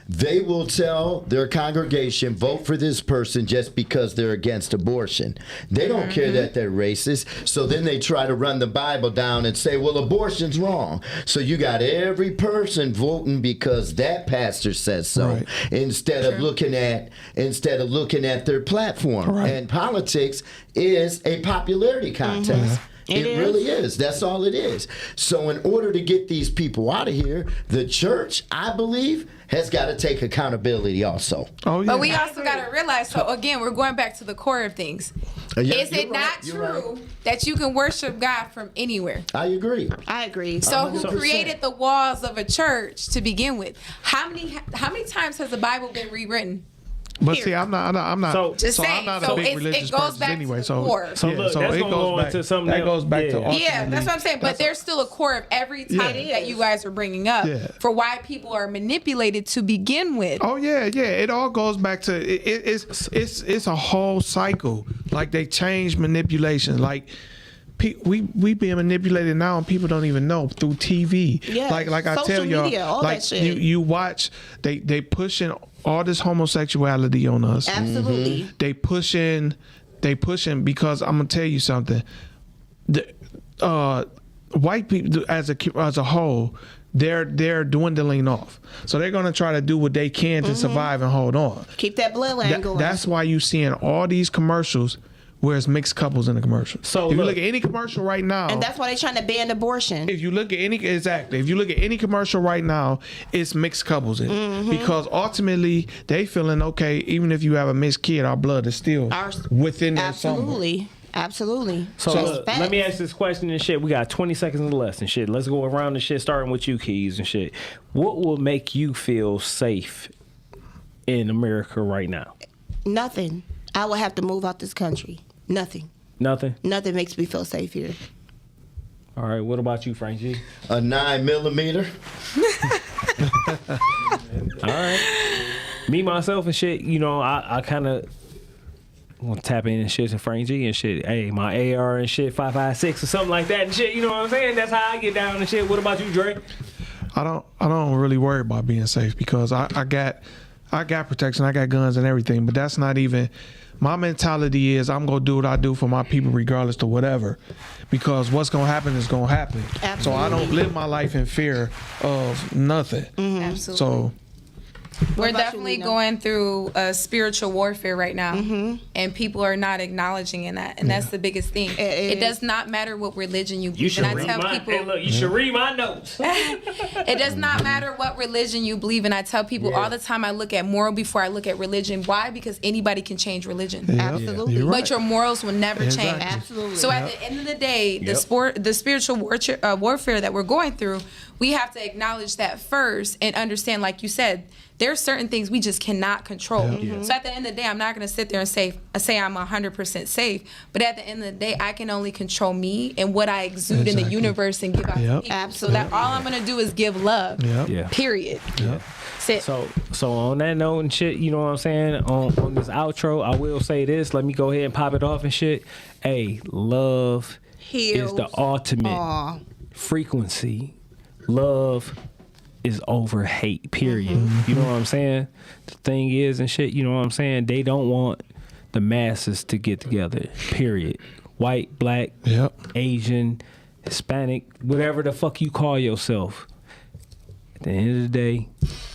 Speaker 6: they will tell their congregation, vote for this person just because they're against abortion. They don't care that they're racist. So then they try to run the Bible down and say, well, abortion's wrong. So you got every person voting because that pastor says so,
Speaker 2: Right.
Speaker 6: instead of looking at their platform.
Speaker 2: Right.
Speaker 6: And politics is a popularity contest. It really is. That's all it is. So in order to get these people out of here, the church, I believe, has got to take accountability also.
Speaker 2: Oh yeah.
Speaker 5: But we also got to realize, so again, we're going back to the core of things.
Speaker 6: Yeah,
Speaker 5: Is
Speaker 6: you're
Speaker 5: it
Speaker 6: right,
Speaker 5: not
Speaker 6: you're
Speaker 5: true
Speaker 6: right.
Speaker 5: that you can worship God from anywhere?
Speaker 6: I agree.
Speaker 3: I agree.
Speaker 5: So who
Speaker 6: 100%.
Speaker 5: created the walls of a church to begin with? How many times has the Bible been rewritten?
Speaker 2: But see, I'm not.
Speaker 4: So-
Speaker 5: Just
Speaker 2: I'm
Speaker 5: saying.
Speaker 2: not
Speaker 5: So
Speaker 2: a big
Speaker 5: it
Speaker 2: religious
Speaker 5: goes
Speaker 2: person
Speaker 5: back to
Speaker 2: anyway.
Speaker 5: the
Speaker 2: So
Speaker 5: core.
Speaker 4: So look, that's
Speaker 2: it
Speaker 4: gonna
Speaker 2: goes
Speaker 4: go
Speaker 2: back.
Speaker 4: into something
Speaker 2: That goes back to
Speaker 4: yeah.
Speaker 5: Yeah, that's what I'm saying. But there's still a core of every topic that you guys are bringing up for why people are manipulated to begin with.
Speaker 2: Oh yeah. It all goes back to it's a whole cycle. Like they change manipulation. Like we being manipulated now, and people don't even know through TV.
Speaker 3: Yeah,
Speaker 2: Like I
Speaker 3: social
Speaker 2: tell y'all,
Speaker 3: media, all
Speaker 2: like
Speaker 3: that shit.
Speaker 2: you watch they pushing all this homosexuality on us.
Speaker 3: Absolutely.
Speaker 2: They pushing because I'm gonna tell you something. The white people as a whole, they're dwindling off. So they're gonna try to do what they can to survive and hold on.
Speaker 3: Keep that bloodline going.
Speaker 2: That's why you seeing all these commercials where it's mixed couples in the commercial.
Speaker 4: So
Speaker 2: if you
Speaker 4: look-
Speaker 2: look at any commercial right now,
Speaker 3: And that's why they're trying to ban abortion.
Speaker 2: if you look at any commercial right now, it's mixed couples in it. Because ultimately they feeling okay, even if you have a mixed kid, our blood is still within there somewhere.
Speaker 3: Absolutely.
Speaker 4: So
Speaker 3: Just
Speaker 4: look,
Speaker 3: facts.
Speaker 4: let me ask this question and shit. We got 20 seconds left and shit. Let's go around and shit, starting with you, Keys, and shit. What will make you feel safe in America right now?
Speaker 3: Nothing. I would have to move out this country. Nothing.
Speaker 4: Nothing?
Speaker 3: Nothing makes me feel safe here.
Speaker 4: All right, what about you, Frank G?
Speaker 6: A 9mm.
Speaker 4: All right. Me, myself, and shit, you know, I kind of want to tap in and shit to Frank G and shit. Hey, my AR and shit, 5.56 or something like that and shit. You know what I'm saying? That's how I get down and shit. What about you, Dre?
Speaker 2: I don't really worry about being safe because I got protection, I got guns and everything, but that's not even my mentality. Is I'm gonna do what I do for my people regardless to whatever, because what's gonna happen is gonna happen.
Speaker 3: Absolutely.
Speaker 2: So I don't live my life in fear of nothing.
Speaker 5: Absolutely.
Speaker 2: So
Speaker 5: We're
Speaker 3: about you,
Speaker 5: definitely
Speaker 3: Lena?
Speaker 5: going through a spiritual warfare right now, and people are not acknowledging in that, and that's the biggest thing. It does not matter what religion you
Speaker 4: You
Speaker 5: believe,
Speaker 4: should
Speaker 5: and I
Speaker 4: read
Speaker 5: tell
Speaker 4: my,
Speaker 5: people
Speaker 4: hey, look, you should read my notes.
Speaker 5: it does not matter what religion you believe, and I tell people all the time I look at moral before I look at religion. Why? Because anybody can change religion.
Speaker 3: Absolutely.
Speaker 2: You're right.
Speaker 5: But your morals will never
Speaker 2: Exactly.
Speaker 5: change.
Speaker 3: Absolutely.
Speaker 5: So at the end of the day, the spiritual warfare that we're going through, we have to acknowledge that first and understand, like you said, there are certain things we just cannot control. So at the end of the day, I'm not going to sit there and say I'm 100% safe. But at the end of the day, I can only control me and what I exude in the universe and give out to
Speaker 2: Yep.
Speaker 5: people. So that all I'm going to do is give love.
Speaker 2: Yep.
Speaker 4: Yeah.
Speaker 5: Period.
Speaker 2: Yep.
Speaker 5: Sit.
Speaker 4: So on that note and shit, you know what I'm saying? On this outro, I will say this. Let me go ahead and pop it off and shit. Hey, love is the ultimate frequency. Love is over hate, period. You know what I'm saying? The thing is and shit, you know what I'm saying? They don't want the masses to get together, period. White, black,
Speaker 2: Yep.
Speaker 4: Asian, Hispanic, whatever the fuck you call yourself. At the end of the day,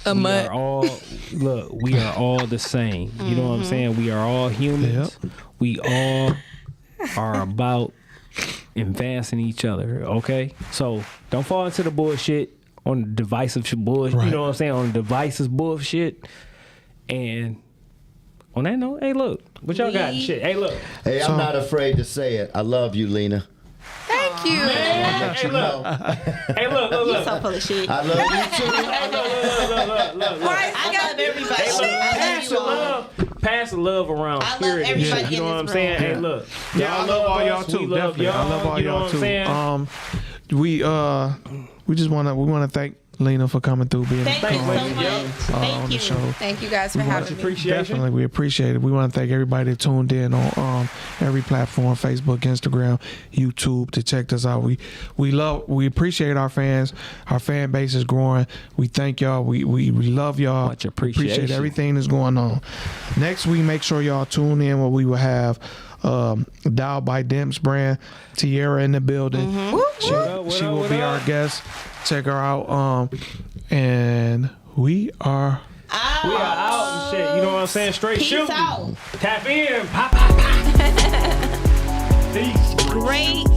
Speaker 4: we are all the same. You know what I'm saying? We are all humans.
Speaker 2: Yep.
Speaker 4: We all are about advancing each other, okay? So don't fall into the bullshit on the divisive bullshit.
Speaker 2: Right.
Speaker 4: You know what I'm saying? On the divisive bullshit. And on that note, hey, look, what y'all got and shit. Hey, look.
Speaker 6: Hey, I'm not afraid to say it. I love you, Lena.
Speaker 5: Thank you.
Speaker 4: Hey, look. Hey, look.
Speaker 3: You're so full of shit.
Speaker 6: I love you too.
Speaker 4: Hey, look.
Speaker 3: I love everybody.
Speaker 4: Pass the love. Pass the love around.
Speaker 3: I love
Speaker 4: Period.
Speaker 3: everybody
Speaker 4: You know
Speaker 3: in
Speaker 4: what I'm
Speaker 3: this
Speaker 4: saying?
Speaker 3: room.
Speaker 4: Hey, look.
Speaker 2: Yeah, I love all y'all
Speaker 4: us,
Speaker 2: too.
Speaker 4: we love
Speaker 2: Definitely, I love all
Speaker 4: you know
Speaker 2: y'all
Speaker 4: what I'm
Speaker 2: too.
Speaker 4: saying?
Speaker 2: We just wanna thank Lena for coming through, being
Speaker 3: Thank you so much. Thank
Speaker 2: on the
Speaker 3: you.
Speaker 2: show.
Speaker 5: Thank you guys for having me.
Speaker 4: Appreciation.
Speaker 2: Definitely, we appreciate it. We want to thank everybody that tuned in on every platform: Facebook, Instagram, YouTube, to check us out. We appreciate our fans. Our fan base is growing. We thank y'all. We love y'all.
Speaker 4: Much appreciation.
Speaker 2: Appreciate everything that's going on. Next week, make sure y'all tune in where we will have Dial by Demps brand, Tierra in the building. She will be our guest. Check her out. And we are.
Speaker 4: We are out and shit. You know what I'm saying? Straight
Speaker 3: Peace
Speaker 4: shooting.
Speaker 3: out.
Speaker 4: Tap in. Pop, pop, pop. Peace.
Speaker 3: Great